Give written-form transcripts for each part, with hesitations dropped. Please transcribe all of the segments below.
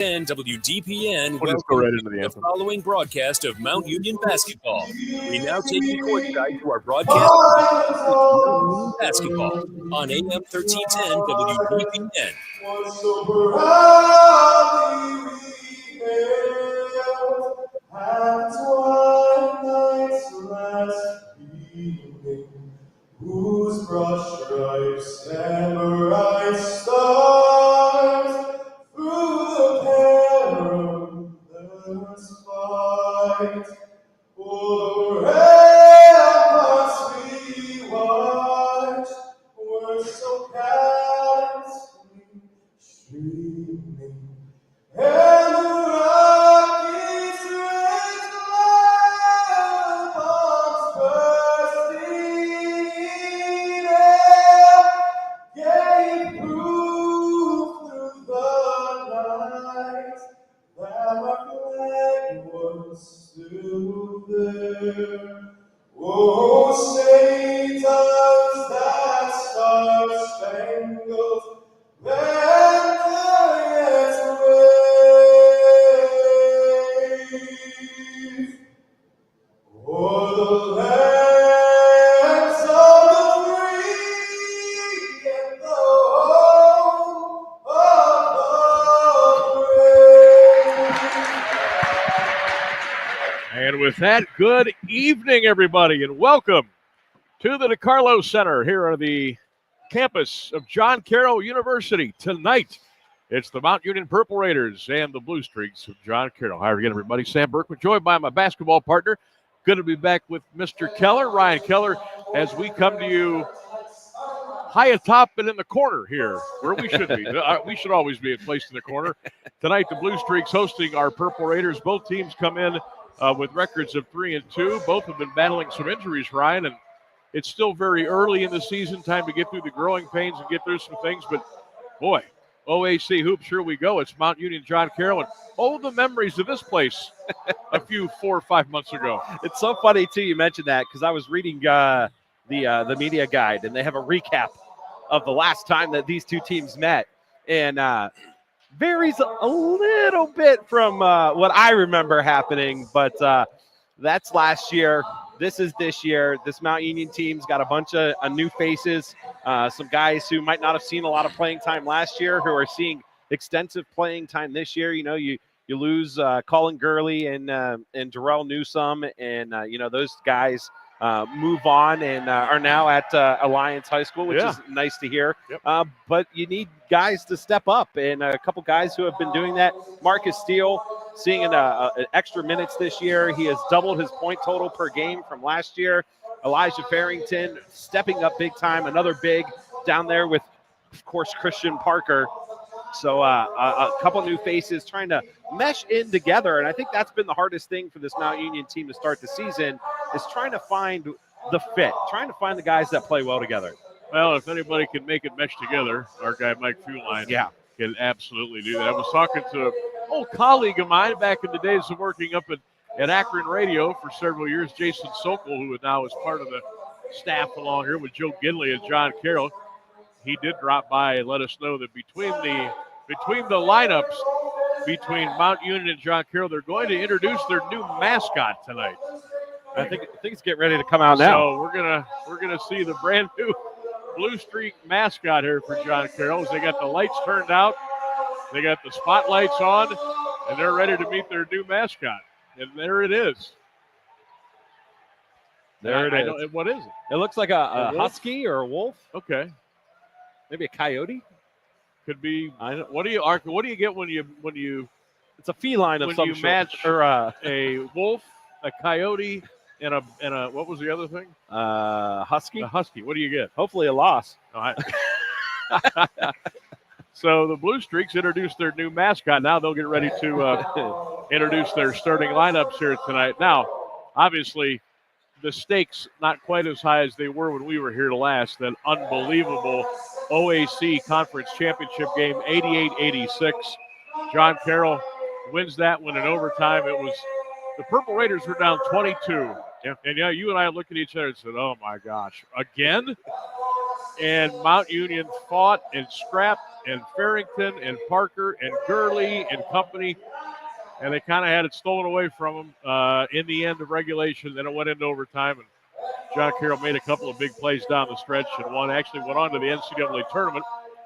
10 WDPN We'll just go right into the anthem. Following broadcast of Mount Union basketball. We now take you courtside to our broadcast of Mount Union basketball on AM 1310 WDPN. So proudly we hailed at twilight's last evening, whose broad stripes and bright stars through the perilous fight for the ramparts we watched were so ghastly streaming, and the Rockies raised lamps bursting air, gave proof through the night that our flag was still there. Oh, say does that star-spangled banner yet wave o'er the lands of the free and the home of the brave. And with that, good evening, everybody, and welcome to the DeCarlo Center here on the campus of John Carroll University. Tonight, it's the Mount Union Purple Raiders and the Blue Streaks of John Carroll. Hi again, everybody. Sam Bourquin, joined by my basketball partner. Good to be back with Mr. Keller, Ryan Keller, as we come to you high atop and in the corner here, where we should be. We should always be placed in the corner. Tonight, the Blue Streaks hosting our Purple Raiders. Both teams come in with records of 3-2. Both have been battling some injuries, Ryan, and it's still very early in the season, time to get through the growing pains and get through some things. But, boy, OAC hoops, here we go. It's Mount Union, John Carroll, and the memories of this place a few 4 or 5 months ago. It's so funny, too, you mentioned that, because I was reading the media guide, and they have a recap of the last time that these two teams met. And varies a little bit from what I remember happening, but that's last year. This is this year. This Mount Union team's got a bunch of new faces, some guys who might not have seen a lot of playing time last year who are seeing extensive playing time this year. You know, you lose Colin Gurley and Darrell Newsome, and, those guys move on and are now at Alliance High School, which is nice to hear. Yep. But you need guys to step up, and a couple guys who have been doing that. Marcus Steele, seeing an extra minutes this year. He has doubled his point total per game from last year. Elijah Farrington stepping up big time, another big down there with, of course, Christian Parker. So a couple new faces trying to mesh in together, and I think that's been the hardest thing for this Mount Union team to start the season, is trying to find the fit, trying to find the guys that play well together. Well, if anybody can make it mesh together, our guy Mike Fuline can absolutely do that. I was talking to an old colleague of mine back in the days of working up at Akron Radio for several years, Jason Sokol, who now is part of the staff along here with Joe Ginley and John Carroll. He did drop by and let us know that between the lineups between Mount Union and John Carroll, they're going to introduce their new mascot tonight. I think it's getting ready to come out now. So we're gonna see the brand new Blue Streak mascot here for John Carroll. They got the lights turned out, they got the spotlights on, and they're ready to meet their new mascot. And there it is. What is it? It looks like a husky or a wolf. Okay. Maybe a coyote. Could be. What do you get when you? It's a feline of some you sort. match or a wolf, a coyote, and a what was the other thing? Husky. A husky. What do you get? Hopefully a loss. So the Blue Streaks introduced their new mascot. Now they'll get ready to introduce their starting lineups here tonight. Now, obviously, the stakes not quite as high as they were when we were here last. That unbelievable OAC Conference Championship game, 88-86. John Carroll wins that one in overtime. It was the Purple Raiders were down 22. Yeah. And you and I looked at each other and said, "Oh my gosh, again?" And Mount Union fought and scrapped and Farrington and Parker and Gurley and company, and they kind of had it stolen away from them in the end of regulation. Then it went into overtime, and John Carroll made a couple of big plays down the stretch, and one actually went on to the NCAA tournament.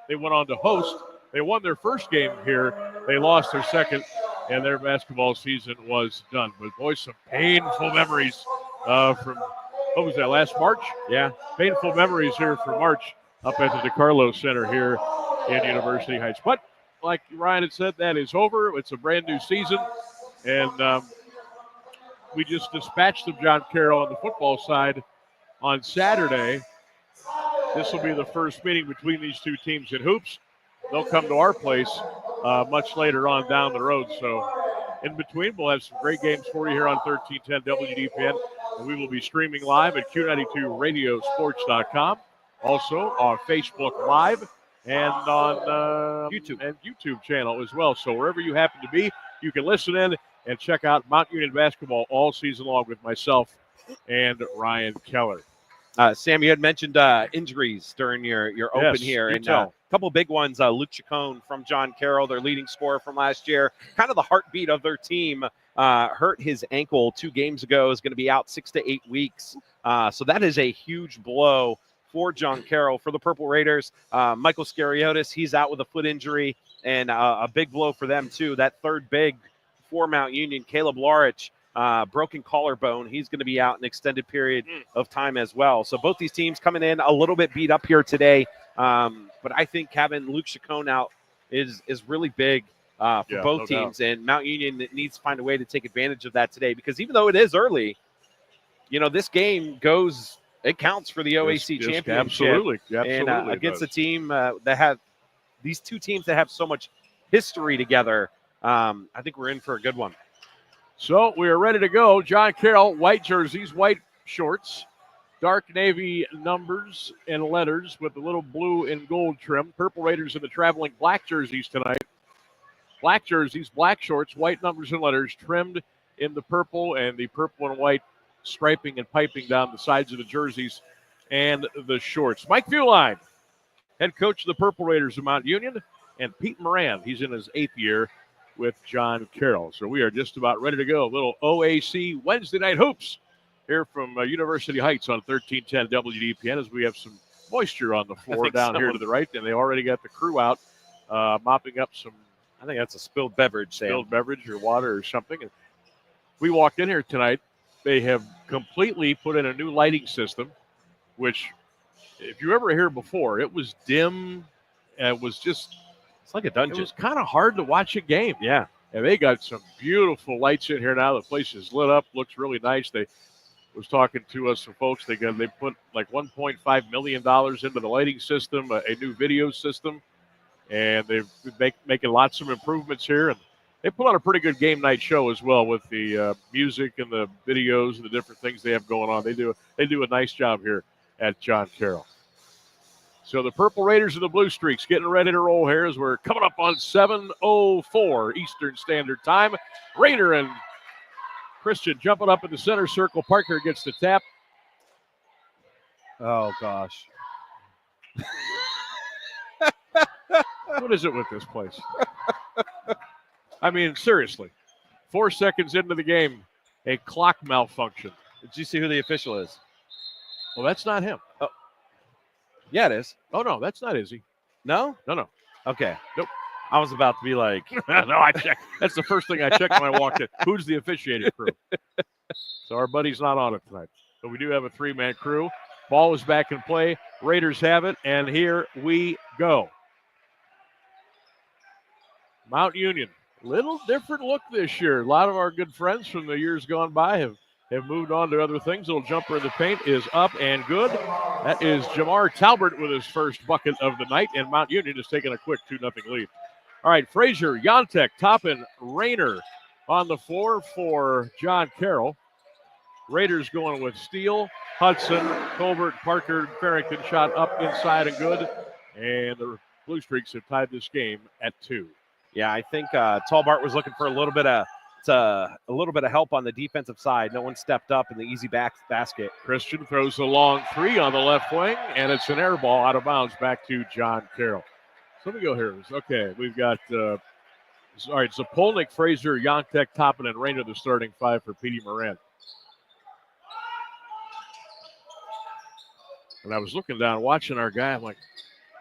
They went on to host. They won their first game here. They lost their second, and their basketball season was done. But, boy, some painful memories from, what was that, last March? Yeah. Painful memories here for March up at the DeCarlo Center here in University Heights. But like Ryan had said, that is over. It's a brand new season, and we just dispatched of John Carroll on the football side on Saturday. This will be the first meeting between these two teams in hoops. They'll come to our place much later on down the road. So in between, we'll have some great games for you here on 1310 WDPN. And we will be streaming live at Q92radiosports.com. Also on Facebook Live and on YouTube channel as well. So wherever you happen to be, you can listen in and check out Mount Union basketball all season long with myself and Ryan Keller. Sam, you had mentioned injuries during your open here, and a couple big ones. Luke Chacon from John Carroll, their leading scorer from last year, kind of the heartbeat of their team, hurt his ankle 2 games ago, is going to be out 6 to 8 weeks. So that is a huge blow for John Carroll. For the Purple Raiders, Michael Scariotis, he's out with a foot injury, and a big blow for them too. That third big for Mount Union, Caleb Larich, broken collarbone. He's going to be out an extended period of time as well. So both these teams coming in a little bit beat up here today. But I think having Luke Chacon out is really big for both teams. And Mount Union needs to find a way to take advantage of that today, because even though it is early, this game it counts for the OAC championship. Absolutely. And against a team that have these two teams that have so much history together, I think we're in for a good one. So we are ready to go. John Carroll, white jerseys, white shorts, dark navy numbers and letters with a little blue and gold trim. Purple Raiders in the traveling black jerseys tonight. Black jerseys, black shorts, white numbers and letters trimmed in the purple, and the purple and white striping and piping down the sides of the jerseys and the shorts. Mike Fuline, head coach of the Purple Raiders of Mount Union, and Pete Moran, he's in his 8th year with John Carroll. So we are just about ready to go. A little OAC Wednesday night hoops here from University Heights on 1310 WDPN, as we have some moisture on the floor down here to the right, and they already got the crew out mopping up some. I think that's a spilled beverage, Sam. Spilled beverage or water or something. And we walked in here tonight. They have completely put in a new lighting system, which, if you ever here before, it was dim. It was just. It's like a dungeon. It was kind of hard to watch a game. Yeah. And they got some beautiful lights in here now. The place is lit up, looks really nice. They was talking to us, some folks. They put like $1.5 million into the lighting system, a new video system, and they're making lots of improvements here. And they put on a pretty good game night show as well with the music and the videos and the different things they have going on. They do a nice job here at John Carroll. So the Purple Raiders and the Blue Streaks getting ready to roll here as we're coming up on 7:04 Eastern Standard Time. Raider and Christian jumping up in the center circle. Parker gets the tap. Oh, gosh. What is it with this place? I mean, seriously. 4 seconds into the game, a clock malfunction. Did you see who the official is? Well, that's not him. Oh. Yeah, it is. Oh, no, that's not Izzy. No? No. Okay. Nope. I was about to be like. No, I checked. That's the first thing I checked when I walked in. Who's the officiating crew? So our buddy's not on it tonight. But we do have a 3-man crew. Ball is back in play. Raiders have it, and here we go. Mount Union, little different look this year. A lot of our good friends from the years gone by have moved on to other things. Little jumper in the paint is up and good. That is Jamar Talbert with his first bucket of the night, and Mount Union is taking a quick 2-0 lead. All right, Frazier, Yontek, Toppin, Rayner on the floor for John Carroll. Raiders going with Steele, Hudson, Colbert, Parker, Farrington shot up inside and good. And the Blue Streaks have tied this game at 2. Yeah, I think Talbart was looking for a little bit of help on the defensive side. No one stepped up in the easy basket. Christian throws a long 3 on the left wing, and it's an air ball out of bounds back to John Carroll. So let me go here. Okay, we've got, all right, Zapolnik, Frazier, Youngtek, Toppin, and Rayner, the starting five for Petey Moran. And I was looking down, watching our guy. I'm like,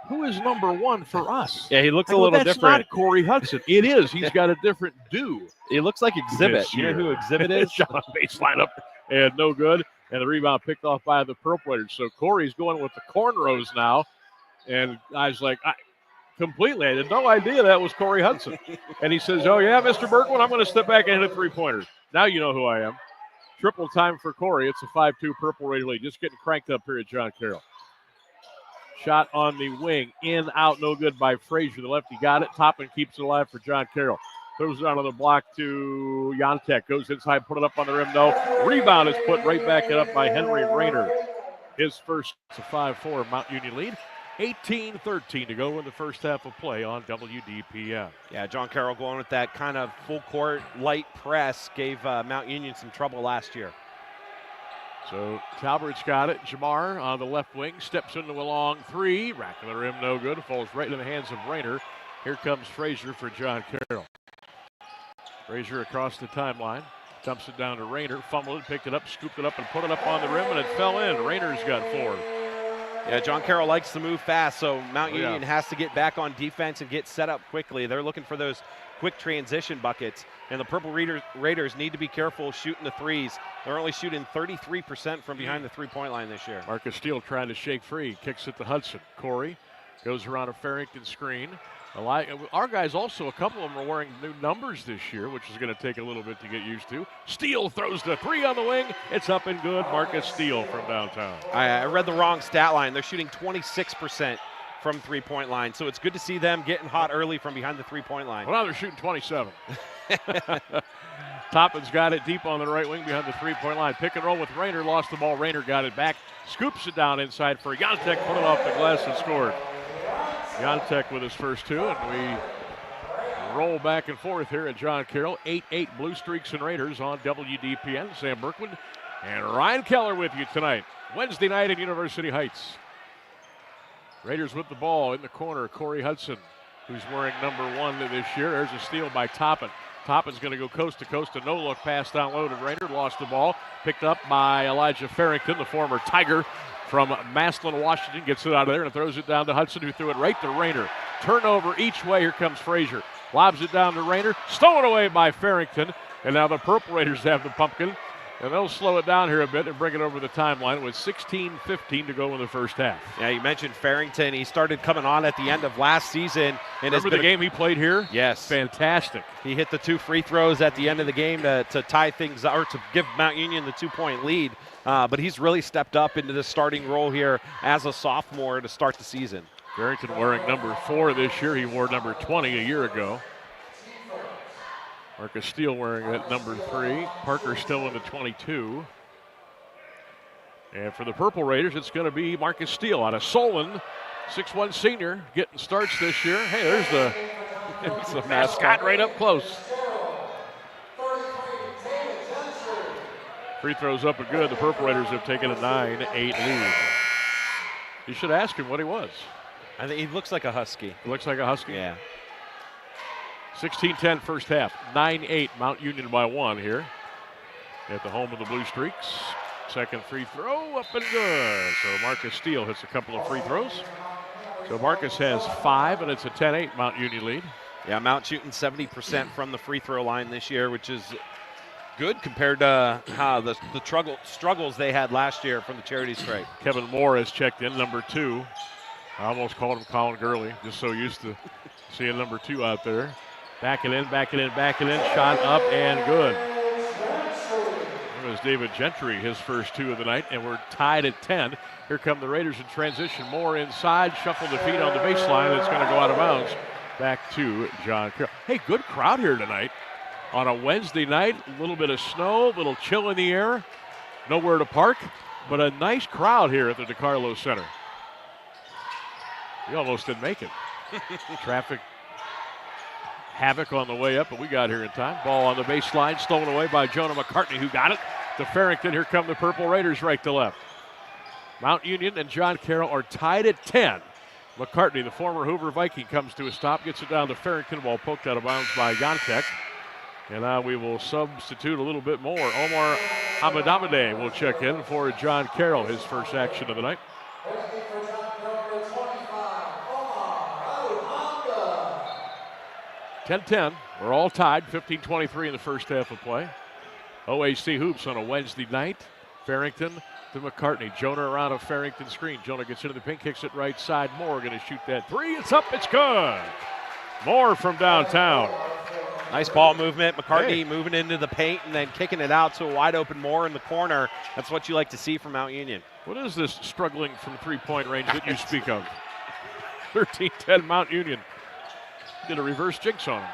who is number one for us? Yeah, he looks I a go, little that's different. Not Corey Hudson. It is. He's got a different do. He looks like Exhibit. This You know who year. Exhibit is? Shot on baseline up and no good. And the rebound picked off by the Purple Raiders. So Corey's going with the cornrows now. And I was like, completely. I had no idea that was Corey Hudson. And he says, oh, yeah, Mr. Bourquin, I'm going to step back and hit a three-pointer. Now you know who I am. Triple time for Corey. It's a 5-2 Purple Raider lead. Just getting cranked up here at John Carroll. Shot on the wing. In, out, no good by Frazier. The lefty got it. Toppin keeps it alive for John Carroll. Throws it onto the block to Youngtek. Goes inside, put it up on the rim. No. Rebound is put right back it up by Henry Rayner. His first. It's a 5-4 Mount Union lead. 18-13 to go in the first half of play on WDPM. Yeah, John Carroll going with that kind of full court light press gave Mount Union some trouble last year. So Talbert's got it. Jamar on the left wing steps into a long three. Rack of the rim, no good. Falls right into the hands of Rayner. Here comes Frazier for John Carroll. Frazier across the timeline. Dumps it down to Rayner. Fumbled it, picked it up, scooped it up, and put it up on the rim, and it fell in. Rayner's got 4. Yeah, John Carroll likes to move fast, so Mount Union has to get back on defense and get set up quickly. They're looking for those quick transition buckets, and the Purple Raiders need to be careful shooting the threes. They're only shooting 33% from behind the three-point line this year. Marcus Steele trying to shake free. Kicks it to Hudson. Corey goes around a Farrington screen. Our guys also, a couple of them are wearing new numbers this year, which is going to take a little bit to get used to. Steele throws the three on the wing. It's up and good. Marcus Steele from downtown. I read the wrong stat line. They're shooting 26% from three-point line, so it's good to see them getting hot early from behind the three-point line. Well, now they're shooting 27. Toppin's got it deep on the right wing behind the three-point line. Pick and roll with Rayner. Lost the ball. Rayner got it back. Scoops it down inside for Youngtek. Put it off the glass and scored. Youngtek with his first 2, and we roll back and forth here at John Carroll. 8-8 Blue Streaks and Raiders on WDPN. Sam Bourquin and Ryan Keller with you tonight. Wednesday night at University Heights. Raiders with the ball in the corner. Corey Hudson, who's wearing number 1 this year. There's a steal by Toppin. Toppin's going to go coast to coast. A no-look pass down low to Rayner. Lost the ball. Picked up by Elijah Farrington, the former Tiger from Maslin, Washington. Gets it out of there and throws it down to Hudson, who threw it right to Rayner. Turnover each way. Here comes Frazier. Lobs it down to Rayner. Stolen away by Farrington. And now the Purple Raiders have the pumpkin. And they'll slow it down here a bit and bring it over the timeline with 16:15 to go in the first half. Yeah, you mentioned Farrington. He started coming on at the end of last season. And remember the game he played here? Yes. Fantastic. He hit the 2 free throws at the end of the game to tie things, or to give Mount Union the 2-point lead. But he's really stepped up into the starting role here as a sophomore to start the season. Farrington wearing number 4 this year. He wore number 20 a year ago. Marcus Steele wearing that number 3. Parker still in the 22. And for the Purple Raiders, it's going to be Marcus Steele out of Solon. 6'1 senior getting starts this year. Hey, there's the mascot right up close. Free throws up and good. The Purple Raiders have taken a 9-8 lead. You should ask him what he was. I think he looks like a Husky. He looks like a Husky? Yeah. 16-10 first half. 9-8 Mount Union by 1 here at the home of the Blue Streaks. Second free throw up and good. So Marcus Steele hits a couple of free throws. So Marcus has 5, and it's a 10-8 Mount Union lead. Yeah, Mount shooting 70% from the free throw line this year, which is good compared to the struggles they had last year from the charity stripe. Kevin Moore has checked in, number 2. I almost called him Colin Gurley, just so used to seeing number 2 out there. Back it in, shot up and good. It was David Gentry, his first 2 of the night, and we're tied at 10. Here come the Raiders in transition. Moore inside, shuffle the feet on the baseline. It's going to go out of bounds. Back to John Carroll. Hey, good crowd here tonight. On a Wednesday night, a little bit of snow, a little chill in the air. Nowhere to park, but a nice crowd here at the DeCarlo Center. We almost didn't make it. Traffic havoc on the way up, but we got here in time. Ball on the baseline, stolen away by Jonah McCartney, who got it to Farrington. Here come the Purple Raiders right to left. Mount Union and John Carroll are tied at 10 McCartney, the former Hoover Viking, comes to a stop, gets it down to Farrington, ball poked out of bounds by Yantek. And now we will substitute a little bit more. Omar Hamadamade will check in for John Carroll, his first action of the night. 10-10. We're all tied, 15-23 in the first half of play. OAC Hoops on a Wednesday night. Farrington to McCartney. Jonah around a Farrington screen. Jonah gets into the pin, kicks it right side. Moore going to shoot that three. It's up, it's good. Moore from downtown. Nice ball movement. McCartney moving into the paint and then kicking it out to a wide open Moore in the corner. That's what you like to see from Mount Union. What is this struggling from three-point range that you speak of? 13-10 Mount Union. Did a reverse jinx on him.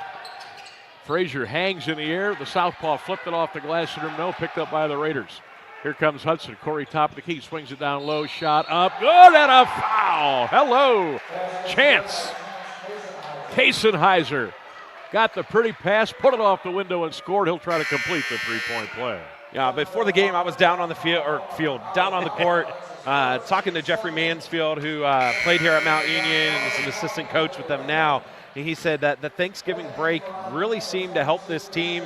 Frazier hangs in the air. The southpaw flipped it off the glass and no, picked up by the Raiders. Here comes Hudson. Corey top of the key, swings it down low, shot up, good, and a foul. Hello, Chance. Kasenheiser got the pretty pass, put it off the window and scored. He'll try to complete the three-point play. Yeah, before the game, I was down on the down on the court, talking to Jeffrey Mansfield, who played here at Mount Union and is an assistant coach with them now. And he said that the Thanksgiving break really seemed to help this team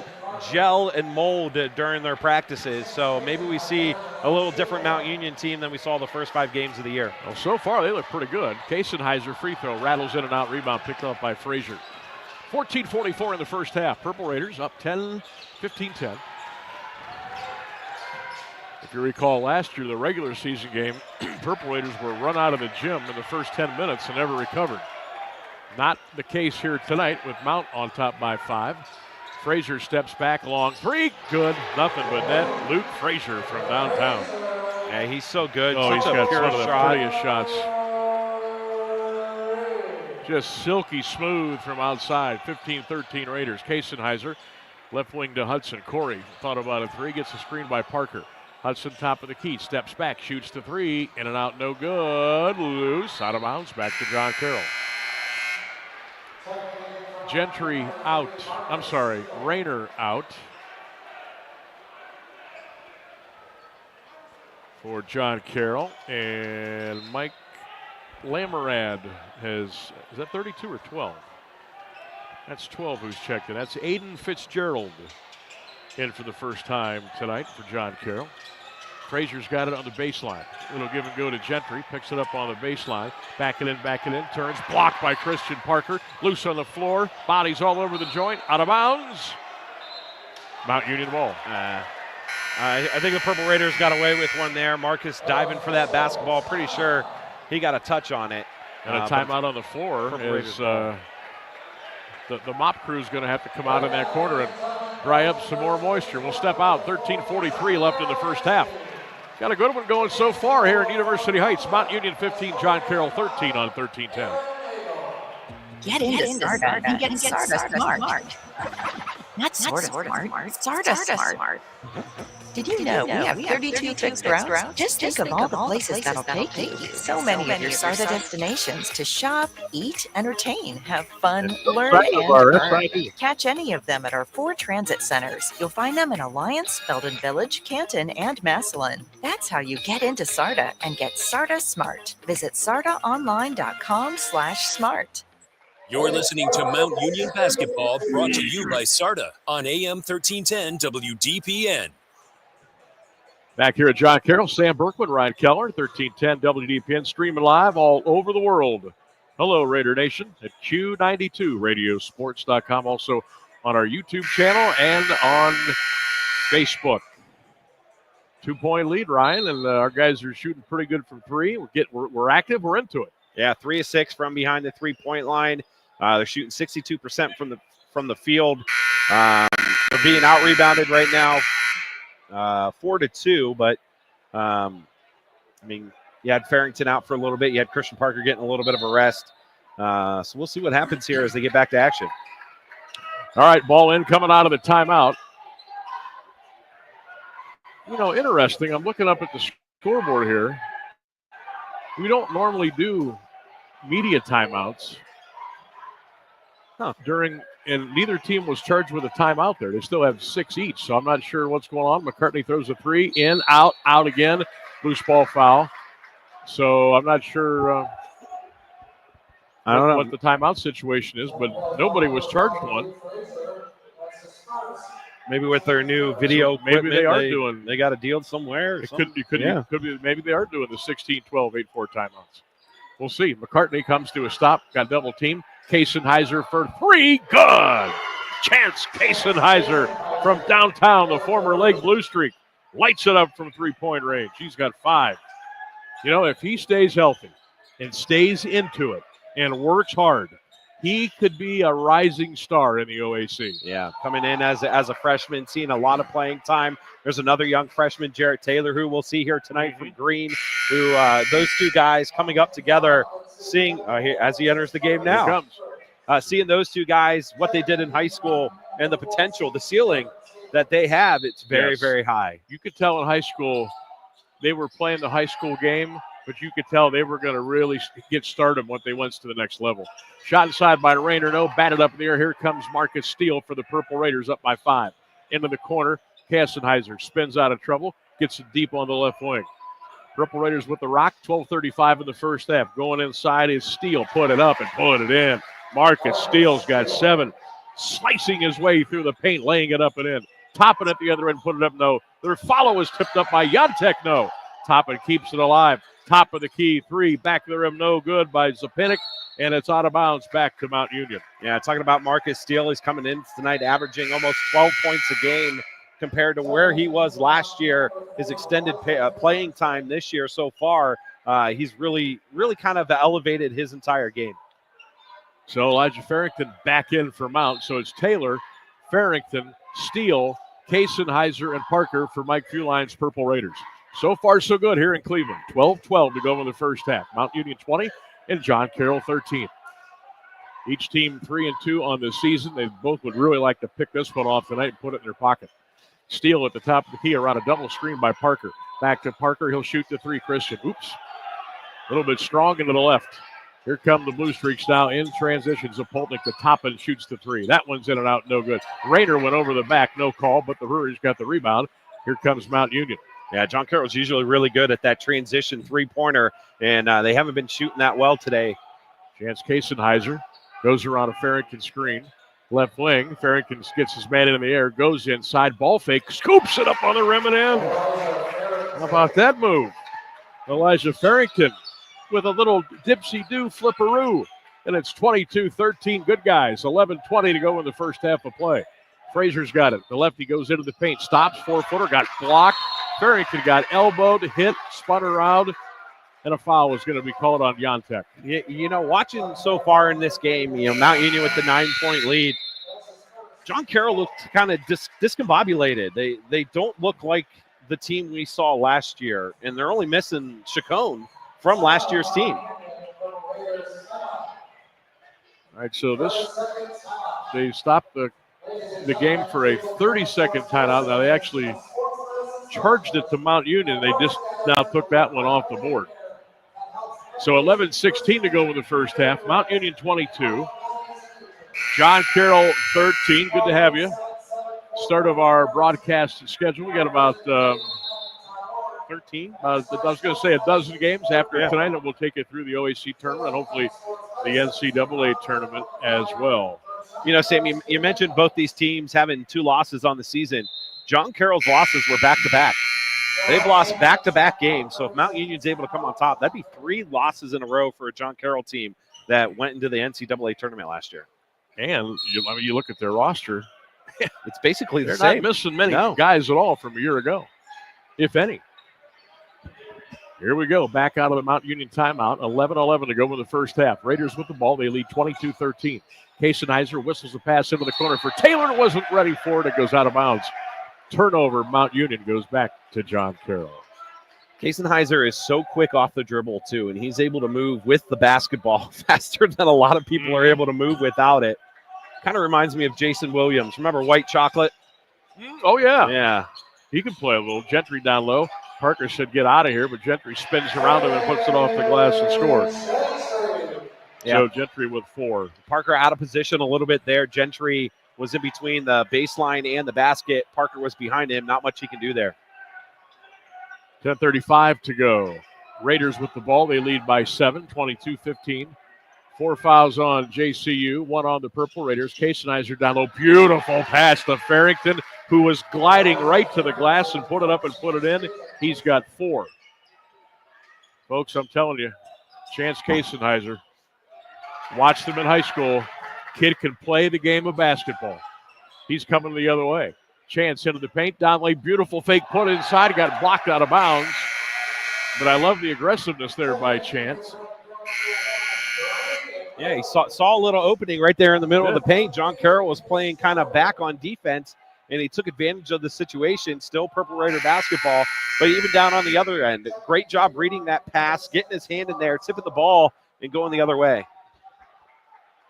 gel and mold during their practices. So maybe we see a little different Mount Union team than we saw the first 5 games of the year. Well, so far they look pretty good. Kasenheiser free throw, rattles in and out, rebound picked up by Frazier. 14:44 in the first half. Purple Raiders up 15-10. If you recall last year, the regular season game, Purple Raiders were run out of the gym in the first 10 minutes and never recovered. Not the case here tonight with Mount on top by 5. Frazier steps back, long three, good, nothing but net. Luke Frazier from downtown. Yeah, he's so good. Oh, he's Such got a some of the shot. prettiest shots. Just silky smooth from outside. 15-13 Raiders. Kasenheiser, left wing to Hudson. Corey thought about a three, gets a screen by Parker. Hudson top of the key, steps back, shoots the three, in and out, no good. Loose, out of bounds, back to John Carroll. Gentry out. Rayner out for John Carroll. And Mike Lamerad is that 32 or 12? That's 12 who's checked in. That's Aiden Fitzgerald in for the first time tonight for John Carroll. Frazier's got it on the baseline. Little give and go to Gentry. Picks it up on the baseline. Back it in. Turns. Blocked by Christian Parker. Loose on the floor. Bodies all over the joint. Out of bounds. Mount Union ball. I think the Purple Raiders got away with one there. Marcus diving for that basketball. Pretty sure he got a touch on it. And a timeout on the floor is the mop crew is going to have to come out in that corner and dry up some more moisture. We'll step out. 13:43 left in the first half. Got a good one going so far here in University Heights. Mount Union 15, John Carroll 13 on 13-10. Get into Sarda and get Sarda smart. Not sort of smart, Sarda smart. Did you know we have 32 fixed routes? Just think of all the places that'll take you. So many of your Sarda destinations to shop, eat, entertain, have fun, learn, and earn. Catch any of them at our 4 transit centers. You'll find them in Alliance, Belden Village, Canton, and Massillon. That's how you get into Sarda and get Sarda smart. Visit sardaonline.com/smart. You're listening to Mount Union Basketball, brought to you by SARTA on AM 1310 WDPN. Back here at John Carroll, Sam Bourquin, Ryan Keller, 1310 WDPN, streaming live all over the world. Hello, Raider Nation, at Q92radiosports.com, also on our YouTube channel and on Facebook. 2-point lead, Ryan, and our guys are shooting pretty good from three. We're active, we're into it. Yeah, 3 of 6 from behind the 3-point line. They're shooting 62% from the field. They're being out-rebounded right now, 4-2. But, you had Farrington out for a little bit. You had Christian Parker getting a little bit of a rest. So we'll see what happens here as they get back to action. All right, ball in, coming out of the timeout. Interesting. I'm looking up at the scoreboard here. We don't normally do media timeouts and neither team was charged with a timeout there. They still have 6 each, so I'm not sure what's going on. McCartney throws a three, in, out again, loose ball foul. So I'm not sure I don't know what the timeout situation is, but nobody was charged one. Maybe with their new video So maybe equipment, they got a deal somewhere. It could be. Maybe they are doing the 16-12 8-4 timeouts. We'll see. McCartney comes to a stop. Got double team. Kasenheiser for three. Good. Chance Kasenheiser from downtown, the former Lake Blue Streak, lights it up from three-point range. He's got 5. You know, if he stays healthy and stays into it and works hard, he could be a rising star in the OAC. Yeah, coming in as a freshman, seeing a lot of playing time. There's another young freshman, Jarrett Taylor, who we'll see here tonight from Green, who those two guys coming up together, seeing as he enters the game now. Here comes. Seeing those two guys, what they did in high school and the potential, the ceiling that they have, it's very, very high. You could tell in high school they were playing the high school game, but you could tell they were going to really get started once they went to the next level. Shot inside by Rayner, no, batted up in the air. Here comes Marcus Steele for the Purple Raiders, up by 5. Into the corner, Kasenheiser spins out of trouble, gets it deep on the left wing. Purple Raiders with the rock, 12:35 in the first half. Going inside is Steele, put it up and put it in. Marcus Steele's got 7, slicing his way through the paint, laying it up and in. Toppin at the other end, put it up, no. Their follow is tipped up by Jantek, no. Toppin keeps it alive. Top of the key, 3, back of the rim, no good by Zapinick, and it's out of bounds back to Mount Union. Yeah, talking about Marcus Steele, he's coming in tonight averaging almost 12 points a game compared to where he was last year. His extended playing time this year so far, he's really, really kind of elevated his entire game. So Elijah Farrington back in for Mount. So it's Taylor, Farrington, Steele, Kasenheiser, and Parker for Mike Fuline's Purple Raiders. So far, so good here in Cleveland. 12-12 to go in the first half. Mount Union 20 and John Carroll 13. Each team 3-2 on the season. They both would really like to pick this one off tonight and put it in their pocket. Steele at the top of the key around a double screen by Parker. Back to Parker. He'll shoot the 3. Christian. Oops. A little bit strong into the left. Here come the Blue Streaks now in transition. Zapolnik to top and shoots the 3. That one's in and out, no good. Rayner went over the back, no call, but the Brewers got the rebound. Here comes Mount Union. Yeah, John Carroll's usually really good at that transition three-pointer, and they haven't been shooting that well today. Chance Kasenheiser goes around a Farrington screen. Left wing, Farrington gets his man in the air, goes inside, ball fake, scoops it up on the rim and in. How about that move? Elijah Farrington with a little dipsy-do flipperoo. And it's 22-13. Good guys. 11:20 to go in the first half of play. Frazier's got it. The lefty goes into the paint. Stops. 4-footer. Got blocked. Farrington got elbowed, hit, spun around, and a foul was going to be called on Jantek. You know, watching so far in this game, Mount Union with the 9-point lead, John Carroll looked kind of discombobulated. They don't look like the team we saw last year, and they're only missing Chacon from last year's team. All right, so they stopped the game for a 30-second timeout. Now they actually charged it to Mount Union. They just now took that one off the board. So 11:16 to go in the first half. Mount Union 22. John Carroll 13. Good to have you. Start of our broadcast schedule. We got about 13. I was going to say a dozen games after tonight, and we'll take it through the OAC tournament and hopefully the NCAA tournament as well. Sam, you mentioned both these teams having 2 losses on the season. John Carroll's losses were back-to-back. They've lost back-to-back games, so if Mount Union's able to come on top, that'd be 3 losses in a row for a John Carroll team that went into the NCAA tournament last year. And you look at their roster. It's basically the same. They're not missing many guys at all from a year ago, if any. Here we go, back out of the Mount Union timeout. 11:11 to go in the first half. Raiders with the ball. They lead 22-13. Kasenheiser whistles the pass into the corner for Taylor. Wasn't ready for it. It goes out of bounds. Turnover. Mount Union goes back to John Carroll. Kasenheiser is so quick off the dribble, too, and he's able to move with the basketball faster than a lot of people are able to move without it. Kind of reminds me of Jason Williams. Remember White Chocolate? Oh, yeah. Yeah. He can play a little. Gentry down low. Parker said get out of here, but Gentry spins around him and puts it off the glass and scores. Yeah. So Gentry with 4. Parker out of position a little bit there. Gentry was in between the baseline and the basket. Parker was behind him. Not much he can do there. 10:35 to go. Raiders with the ball. They lead by 7, 22-15. 4 fouls on JCU, 1 on the Purple Raiders. Kasenizer down low. Beautiful pass to Farrington, who was gliding right to the glass and put it up and put it in. He's got 4. Folks, I'm telling you, Chance Kasenizer, watched him in high school. Kid can play the game of basketball. He's coming the other way. Chance into the paint. Donnelly, beautiful fake put inside. Got blocked out of bounds. But I love the aggressiveness there by Chance. Yeah, he saw a little opening right there in the middle of the paint. John Carroll was playing kind of back on defense, and he took advantage of the situation. Still Purple Raider basketball, but even down on the other end. Great job reading that pass, getting his hand in there, tipping the ball, and going the other way.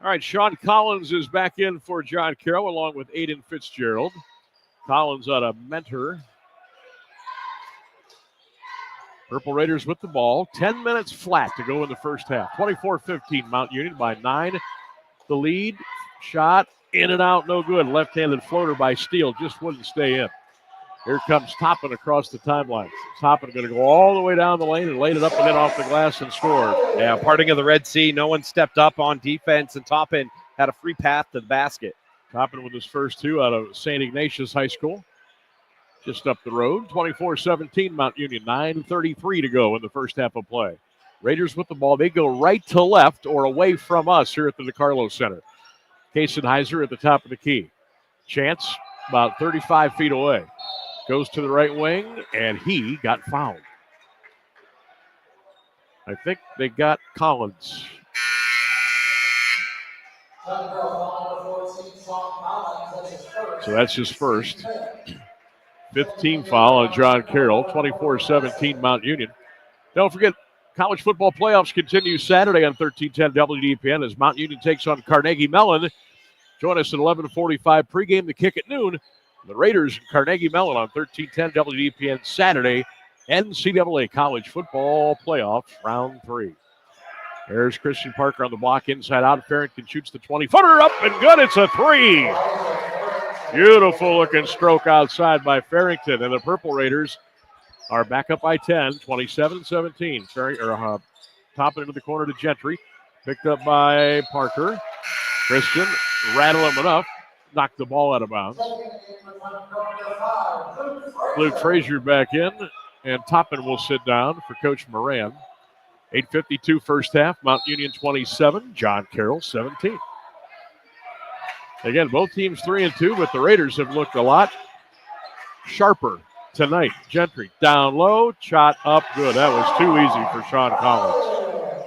All right, Sean Collins is back in for John Carroll along with Aiden Fitzgerald. Collins on a mentor. Purple Raiders with the ball. 10 minutes flat to go in the first half. 24-15, Mount Union by 9. The lead, shot, in and out, no good. Left-handed floater by Steele, just wouldn't stay in. Here comes Toppin across the timeline. Toppin going to go all the way down the lane and laid it up and in off the glass and scored. Yeah, parting of the Red Sea. No one stepped up on defense, and Toppin had a free path to the basket. Toppin with his first 2 out of St. Ignatius High School. Just up the road, 24-17 Mount Union, 9:33 to go in the first half of play. Raiders with the ball. They go right to left or away from us here at the DeCarlo Center. Kasenizer at the top of the key. Chance about 35 feet away. Goes to the right wing, and he got fouled. I think they got Collins. So that's his first. 15th foul on John Carroll, 24-17 Mount Union. Don't forget, college football playoffs continue Saturday on 1310 WDPN as Mount Union takes on Carnegie Mellon. Join us at 11:45 pregame, the kick at noon. The Raiders and Carnegie Mellon on 1310 WDPN Saturday. NCAA college football playoffs, round 3. There's Christian Parker on the block, inside out. Farrington shoots the 20-footer up and good. It's a 3. Beautiful looking stroke outside by Farrington, and the Purple Raiders are back up by 10, 27-17. Topping into the corner to Gentry. Picked up by Parker. Christian rattle him enough. Knocked the ball out of bounds. Luke Frazier back in, and Toppin will sit down for Coach Moran. 8:52 first half. Mount Union 27, John Carroll 17. Again, both teams 3-2, but the Raiders have looked a lot sharper tonight. Gentry down low, shot up good. That was too easy for Sean Collins.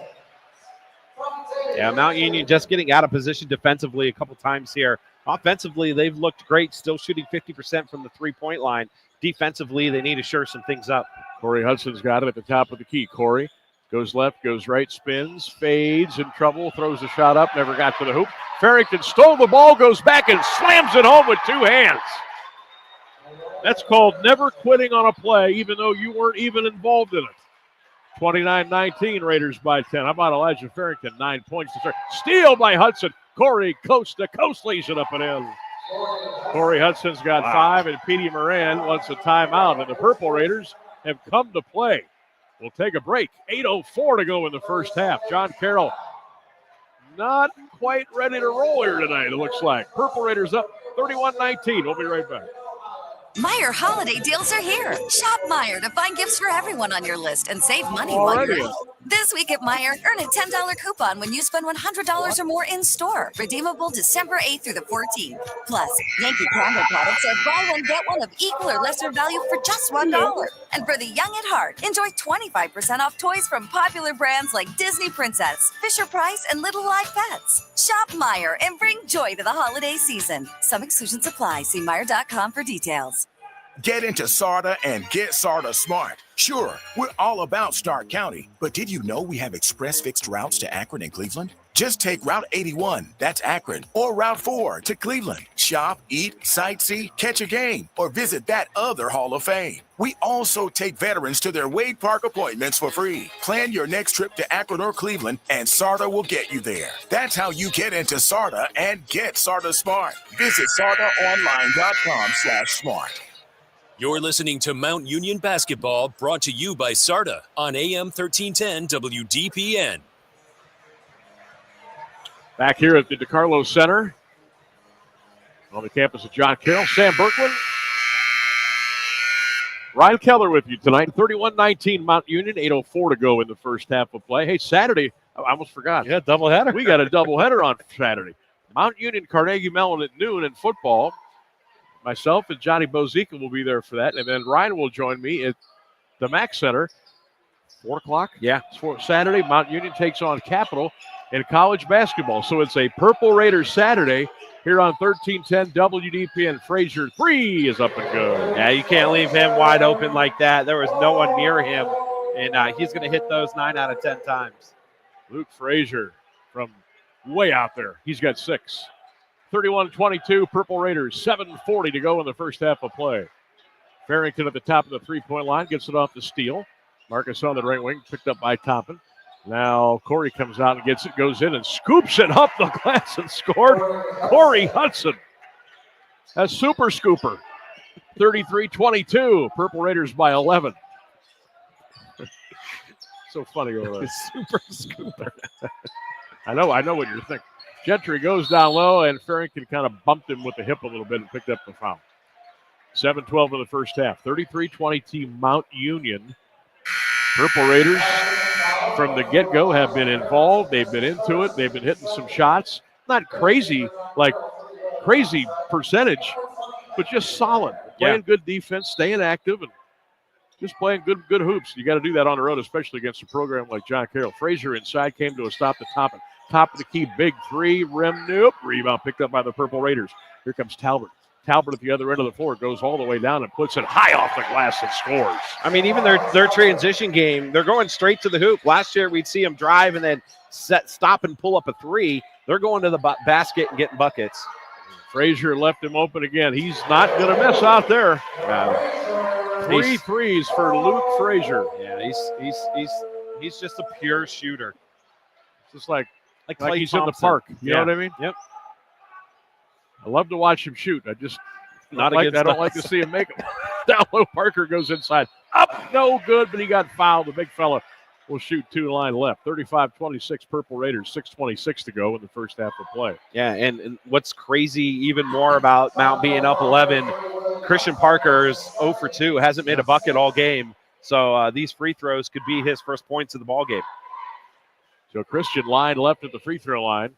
Yeah, Mount Union just getting out of position defensively a couple times here. Offensively, they've looked great, still shooting 50% from the three-point line. Defensively, they need to shore some things up. Corey Hudson's got it at the top of the key. Corey goes left, goes right, spins, fades, in trouble, throws the shot up, never got to the hoop. Farrington stole the ball, goes back and slams it home with 2 hands. That's called never quitting on a play, even though you weren't even involved in it. 29-19, Raiders by 10. How about Elijah Farrington? 9 points to start. Steal by Hudson. Corey coast to coast lays it up and in. Corey Hudson's got 5, and Petey Moran wants a timeout, and the Purple Raiders have come to play. We'll take a break. 8:04 to go in the first half. John Carroll not quite ready to roll here tonight, it looks like. Purple Raiders up 31-19. We'll be right back. Meijer holiday deals are here. Shop Meijer to find gifts for everyone on your list and save money while you're out. This week at Meijer, earn a $10 coupon when you spend $100 or more in store. Redeemable December 8th through the 14th. Plus, Yankee Candle products are buy one, get one of equal or lesser value for just $1. And for the young at heart, enjoy 25% off toys from popular brands like Disney Princess, Fisher-Price, and Little Live Pets. Shop Meijer and bring joy to the holiday season. Some exclusions apply. See Meijer.com for details. Get into SARTA and get SARTA smart. Sure, we're all about Stark County, but did you know we have express fixed routes to Akron and Cleveland? Just take Route 81, that's Akron, or Route 4 to Cleveland. Shop, eat, sightsee, catch a game, or visit that other Hall of Fame. We also take veterans to their Wade Park appointments for free. Plan your next trip to Akron or Cleveland, and SARTA will get you there. That's how you get into SARTA and get SARTA smart. Visit sartaonline.com/smart. You're listening to Mount Union Basketball, brought to you by SARTA on AM 1310 WDPN. Back here at the DeCarlo Center on the campus of John Carroll, Sam Bourquin. Ryan Keller with you tonight. 31-19 Mount Union, 8:04 to go in the first half of play. Hey, Saturday, I almost forgot. Yeah, doubleheader. We got a doubleheader on Saturday. Mount Union, Carnegie Mellon at noon in football. Myself and Johnny Bozica will be there for that. And then Ryan will join me at the Mack Center, 4 o'clock. Yeah. For Saturday, Mount Union takes on Capital in college basketball. So it's a Purple Raiders Saturday here on 1310 WDPN. Frazier 3 is up and good. Yeah, you can't leave him wide open like that. There was no one near him, and he's going to hit those 9 out of 10 times. Luke Frazier from way out there. He's got 6. 31-22, Purple Raiders, 7:40 to go in the first half of play. Farrington at the top of the three-point line, gets it off the steal. Marcus on the right wing, picked up by Toppin. Now Corey comes out and gets it, goes in and scoops it up the glass and scored. Corey Hudson, a super scooper. 33-22, Purple Raiders by 11. So funny over there. Super scooper. I know what you're thinking. Gentry goes down low, and Farrington kind of bumped him with the hip a little bit and picked up the foul. 7-12 in the first half. 33-20 Mount Union. Purple Raiders, from the get-go, have been involved. They've been into it. They've been hitting some shots. Not crazy, like crazy percentage, but just solid. Playing good defense, staying active, and just playing good hoops. You got to do that on the road, especially against a program like John Carroll. Frazier inside came to a stop to Toppin. Top of the key, big three, rim, nope. Rebound picked up by the Purple Raiders. Here comes Talbot. Talbot at the other end of the floor goes all the way down and puts it high off the glass and scores. I mean, even their transition game, they're going straight to the hoop. Last year, we'd see them drive and then stop and pull up a three. They're going to the basket and getting buckets. Frazier left him open again. He's not going to miss out there. 3 threes for Luke Frazier. Yeah, he's just a pure shooter. Just like he's Thompson. in the park. You know what I mean? Yep. I love to watch him shoot. I just I don't like to see him make them. Down low, Parker goes inside. Up, no good, but he got fouled. The big fella will shoot 2 line left. 35-26 Purple Raiders, 6:26 to go in the first half of play. Yeah, and what's crazy even more about Mount being up 11, Christian Parker's 0 for 2, hasn't made a bucket all game. So these free throws could be his first points of the ball game. So Christian line left at the free throw line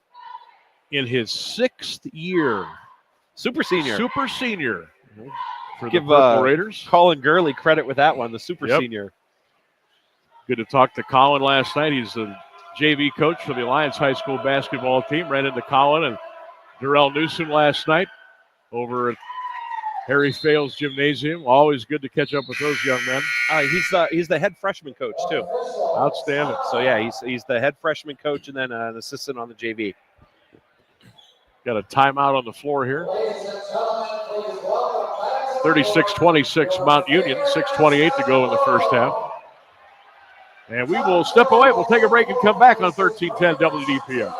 in his 6th year. Super senior for the Purple Raiders. Colin Gurley credit with that one, the super senior. Good to talk to Colin last night. He's the JV coach for the Alliance High School basketball team. Ran into Colin and Darrell Newsom last night over at Harry Fales Gymnasium. Always good to catch up with those young men. He's the head freshman coach too. Outstanding. So yeah, he's the head freshman coach and then an assistant on the JV. Got a timeout on the floor here. 36-26 Mount Union. 6:28 to go in the first half. And we will step away. We'll take a break and come back on 1310 WDPN.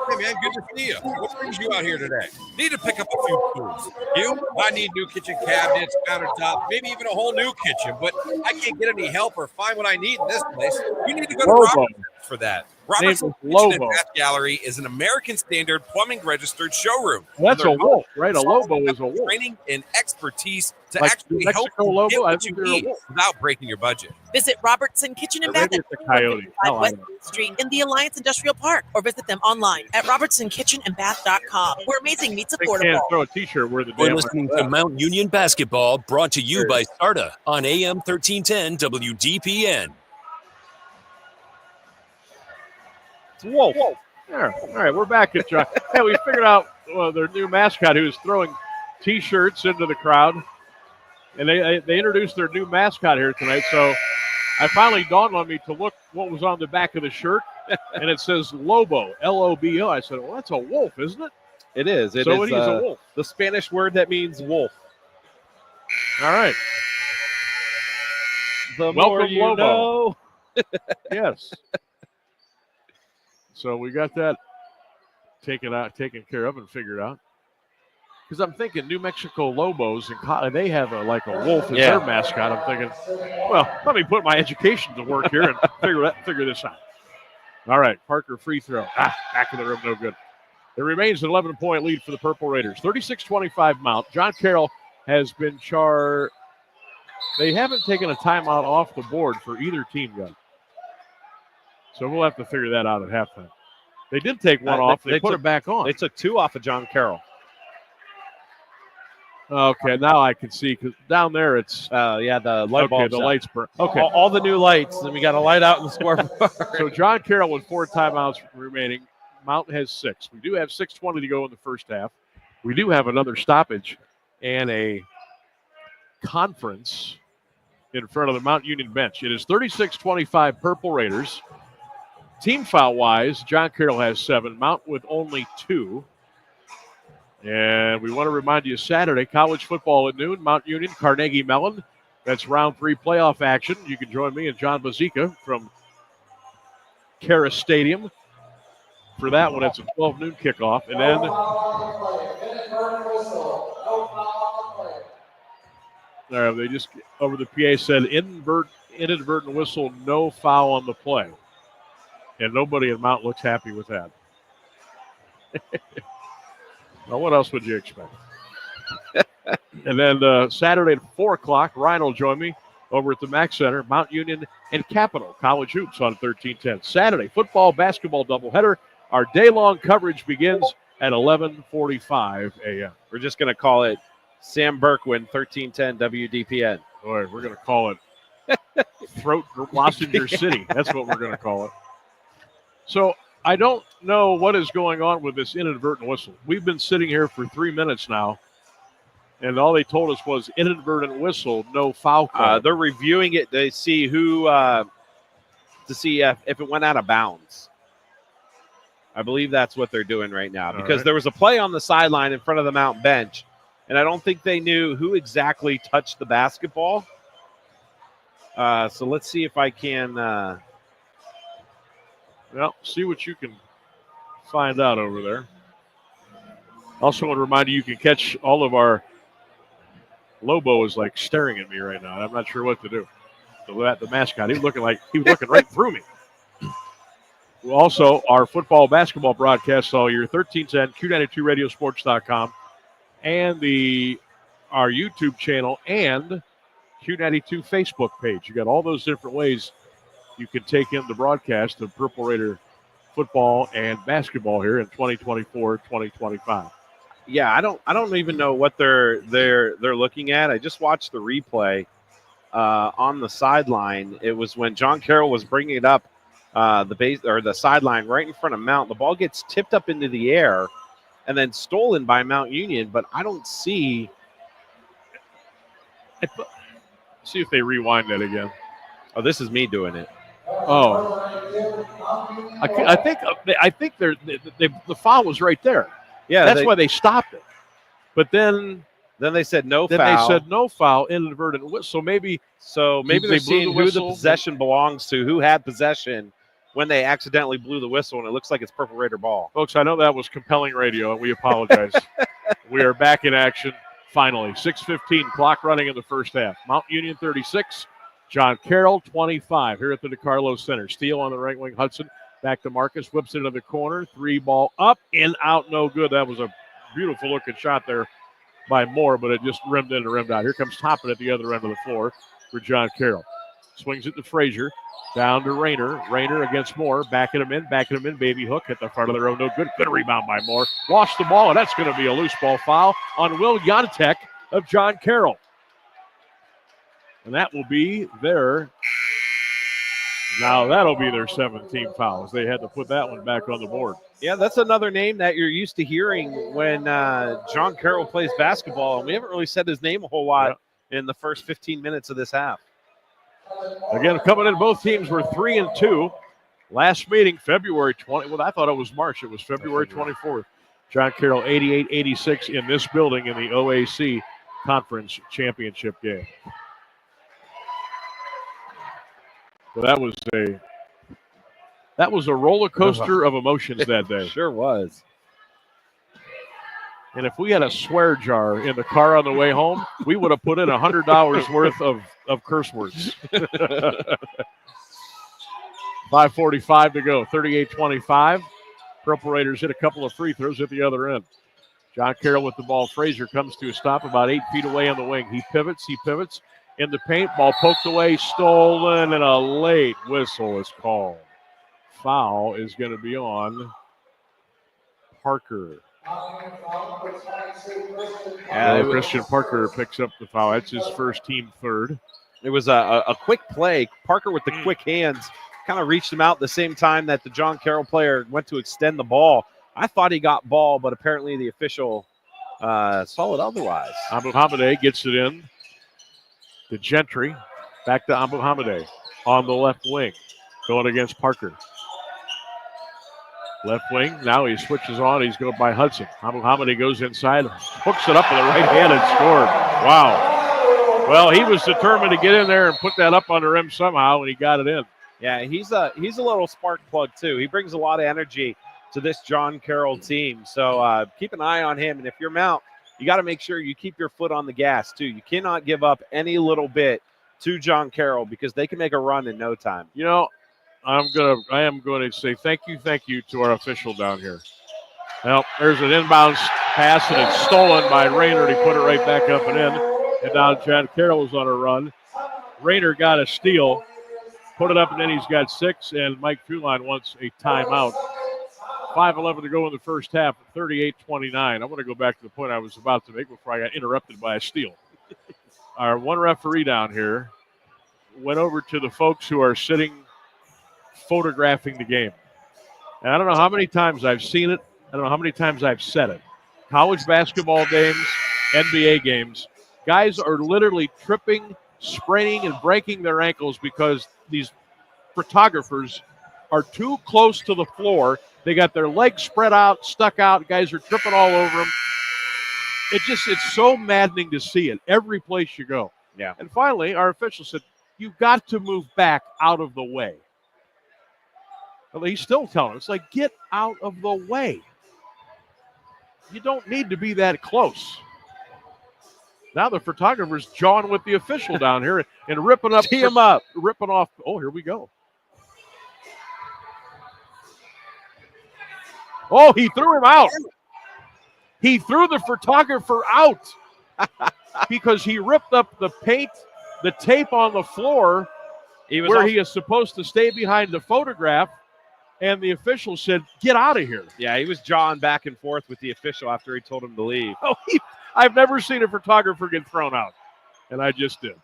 Hey, man, good to see you. What brings you out here today? Need to pick up a few tools. You? I need new kitchen cabinets, countertops, maybe even a whole new kitchen, but I can't get any help or find what I need in this place. You need to go to Robertson's for that. Robertson's Kitchen and Bath Gallery is an American Standard plumbing registered showroom. That's a wolf, right? A Lobo is a wolf. Training and expertise to like actually Mexico help you Lobo, get I what think you they're a need wolf. without breaking your budget. Visit Robertson Kitchen and Maybe Bath it's a coyote. at West Street in the Alliance Industrial Park, or visit them online at robertsonkitchenandbath.com, where amazing meets They affordable. can't throw a T-shirt where the We're damn listening to Mount Union Basketball, brought to you by Starta on AM 1310 WDPN. It's Wolf. There. All right, we're back at John. Hey, we figured out their new mascot who's throwing T-shirts into the crowd. And they introduced their new mascot here tonight. So I finally dawned on me to look what was on the back of the shirt. And it says Lobo, L-O-B-O. I said, well, that's a wolf, isn't it? It is. It so is it is a wolf. The Spanish word that means wolf. All right. The Welcome, more you Lobo. know. Yes. So we got that taken care of and figured out. Because I'm thinking New Mexico Lobos, and they have a wolf as their mascot. I'm thinking, well, let me put my education to work here and figure this out. All right, Parker free throw. Back in the rim, no good. It remains an 11-point lead for the Purple Raiders. 36-25 Mount. John Carroll has been charged. They haven't taken a timeout off the board for either team yet. So we'll have to figure that out at halftime. They did take one off. They put it back on. They took two off of John Carroll. Okay, now I can see, because down there it's the light bulbs. The lights burn. Okay, all the new lights, and we got a light out in the scoreboard. So John Carroll with 4 timeouts remaining. Mountain has 6. We do have 6:20 to go in the first half. We do have another stoppage and a conference in front of the Mount Union bench. It is 36-25 Purple Raiders. Team foul-wise, John Carroll has 7. Mount with only 2. And we want to remind you, Saturday, college football at noon, Mount Union, Carnegie Mellon. That's round 3 playoff action. You can join me and John Bazika from Karras Stadium for that one. It's a 12 noon kickoff. And then they just, over the PA, said inadvertent whistle, no foul on the play. And nobody in Mount looks happy with that. Now, what else would you expect? And then Saturday at 4 o'clock, Ryan will join me over at the Mac Center, Mount Union and Capital College Hoops on 1310. Saturday, football, basketball doubleheader. Our day-long coverage begins at 11:45 a.m. We're just going to call it Sam Bourquin, 1310 WDPN. Boy, we're going to call it Throat Lozenge City. That's what we're going to call it. So I don't know what is going on with this inadvertent whistle. We've been sitting here for 3 minutes now, and all they told us was inadvertent whistle, no foul call. They're reviewing it to see to see if it went out of bounds. I believe that's what they're doing right now, because there was a play on the sideline in front of the Mount bench, and I don't think they knew who exactly touched the basketball. So let's see if I can see what you can find out over there. Also want to remind you can catch all of our Lobo is like staring at me right now. I'm not sure what to do. So the mascot, he was looking right through me. Also, our football, basketball broadcasts all year, 1310, Q92radiosports.com, and our YouTube channel and Q92 Facebook page. You got all those different ways you can take in the broadcast of Purple Raider football and basketball here in 2024-2025. Yeah, I don't even know what they're looking at. I just watched the replay on the sideline. It was when John Carroll was bringing it up the sideline right in front of Mount. The ball gets tipped up into the air and then stolen by Mount Union, but I don't see. See if they rewind that again. Oh, this is me doing it. Oh, I think the foul was right there. Yeah, that's why they stopped it. But then they said no foul. Then they said no foul, inadvertent whistle. So maybe they're seeing who the possession belongs to, who had possession when they accidentally blew the whistle, and it looks like it's Purple Raider ball. Folks, I know that was compelling radio, and we apologize. We are back in action finally. 6:15, clock running in the first half. Mount Union 36, John Carroll 25 here at the DeCarlo Center. Steele on the right wing, Hudson. Back to Marcus, whips it into the corner. 3 ball up, in, out, no good. That was a beautiful looking shot there by Moore, but it just rimmed in and rimmed out. Here comes Toppin at the other end of the floor for John Carroll. Swings it to Frazier. Down to Rayner. Rayner against Moore. Backing him in. Baby hook at the front of the row. No good. Good rebound by Moore. Lost the ball, and that's going to be a loose ball foul on Will Yontek of John Carroll. And that will be their 17th foul, as they had to put that one back on the board. Yeah, that's another name that you're used to hearing when John Carroll plays basketball, and we haven't really said his name a whole lot in the first 15 minutes of this half. Again, coming in, both teams were 3-2. Last meeting, February 20. Well, I thought it was March. It was February 24th. John Carroll 88-86 in this building in the OAC Conference Championship game. So that was a roller coaster of emotions that day. Sure was. And if we had a swear jar in the car on the way home, we would have put in $100 worth of curse words. 5:45 to go, 38-25. Purple Raiders hit a couple of free throws at the other end. John Carroll with the ball. Frazier comes to a stop about 8 feet away on the wing. He pivots in the paint. Ball poked away, stolen, and a late whistle is called. Foul is going to be on Parker. Christian Parker picks up the foul. That's his first, team third. It was a quick play. Parker with the quick hands kind of reached him out at the same time that the John Carroll player went to extend the ball. I thought he got ball, but apparently the official saw it otherwise. Abu Hamade gets it in to Gentry. Back to Abu Hamade on the left wing, going against Parker. Left wing, now he switches on. He's going by Hudson. Abu Hamade goes inside, hooks it up with the right hand and scored. Wow. Well, he was determined to get in there and put that up under him somehow, and he got it in. Yeah, he's a little spark plug, too. He brings a lot of energy to this John Carroll team. So keep an eye on him. And if you're Mount, you got to make sure you keep your foot on the gas, too. You cannot give up any little bit to John Carroll because they can make a run in no time. You know, I am going to say thank you to our official down here. Well, there's an inbounds pass, and it's stolen by Rayner. He put it right back up and in. And now John Carroll is on a run. Rayner got a steal, put it up, and then he's got 6, and Mike Fulon wants a timeout. 5:11 to go in the first half, 38-29. I want to go back to the point I was about to make before I got interrupted by a steal. Our one referee down here went over to the folks who are sitting photographing the game. And I don't know how many times I've seen it. I don't know how many times I've said it. College basketball games, NBA games, guys are literally tripping, spraining, and breaking their ankles because these photographers are too close to the floor. They got their legs spread out, stuck out. Guys are tripping all over them. It's so maddening to see it every place you go. Yeah. And finally, our official said, you've got to move back out of the way. Well, he's still telling us, like, get out of the way. You don't need to be that close. Now the photographer's jawing with the official down here and ripping up. Tee him up. Ripping off. Oh, here we go. Oh, he threw him out. He threw the photographer out because he ripped up the paint, the tape on the floor he is supposed to stay behind the photograph, and the official said, get out of here. Yeah, he was jawing back and forth with the official after he told him to leave. Oh, I've never seen a photographer get thrown out, and I just did.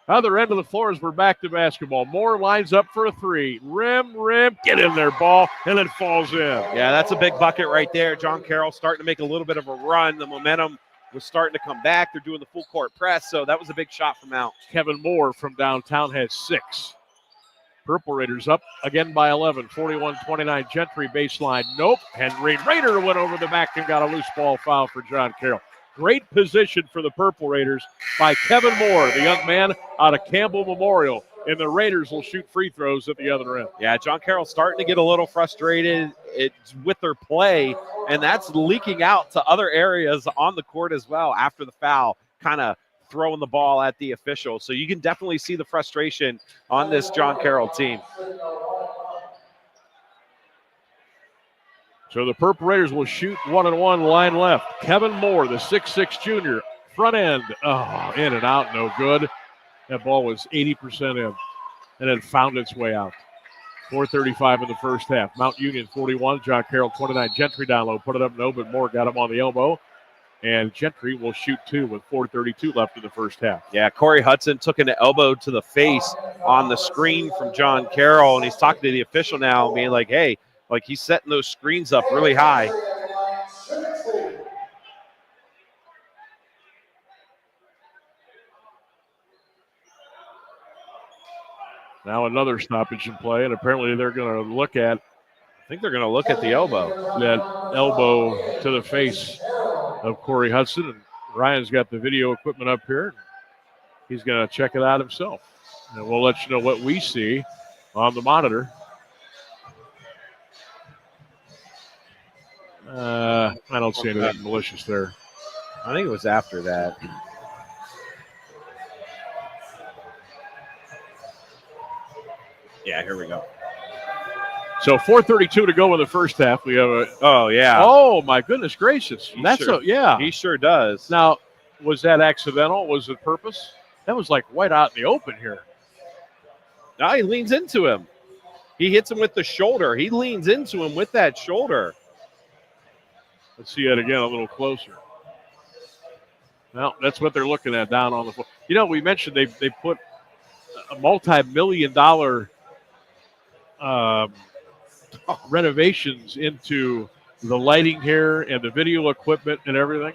Other end of the floor as we're back to basketball. Moore lines up for a 3. Rim, get in there, ball, and it falls in. Yeah, that's a big bucket right there. John Carroll starting to make a little bit of a run. The momentum was starting to come back. They're doing the full court press, so that was a big shot from out. Kevin Moore from downtown has 6. Purple Raiders up again by 11, 41-29. Gentry baseline. Nope. Henry Raider went over the back and got a loose ball foul for John Carroll. Great position for the Purple Raiders by Kevin Moore, the young man out of Campbell Memorial. And the Raiders will shoot free throws at the other end. Yeah, John Carroll's starting to get a little frustrated with their play, and that's leaking out to other areas on the court as well after the foul, kind of throwing the ball at the official. So you can definitely see the frustration on this John Carroll team. So the Purple Raiders will shoot 1-on-1, line left. Kevin Moore, the 6'6 junior, front end. Oh, in and out, no good. That ball was 80% in, and it found its way out. 4:35 in the first half. Mount Union 41, John Carroll 29. Gentry down low, put it up, no, but Moore got him on the elbow. And Gentry will shoot 2 with 4:32 left in the first half. Yeah, Corey Hudson took an elbow to the face on the screen from John Carroll, and he's talking to the official now, being like, hey, like he's setting those screens up really high. Now another stoppage in play, and apparently they're going to look at, I think they're going to look at the elbow. That elbow to the face of Corey Hudson. And Ryan's got the video equipment up here. He's going to check it out himself. And we'll let you know what we see on the monitor. I don't see anything malicious there. I think it was after that. Yeah, here we go. So 4:32 to go in the first half. We have a. Oh, yeah. Oh, my goodness gracious. That's sure, yeah. He sure does. Now, was that accidental? Was it purpose? That was like right out in the open here. Now he leans into him. He hits him with the shoulder. He leans into him with that shoulder. Let's see it again a little closer. Well, that's what they're looking at down on the floor. You know, we mentioned they put a multi-million-dollar renovations into the lighting here and the video equipment and everything.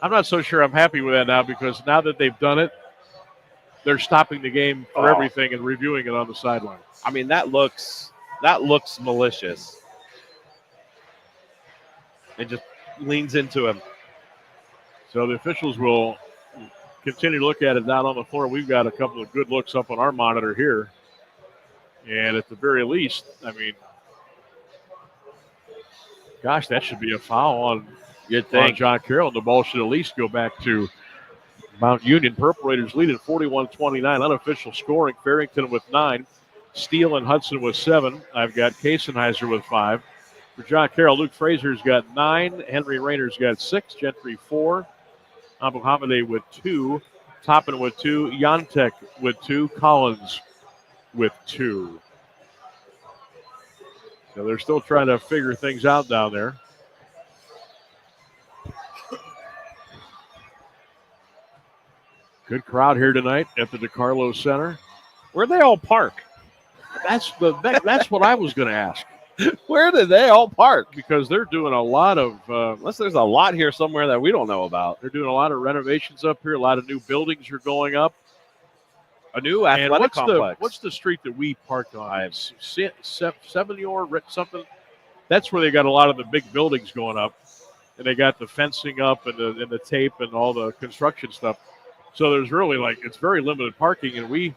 I'm not so sure I'm happy with that now, because now that they've done it, they're stopping the game for everything and reviewing it on the sideline. I mean, that looks malicious. It just leans into him. So the officials will continue to look at it down on the floor. We've got a couple of good looks up on our monitor here. And at the very least, I mean, gosh, that should be a foul on John Carroll. The ball should at least go back to Mount Union. Purple Raiders lead at 41-29. Unofficial scoring. Farrington with 9. Steele and Hudson with 7. I've got Kasenheiser with 5. For John Carroll, Luke Fraser's got 9. Henry Rayner's got 6. Gentry 4. Abu Hamide with 2. Toppin with 2. Yantek with 2. Collins with 2. So they're still trying to figure things out down there. Good crowd here tonight at the DeCarlo Center. Where'd they all park? That's what I was going to ask. Where did they all park? Because they're doing a lot of, unless there's a lot here somewhere that we don't know about. They're doing a lot of renovations up here. A lot of new buildings are going up. A new athletic complex. What's the street that we parked on? Sevenor, something. That's where they got a lot of the big buildings going up, and they got the fencing up and the tape and all the construction stuff. So there's really it's very limited parking, and we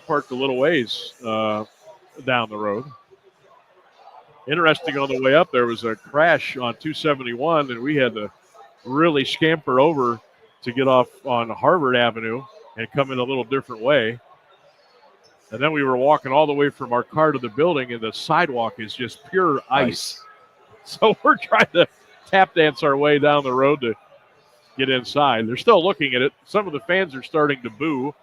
parked a little ways down the road. Interesting, on the way up there was a crash on 271, and we had to really scamper over to get off on Harvard Avenue and come in a little different way. And then we were walking all the way from our car to the building, and the sidewalk is just pure ice. So we're trying to tap dance our way down the road to get inside. They're still looking at it. Some of the fans are starting to boo.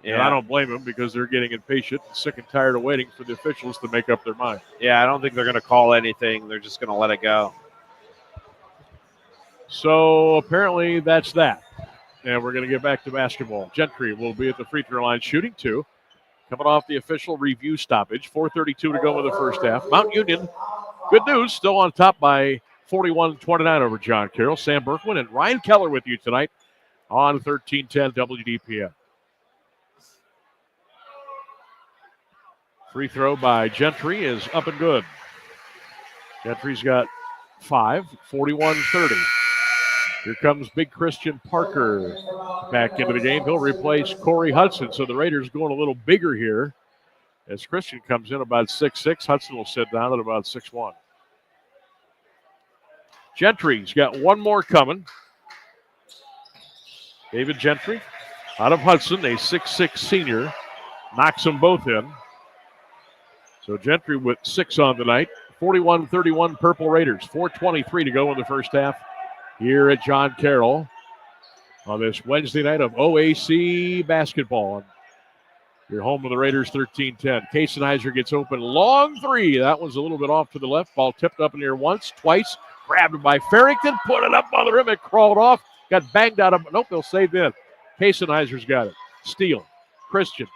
Yeah. And I don't blame them, because they're getting impatient and sick and tired of waiting for the officials to make up their mind. Yeah, I don't think they're going to call anything. They're just going to let it go. So apparently that's that. And we're going to get back to basketball. Gentry will be at the free throw line shooting 2. Coming off the official review stoppage. 4:32 to go in the first half. Mount Union, good news, still on top by 41-29 over John Carroll. Sam Bourquin and Ryan Keller with you tonight on 1310 WDPN. Free throw by Gentry is up and good. Gentry's got 5, 41-30. Here comes big Christian Parker back into the game. He'll replace Corey Hudson. So the Raiders going a little bigger here as Christian comes in about 6'6". Hudson will sit down at about 6'1". Gentry's got one more coming. David Gentry out of Hudson, a 6'6" senior, knocks them both in. So Gentry with 6 on the night. 41-31 Purple Raiders. 4:23 to go in the first half here at John Carroll on this Wednesday night of OAC basketball. You're home with the Raiders, 13-10. Kasenheiser gets open, long 3. That one's a little bit off to the left. Ball tipped up in the air once, twice. Grabbed by Farrington, put it up on the rim. It crawled off, got banged out of. Nope, they'll save in. Kasenheiser's got it. Steele, Christian,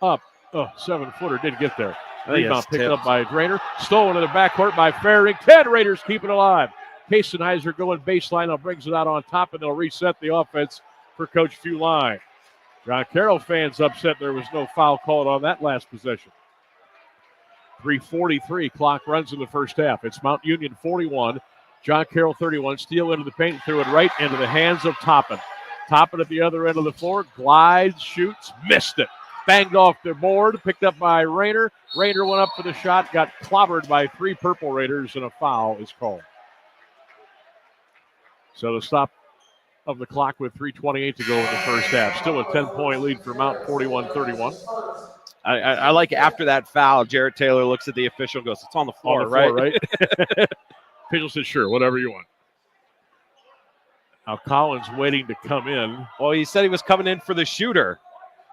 up. 7-footer didn't get there. Rebound picked up by Drainer. Stolen in the backcourt by Farrington. Raiders keep it alive. Kasenheiser going baseline. Now brings it out on top, and they'll reset the offense for Coach Fuline. John Carroll fans upset there was no foul called on that last possession. 3:43 clock runs in the first half. It's Mount Union 41, John Carroll 31. Steele into the paint, threw it right into the hands of Toppin. Toppin at the other end of the floor, glides, shoots, missed it. Banged off the board, picked up by Rayner. Rayner went up for the shot, got clobbered by 3 Purple Raiders, and a foul is called. So the stop of the clock with 3:28 to go in the first half. Still a 10-point lead for Mount, 41-31. I like after that foul, Jarrett Taylor looks at the official and goes, it's on the floor, right? Official says, sure, whatever you want. Now Collins waiting to come in. Well, he said he was coming in for the shooter.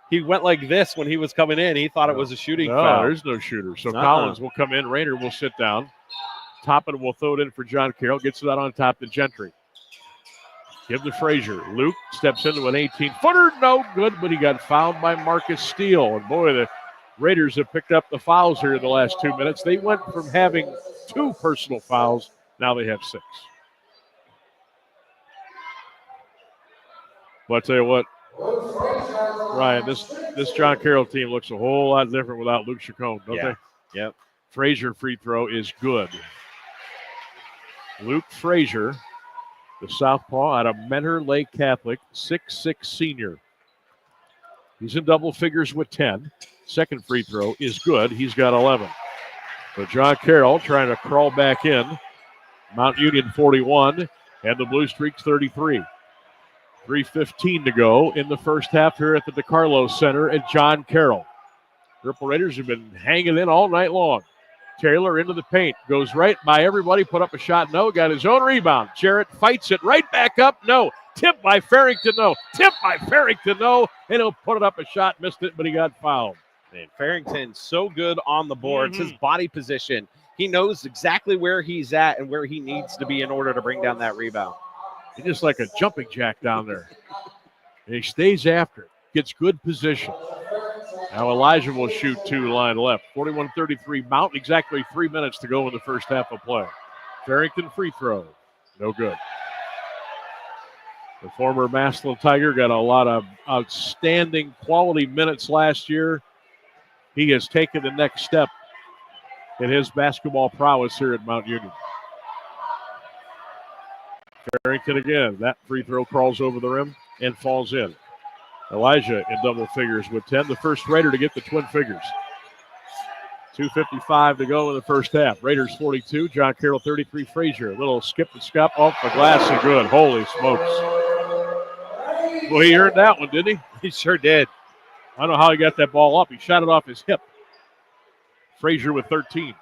He went like this when he was coming in. He thought it was a shooting foul. There's no shooter. So Collins will come in. Rayner will sit down. Toppin will throw it in for John Carroll. Gets it out on top to Gentry. Give to Frazier. Luke steps into an 18-footer. No good, but he got fouled by Marcus Steele. And boy, the Raiders have picked up the fouls here in the last 2 minutes. They went from having 2 personal fouls. Now they have 6. But I tell you what, Ryan, this John Carroll team looks a whole lot different without Luke Chacon, don't they? Yep. Frazier free throw is good. Luke Frazier, the southpaw out of Mentor Lake Catholic, 6'6" senior. He's in double figures with 10. Second free throw is good. He's got 11. So John Carroll trying to crawl back in. Mount Union 41 and the Blue Streaks 33. 3:15 to go in the first half here at the DeCarlo Center at John Carroll. Purple Raiders have been hanging in all night long. Taylor into the paint. Goes right by everybody. Put up a shot. No. Got his own rebound. Jarrett fights it right back up. No. Tipped by Farrington. No. Tipped by Farrington. No. And he'll put it up a shot. Missed it, but he got fouled. Man, Farrington's so good on the boards. His body position. He knows exactly where he's at and where he needs to be in order to bring down that rebound. He's just like a jumping jack down there. And he stays after it. Gets good position. Now Elijah will shoot 2 line left. 41-33 Mount. Exactly 3 minutes to go in the first half of play. Farrington free throw. No good. The former Massillon Tiger got a lot of outstanding quality minutes last year. He has taken the next step in his basketball prowess here at Mount Union. Farrington again. That free throw crawls over the rim and falls in. Elijah in double figures with 10. The first Raider to get the twin figures. 2:55 to go in the first half. Raiders 42, John Carroll 33. Frazier, a little skip and scop off the glass and good. Holy smokes. Well, he earned that one, didn't he? He sure did. I don't know how he got that ball up. He shot it off his hip. Frazier with 13.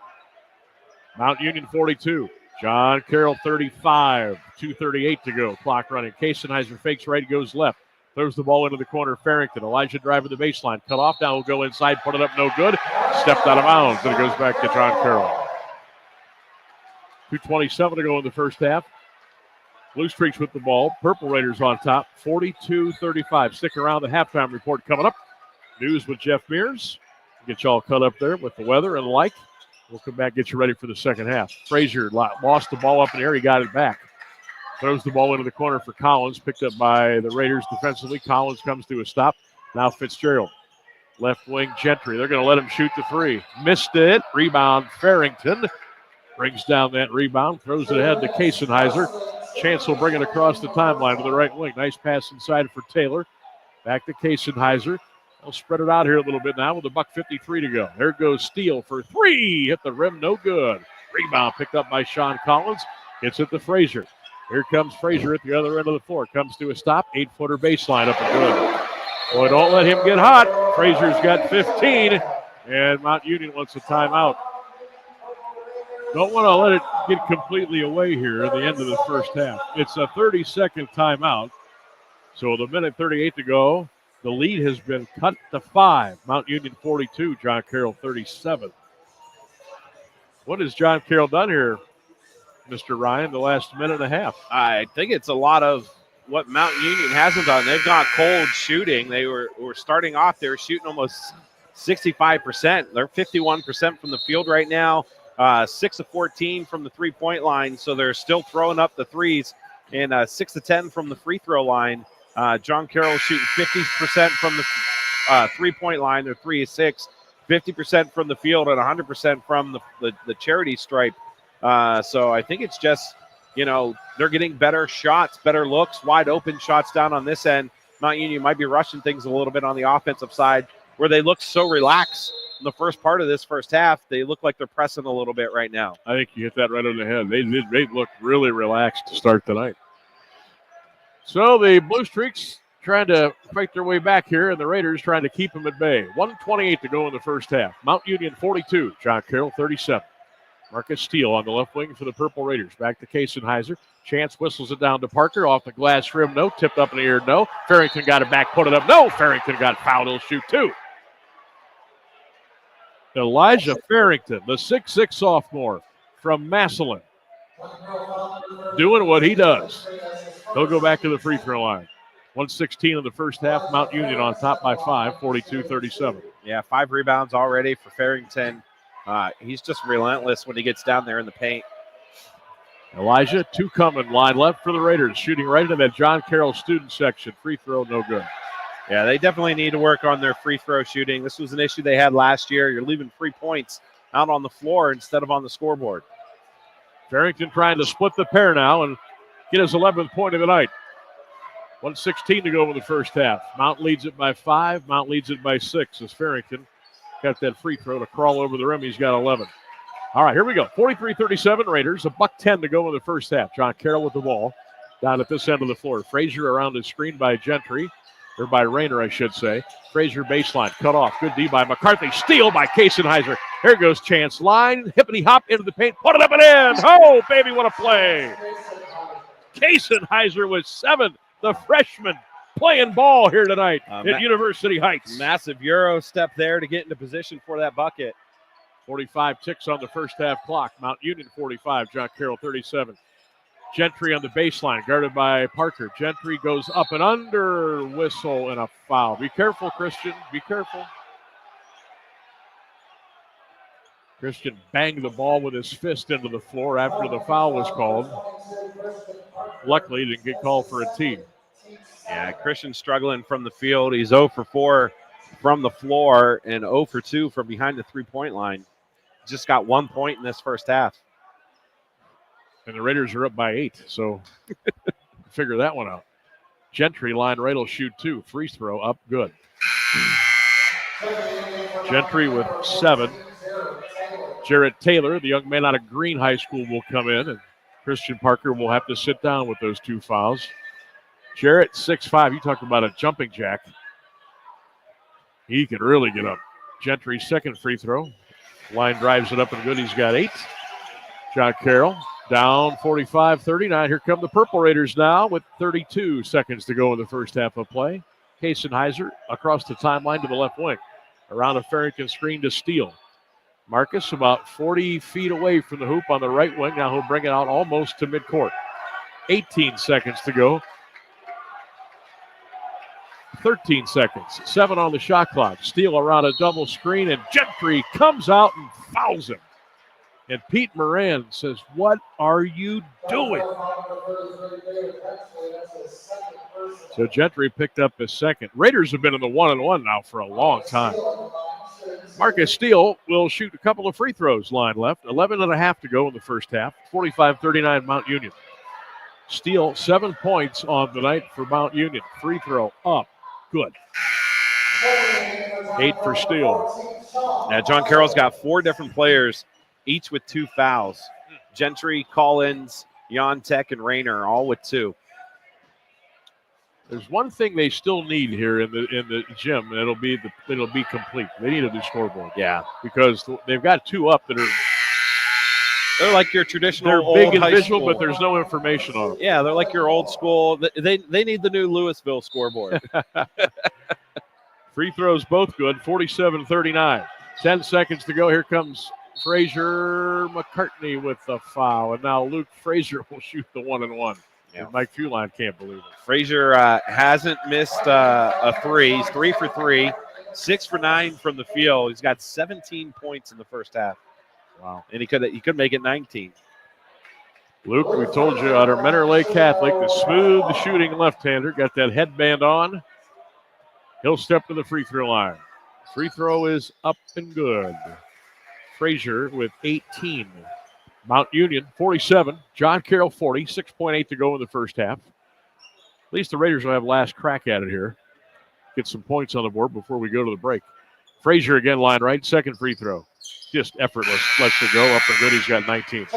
Mount Union 42. John Carroll 35. 2:38 to go. Clock running. Kasenizer fakes right, goes left. Throws the ball into the corner. Farrington. Elijah driving the baseline. Cut off. Now will go inside. Put it up. No good. Stepped out of bounds. And it goes back to John Carroll. 2:27 to go in the first half. Blue Streaks with the ball. Purple Raiders on top. 42-35. Stick around. The halftime report coming up. News with Jeff Mears. Get you all cut up there with the weather and the like. We'll come back, get you ready for the second half. Frazier lost the ball up in the air. He got it back. Throws the ball into the corner for Collins. Picked up by the Raiders defensively. Collins comes to a stop. Now Fitzgerald. Left wing Gentry. They're going to let him shoot the 3. Missed it. Rebound Farrington. Brings down that rebound. Throws it ahead to Kasenizer. Chance will bring it across the timeline to the right wing. Nice pass inside for Taylor. Back to Kasenizer. They'll spread it out here a little bit now with $1:53 to go. There goes Steele for 3. Hit the rim. No good. Rebound picked up by Sean Collins. It's at the Frazier. Here comes Frazier at the other end of the floor. Comes to a stop. 8-footer baseline up and good. Boy, don't let him get hot. Frazier's got 15. And Mount Union wants a timeout. Don't want to let it get completely away here at the end of the first half. It's a 30-second timeout. So the 1:38 to go. The lead has been cut to 5. Mount Union 42, John Carroll 37. What has John Carroll done here, Mr. Ryan, the last minute and a half? I think it's a lot of what Mount Union hasn't done. They've got cold shooting. They were starting off, they were shooting almost 65%. They're 51% from the field right now, 6 of 14 from the three-point line, so they're still throwing up the threes, and 6 of 10 from the free throw line. John Carroll shooting 50% from the three-point line. They're 3 of 6, 50% from the field, and 100% from the charity stripe. So I think it's just, they're getting better shots, better looks, wide open shots down on this end. Mount Union might be rushing things a little bit on the offensive side where they look so relaxed in the first part of this first half. They look like they're pressing a little bit right now. I think you hit that right on the head. They look really relaxed to start tonight. So the Blue Streaks trying to fight their way back here, and the Raiders trying to keep them at bay. 1:28 to go in the first half. Mount Union 42, John Carroll 37. Marcus Steele on the left wing for the Purple Raiders. Back to Kasenheiser. Chance whistles it down to Parker. Off the glass rim, no. Tipped up in the air, no. Farrington got it back, put it up, no. Farrington got fouled. He'll shoot two. Elijah Farrington, the 6'6 sophomore from Massillon, doing what he does. He'll go back to the free throw line. 1:16 in the first half. Mount Union on top by 5, 42-37. Yeah, 5 rebounds already for Farrington. He's just relentless when he gets down there in the paint. Elijah, 2 coming, line left for the Raiders, shooting right into that John Carroll student section. Free throw, no good. Yeah, they definitely need to work on their free throw shooting. This was an issue they had last year. You're leaving free points out on the floor instead of on the scoreboard. Farrington trying to split the pair now and get his 11th point of the night. 1:16 to go in the first half. Mount leads it by 5. Mount leads it by 6 as Farrington got that free throw to crawl over the rim. He's got 11. All right, here we go. 43-37 Raiders. $1:10 to go in the first half. John Carroll with the ball down at this end of the floor. Frazier around his screen by Gentry, or by Rayner, I should say. Frazier baseline, cut off. Good D by McCarthy. Steal by Kasenheiser. Here goes Chance. Line, hippity hop into the paint. Put it up and in. Oh, baby, what a play. Kasenheiser with 7. The freshman playing ball here tonight at University Heights. Massive Euro step there to get into position for that bucket. 45 ticks on the first half clock. Mount Union 45, John Carroll 37. Gentry on the baseline, guarded by Parker. Gentry goes up and under, whistle and a foul. Be careful, Christian. Be careful. Christian banged the ball with his fist into the floor after the foul was called. Luckily, he didn't get called for a tee. Yeah, Christian struggling from the field. He's 0 for 4 from the floor and 0 for 2 from behind the three-point line. Just got 1 point in this first half. And the Raiders are up by 8, so figure that one out. Gentry, line right, will shoot 2. Free throw up, good. Gentry with 7. Jarrett Taylor, the young man out of Green High School, will come in, and Christian Parker will have to sit down with those 2 fouls. Jarrett, 6'5". You talked about a jumping jack. He can really get up. Gentry's second free throw. Line drives it up and good. He's got 8. John Carroll down 45-39. Here come the Purple Raiders now with 32 seconds to go in the first half of play. Kasenheiser across the timeline to the left wing. Around a Farrington screen to Steele. Marcus about 40 feet away from the hoop on the right wing. Now he'll bring it out almost to midcourt. 18 seconds to go. 13 seconds. 7 on the shot clock. Steele around a double screen, and Gentry comes out and fouls him. And Pete Moran says, "What are you doing?" So Gentry picked up his second. Raiders have been in the 1-on-1 now for a long time. Marcus Steele will shoot a couple of free throws, line left. 11.5 to go in the first half. 45-39 Mount Union. Steele, 7 points on the night for Mount Union. Free throw up, good. 8 for Steele. Now, John Carroll's got 4 different players, each with 2 fouls. Gentry, Collins, Yontek, and Rayner, all with 2. There's one thing they still need here in the gym, and it'll be complete. They need a new scoreboard. Yeah, because they've got 2 up that are. They're like your traditional They're old big and high visual, school. but there's no information on them. Yeah, they're like your old school. They need the new Louisville scoreboard. Free throws both good, 47-39. 10 seconds to go. Here comes Frazier McCartney with the foul. And now Luke Frazier will shoot the 1-and-1. Yeah. Mike Fuline can't believe it. Frazier hasn't missed a 3. He's 3 for 3, 6 for 9 from the field. He's got 17 points in the first half. Wow. And he could make it 19. Luke, we told you, out of Mentor Lake Catholic, the smooth shooting left-hander, got that headband on. He'll step to the free throw line. Free throw is up and good. Frazier with 18. Mount Union, 47. John Carroll, 40. 6.8 to go in the first half. At least the Raiders will have last crack at it here. Get some points on the board before we go to the break. Frazier again, line right. Second free throw. Just effortless. Lets it go. Up and good. He's got 19.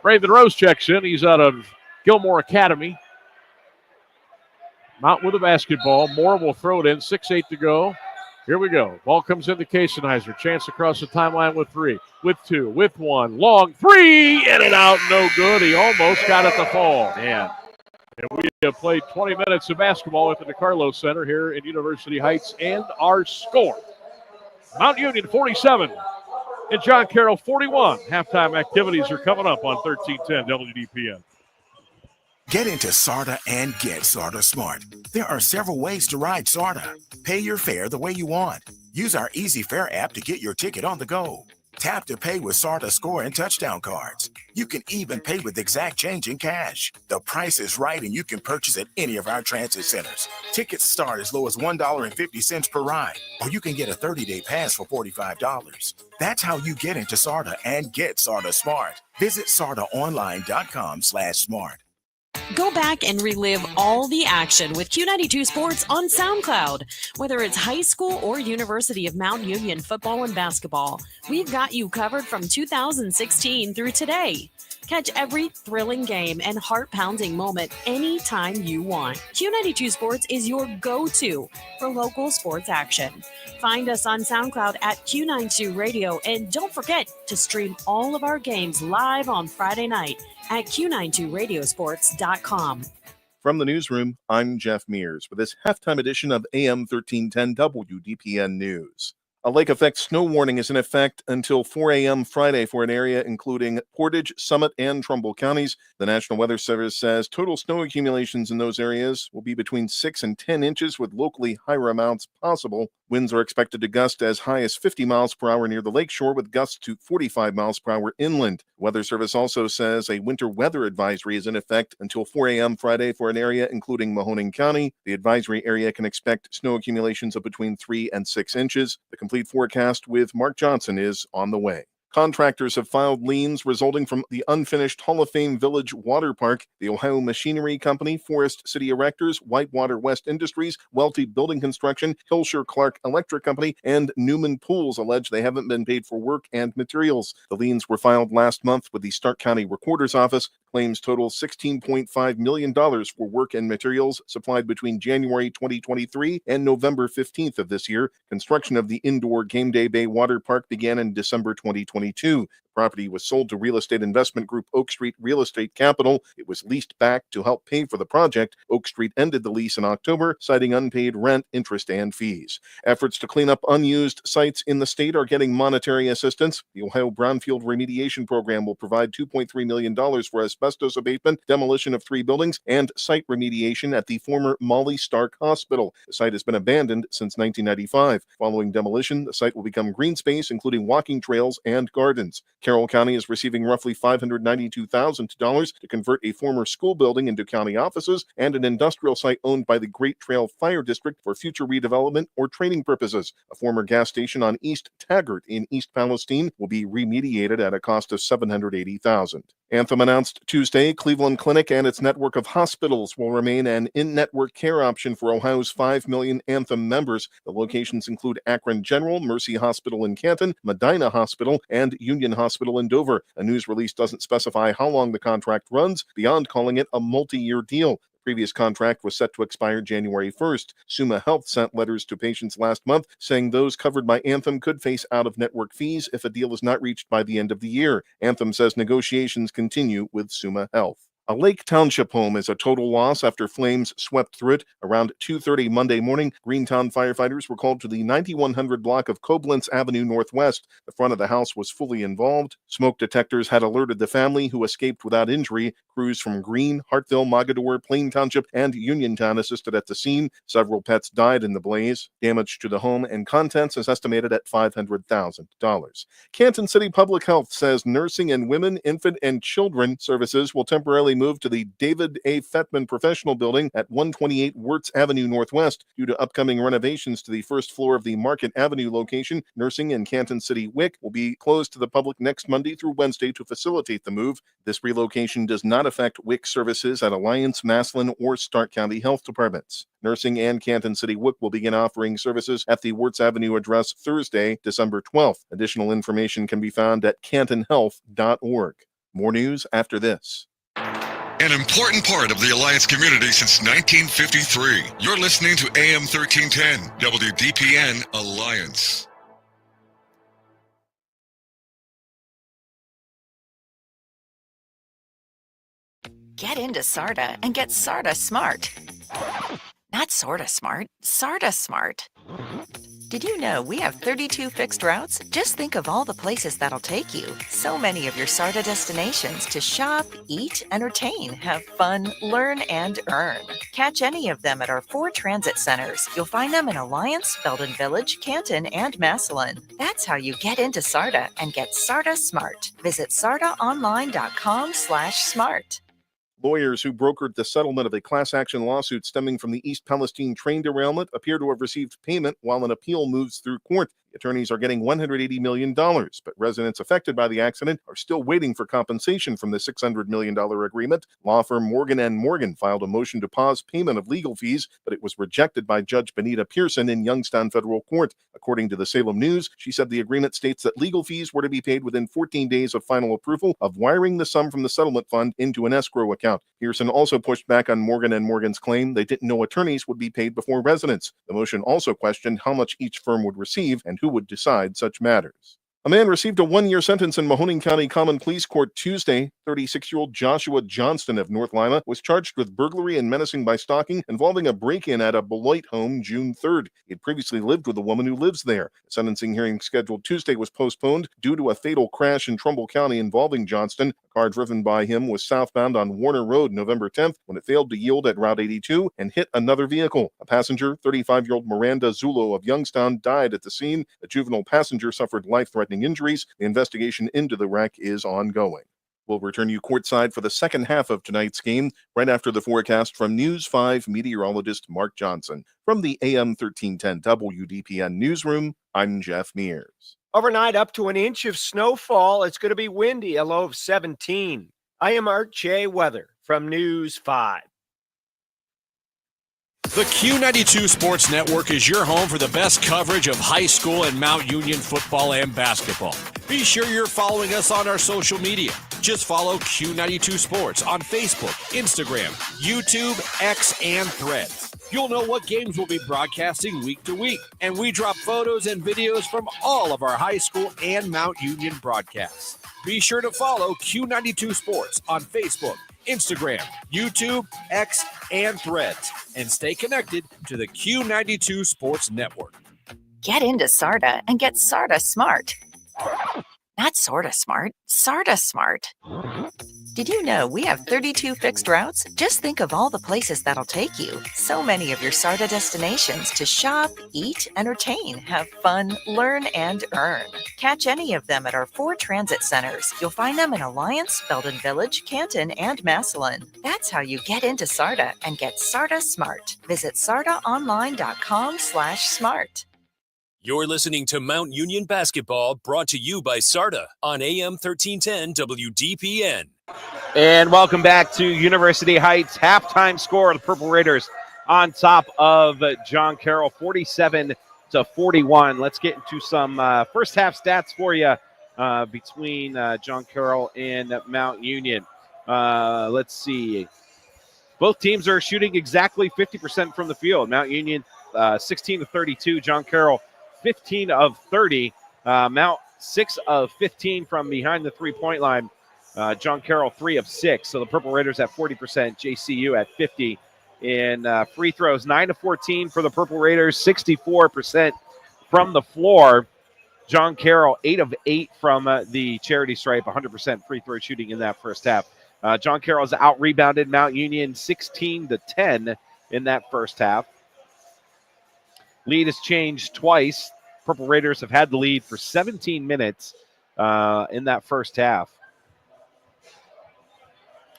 Braden Rose checks in. He's out of Gilmore Academy. Mount with a basketball. Moore will throw it in. 6:8 to go. Here we go. Ball comes into Kasenizer. Chance across the timeline with 3, with 2, with 1. Long 3. In and out. No good. He almost got it to fall. Man. And we have played 20 minutes of basketball at the DeCarlo Center here in University Heights. And our score, Mount Union 47 and John Carroll 41. Halftime activities are coming up on 1310 WDPN. Get into SARTA and get SARTA Smart. There are several ways to ride SARTA. Pay your fare the way you want. Use our Easy Fare app to get your ticket on the go. Tap to pay with SARTA Score and Touchdown cards. You can even pay with exact change in cash. The price is right and you can purchase at any of our transit centers. Tickets start as low as $1.50 per ride, or you can get a 30-day pass for $45. That's how you get into SARTA and get SARTA Smart. Visit sartaonline.com/smart. Go back and relive all the action with Q92 Sports on SoundCloud. Whether it's high school or University of Mount Union football and basketball, we've got you covered from 2016 through today. Catch every thrilling game and heart-pounding moment anytime you want. Q92 Sports is your go-to for local sports action. Find us on SoundCloud at Q92 Radio, and don't forget to stream all of our games live on Friday night at Q92Radiosports.com. From the newsroom, I'm Jeff Mears with this halftime edition of AM 1310 WDPN News. A lake-effect snow warning is in effect until 4 a.m. Friday for an area including Portage, Summit, and Trumbull counties. The National Weather Service says total snow accumulations in those areas will be between 6 and 10 inches with locally higher amounts possible. Winds are expected to gust as high as 50 miles per hour near the lakeshore with gusts to 45 miles per hour inland. Weather Service also says a winter weather advisory is in effect until 4 a.m. Friday for an area including Mahoning County. The advisory area can expect snow accumulations of between 3 and 6 inches. The complete forecast with Mark Johnson is on the way. Contractors have filed liens resulting from the unfinished Hall of Fame Village Water Park. The Ohio Machinery Company, Forest City Erectors, Whitewater West Industries, Welty Building Construction, Hilscher Clark Electric Company, and Newman Pools allege they haven't been paid for work and materials. The liens were filed last month with the Stark County Recorder's Office. Claims total $16.5 million for work and materials supplied between January 2023 and November 15th of this year. Construction of the indoor Game Day Bay Water Park began in December 2022. The property was sold to real estate investment group Oak Street Real Estate Capital. It was leased back to help pay for the project. Oak Street ended the lease in October, citing unpaid rent, interest, and fees. Efforts to clean up unused sites in the state are getting monetary assistance. The Ohio Brownfield Remediation Program will provide $2.3 million for asbestos abatement, demolition of 3 buildings, and site remediation at the former Molly Stark Hospital. The site has been abandoned since 1995. Following demolition, the site will become green space, including walking trails and gardens. Carroll County is receiving roughly $592,000 to convert a former school building into county offices and an industrial site owned by the Great Trail Fire District for future redevelopment or training purposes. A former gas station on East Taggart in East Palestine will be remediated at a cost of $780,000. Anthem announced Tuesday Cleveland Clinic and its network of hospitals will remain an in-network care option for Ohio's 5 million Anthem members. The locations include Akron General, Mercy Hospital in Canton, Medina Hospital, and Union Hospital in Dover. A news release doesn't specify how long the contract runs, beyond calling it a multi-year deal. Previous contract was set to expire January 1st. Summa Health sent letters to patients last month saying those covered by Anthem could face out-of-network fees if a deal is not reached by the end of the year. Anthem says negotiations continue with Summa Health. A Lake Township home is a total loss after flames swept through it. Around 2:30 Monday morning, Greentown firefighters were called to the 9100 block of Koblenz Avenue Northwest. The front of the house was fully involved. Smoke detectors had alerted the family, who escaped without injury. Crews from Greene, Hartville, Mogador, Plain Township, and Uniontown assisted at the scene. Several pets died in the blaze. Damage to the home and contents is estimated at $500,000. Canton City Public Health says nursing and women, infant, and children services will temporarily move to the David A. Fettman Professional Building at 128 Wirtz Avenue Northwest. Due to upcoming renovations to the first floor of the Market Avenue location, nursing in Canton City WIC will be closed to the public next Monday through Wednesday to facilitate the move. This relocation does not affect WIC services at Alliance, Massillon, or Stark County Health Departments. Nursing and Canton City WIC will begin offering services at the Wirtz Avenue address Thursday, December 12th. Additional information can be found at cantonhealth.org. More news after this. An important part of the Alliance community since 1953. You're listening to AM 1310, WDPN Alliance. Get into SARTA and get SARTA smart. Not sorta smart, SARTA smart. Did you know we have 32 fixed routes? Just think of all the places that'll take you. So many of your SARTA destinations to shop, eat, entertain, have fun, learn, and earn. Catch any of them at our 4 transit centers. You'll find them in Alliance, Belden Village, Canton, and Massillon. That's how you get into SARTA and get SARTA smart. Visit sartaonline.com/smart. Lawyers who brokered the settlement of a class action lawsuit stemming from the East Palestine train derailment appear to have received payment while an appeal moves through court. The attorneys are getting $180 million, but residents affected by the accident are still waiting for compensation from the $600 million agreement. Law firm Morgan & Morgan filed a motion to pause payment of legal fees, but it was rejected by Judge Benita Pearson in Youngstown Federal Court. According to the Salem News, she said the agreement states that legal fees were to be paid within 14 days of final approval of wiring the sum from the settlement fund into an escrow account. Pearson also pushed back on Morgan & Morgan's claim they didn't know attorneys would be paid before residents. The motion also questioned how much each firm would receive and who would decide such matters. A man received a 1-year sentence in Mahoning County Common Pleas Court Tuesday. 36-year-old Joshua Johnston of North Lima was charged with burglary and menacing by stalking involving a break-in at a Beloit home June 3rd. He had previously lived with a woman who lives there. The sentencing hearing scheduled Tuesday was postponed due to a fatal crash in Trumbull County involving Johnston. A car driven by him was southbound on Warner Road November 10th when it failed to yield at Route 82 and hit another vehicle. A passenger, 35-year-old Miranda Zulo of Youngstown, died at the scene. A juvenile passenger suffered life-threatening injuries. The investigation into the wreck is ongoing. We'll return you courtside for the second half of tonight's game right after the forecast from News 5 meteorologist Mark Johnson. From the AM 1310 WDPN newsroom, I'm Jeff Mears. Overnight, up to an inch of snowfall. It's going to be windy, a low of 17. I am Art J. Weather from News 5. The Q92 Sports Network is your home for the best coverage of high school and Mount Union football and basketball. Be sure you're following us on our social media. Just follow Q92 Sports on Facebook, Instagram, YouTube, X, and Threads. You'll know what games we'll be broadcasting week to week, and we drop photos and videos from all of our high school and Mount Union broadcasts. Be sure to follow Q92 Sports on Facebook, Instagram, YouTube, X, and Threads, and stay connected to the Q92 Sports Network. Get into SARTA and get SARTA smart. Not sorta smart, SARTA smart. Did you know we have 32 fixed routes? Just think of all the places that'll take you. So many of your SARTA destinations to shop, eat, entertain, have fun, learn, and earn. Catch any of them at our 4 transit centers. You'll find them in Alliance, Belden Village, Canton, and Massillon. That's how you get into SARTA and get SARTA smart. Visit sartaonline.com/smart. You're listening to Mount Union Basketball, brought to you by SARTA on AM 1310 WDPN. And welcome back to University Heights. Halftime score of the Purple Raiders on top of John Carroll, 47-41. Let's get into some first half stats for you between John Carroll and Mount Union. Let's see. Both teams are shooting exactly 50% from the field. Mount Union 16-32. John Carroll 15 of 30. Mount 6 of 15 from behind the three-point line. John Carroll 3 of 6. So the Purple Raiders at 40%, JCU at 50. In free throws, 9 of 14 for the Purple Raiders, 64% from the floor. John Carroll 8 of 8 from the charity stripe, 100% free throw shooting in that first half. John Carroll's out-rebounded Mount Union 16-10 in that first half. Lead has changed twice. Purple Raiders have had the lead for 17 minutes in that first half.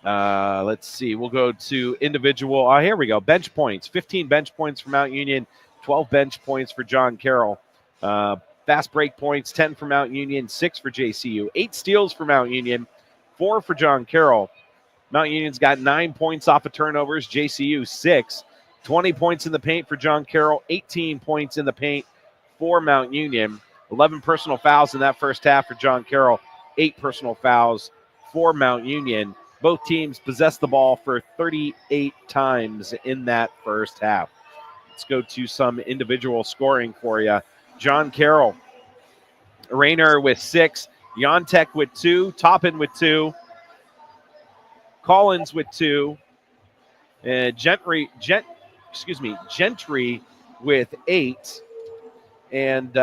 Let's see. We'll go to individual. Here we go. Bench points. 15 bench points for Mount Union, 12 bench points for John Carroll. Fast break points, 10 for Mount Union, 6 for JCU. 8 steals for Mount Union, 4 for John Carroll. Mount Union's got 9 points off of turnovers. JCU 6. 20 points in the paint for John Carroll, 18 points in the paint for Mount Union. 11 personal fouls in that first half for John Carroll, 8 personal fouls for Mount Union. Both teams possessed the ball for 38 times in that first half. Let's go to some individual scoring for you. John Carroll, Rayner with 6, Yontek with 2, Toppin with 2, Collins with 2, and Gentry with 8, and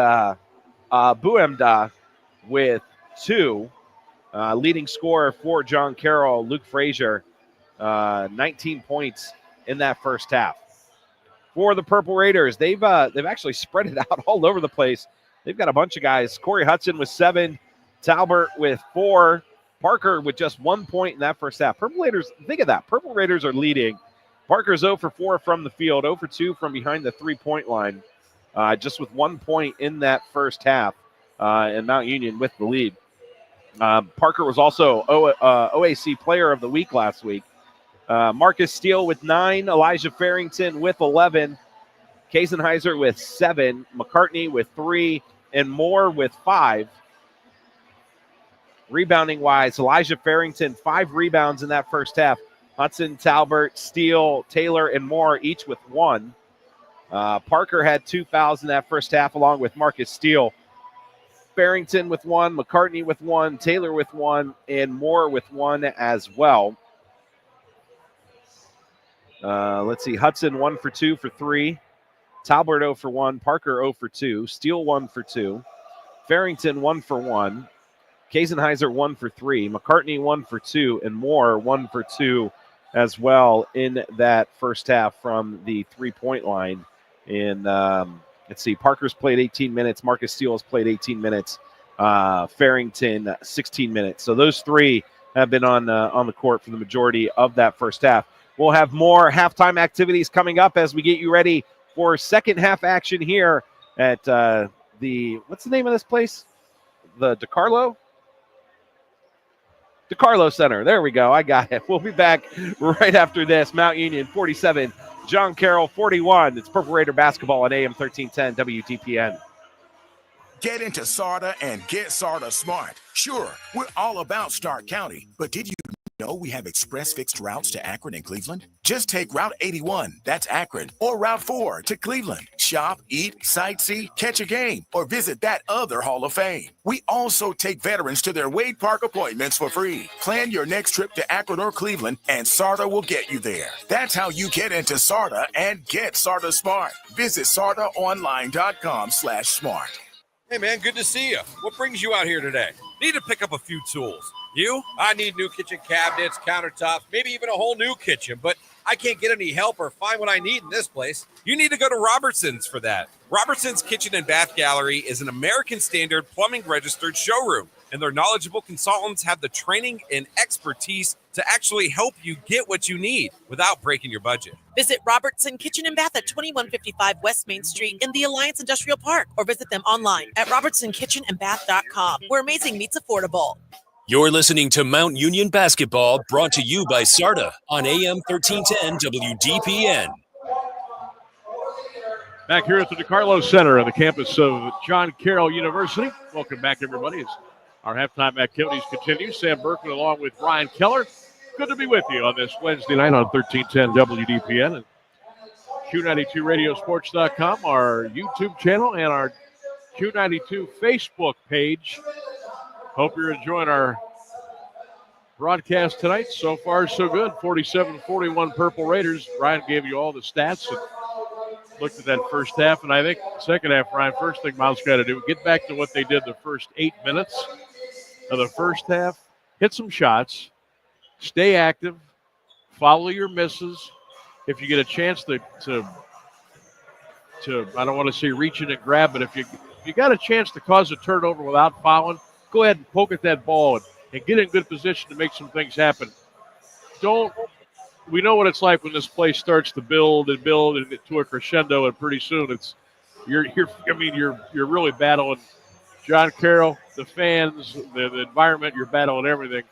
Buemda with 2. Leading scorer for John Carroll, Luke Frazier, 19 points in that first half. For the Purple Raiders, they've actually spread it out all over the place. They've got a bunch of guys. Corey Hudson with 7, Talbert with 4, Parker with just 1 point in that first half. Purple Raiders, think of that. Purple Raiders are leading. Parker's 0 for 4 from the field, 0 for 2 from behind the 3-point line, just with 1 point in that first half, and Mount Union with the lead. Parker was also OAC Player of the Week last week. Marcus Steele with 9, Elijah Farrington with 11, Kazenheiser with 7, McCartney with 3, and Moore with 5. Rebounding wise, Elijah Farrington, 5 rebounds in that first half. Hudson, Talbert, Steele, Taylor, and Moore each with 1. Parker had 2 fouls in that first half along with Marcus Steele. Farrington with 1, McCartney with 1, Taylor with 1, and Moore with 1 as well. Let's see, Hudson 1 for 2 for 3. Talbert 0 for 1, Parker 0 for 2, Steele 1 for 2, Farrington 1 for 1, Kazenheiser 1 for 3, McCartney 1 for 2, and Moore 1 for 2 as well in that first half from the 3-point line. And let's see, Parker's played 18 minutes, Marcus Steele has played 18 minutes, Farrington 16 minutes. So those 3 have been on the court for the majority of that first half. We'll have more halftime activities coming up as we get you ready for second half action here at what's the name of this place? The DeCarlo Center. There we go. I got it. We'll be back right after this. Mount Union 47, John Carroll 41. It's Purple Raider basketball on AM 1310 WDPN. Get into SARTA and get SARTA smart. Sure, we're all about Stark County, but did you know we have express fixed routes to Akron and Cleveland? Just take Route 81, that's Akron, or Route 4 to Cleveland. Shop, eat, sightsee, catch a game, or visit that other Hall of Fame. We also take veterans to their Wade Park appointments for free. Plan your next trip to Akron or Cleveland, and SARTA will get you there. That's how you get into SARTA and get SARTA smart. Visit sartaonline.com/smart. Hey, man, good to see you. What brings you out here today? Need to pick up a few tools. You? I need new kitchen cabinets, countertops, maybe even a whole new kitchen, but I can't get any help or find what I need in this place. You need to go to Robertson's for that. Robertson's Kitchen and Bath Gallery is an American Standard plumbing registered showroom, and their knowledgeable consultants have the training and expertise to actually help you get what you need without breaking your budget. Visit Robertson Kitchen and Bath at 2155 West Main Street in the Alliance Industrial Park, or visit them online at robertsonkitchenandbath.com, where amazing meets affordable. You're listening to Mount Union Basketball, brought to you by SARTA on AM 1310 WDPN. Back here at the DeCarlo Center on the campus of John Carroll University. Welcome back, everybody, as our halftime activities continue. Sam Bourquin along with Ryan Keller. Good to be with you on this Wednesday night on 1310 WDPN and Q92radiosports.com, our YouTube channel, and our Q92 Facebook page. Hope you're enjoying our broadcast tonight. So far, so good. 47-41 Purple Raiders. Ryan gave you all the stats and looked at that first half. And I think second half, Ryan, first thing Miles got to do, get back to what they did the first 8 minutes of the first half. Hit some shots. Stay active. Follow your misses. If you get a chance to I don't want to say reach in and grab, but if you got a chance to cause a turnover without fouling, go ahead and poke at that ball and get in good position to make some things happen. We know what it's like when this place starts to build and get to a crescendo, and pretty soon you're really battling John Carroll, the fans, the environment, you're battling everything.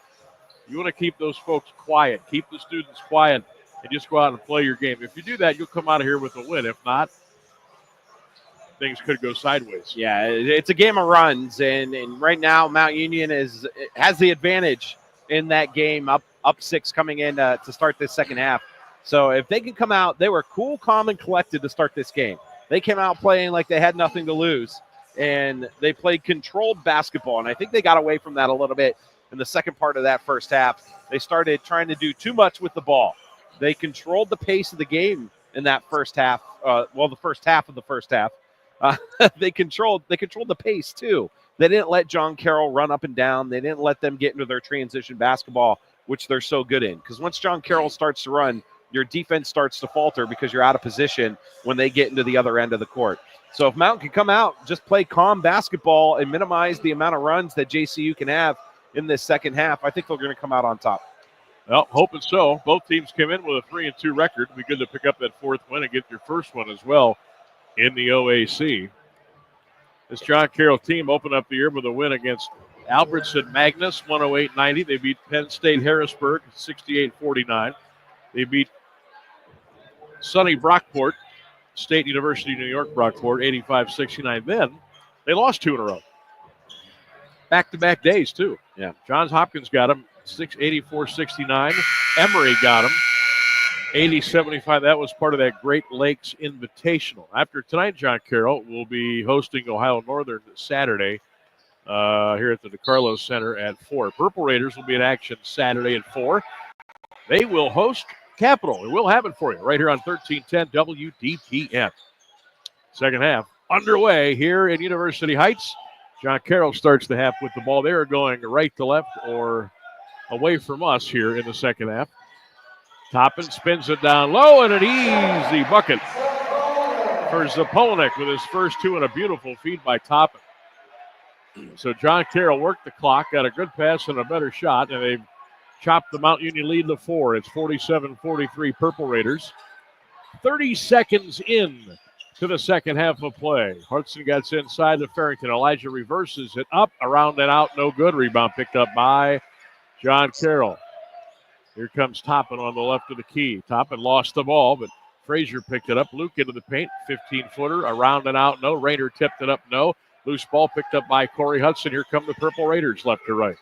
You want to keep those folks quiet, keep the students quiet, and just go out and play your game. If you do that, you'll come out of here with a win. If not, things could go sideways. Yeah, it's a game of runs, and right now Mount Union has the advantage in that game up up 6 coming in to start this second half. So if they can come out, they were cool, calm, and collected to start this game. They came out playing like they had nothing to lose, and they played controlled basketball, and I think they got away from that a little bit in the second part of that first half. They started trying to do too much with the ball. They controlled the pace of the game in that first half. The first half of the first half. They controlled the pace too. They didn't let John Carroll run up and down. They didn't let them get into their transition basketball, which they're so good in. Because once John Carroll starts to run, your defense starts to falter because you're out of position when they get into the other end of the court. So if Mountain can come out, just play calm basketball and minimize the amount of runs that JCU can have in this second half, I think they're going to come out on top. Well, hoping so. Both teams came in with a 3-2 record. It'd be good to pick up that 4th win and get your first one as well in the OAC. This John Carroll team opened up the year with a win against Albertson Magnus, 108-90. They beat Penn State Harrisburg, 68-49. They beat Sunny Brockport, State University of New York Brockport, 85-69. Then they lost 2 in a row. Back-to-back days, too. Yeah. Johns Hopkins got them, 84-69. Emory got them, 80-75. That was part of that Great Lakes Invitational. After tonight, John Carroll will be hosting Ohio Northern Saturday here at the DeCarlo Center at 4. Purple Raiders will be in action Saturday at 4. They will host Capital. And we'll have it for you right here on 1310 WDPN. Second half underway here in University Heights. John Carroll starts the half with the ball. They are going right to left or away from us here in the second half. Toppin spins it down low, and an easy bucket for Zapolnik with his first 2 and a beautiful feed by Toppin. So John Carroll worked the clock, got a good pass and a better shot, and they've chopped the Mount Union lead to 4. It's 47-43 Purple Raiders. 30 seconds in to the second half of play. Hudson gets inside to Farrington. Elijah reverses it up, around and out, no good. Rebound picked up by John Carroll. Here comes Toppin on the left of the key. Toppin lost the ball, but Frazier picked it up. Luke into the paint, 15-footer, around and out, no. Rayner tipped it up, no. Loose ball picked up by Corey Hudson. Here come the Purple Raiders left to right.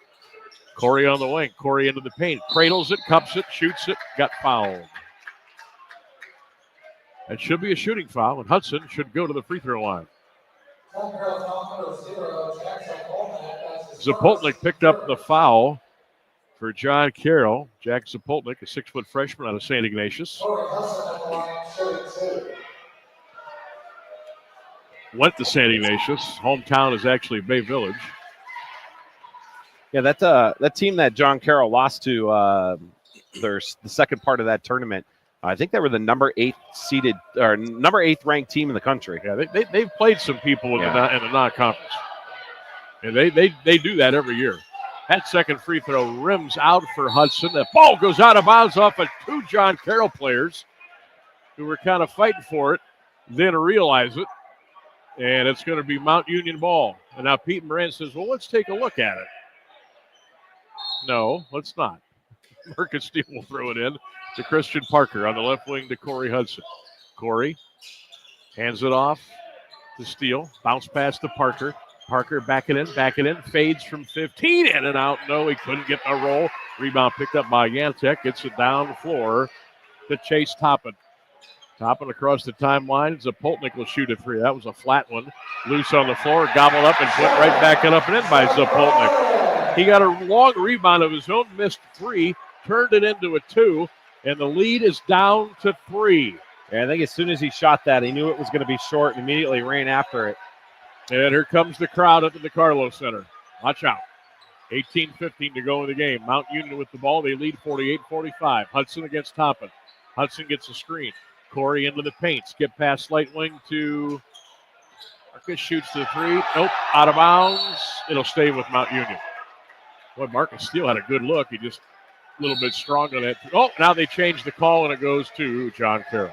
Corey on the wing. Corey into the paint. Cradles it, cups it, shoots it, got fouled. That should be a shooting foul, and Hudson should go to the free throw line. Zapolnik picked up the foul for John Carroll. Jack Zapolnik, a 6-foot freshman out of St. Ignatius. Went to St. Ignatius. Hometown is actually Bay Village. Yeah, that team that John Carroll lost to the second part of that tournament. I think they were the number 8 ranked team in the country. Yeah, they've played some people in the non-conference, and they do that every year. That second free throw rims out for Hudson. The ball goes out of bounds off of 2 John Carroll players who were kind of fighting for it, then realize it, and it's going to be Mount Union ball. And now Pete Moran says, well, let's take a look at it. No, let's not. Marcus Steele will throw it in to Christian Parker on the left wing to Corey Hudson. Corey hands it off to Steele. Bounce pass to Parker. Parker back it in, fades from 15, in and out. No, he couldn't get a roll. Rebound picked up by Yantek. Gets it down the floor to Chase Toppin. Toppin across the timeline. Zapolnik will shoot it free. That was a flat one. Loose on the floor, gobbled up and put right back up and in by Zapolnik. He got a long rebound of his own missed 3, turned it into a 2, and the lead is down to 3. And I think as soon as he shot that, he knew it was going to be short and immediately ran after it. And here comes the crowd at the DeCarlo Center. Watch out. 18-15 to go in the game. Mount Union with the ball. They lead 48-45. Hudson against Toppin. Hudson gets a screen. Corey into the paint. Skip past slight wing to Marcus. Shoots the 3. Nope. Out of bounds. It'll stay with Mount Union. Boy, Marcus Steele had a good look. He just a little bit strong on that. Oh, now they changed the call, and it goes to John Carroll.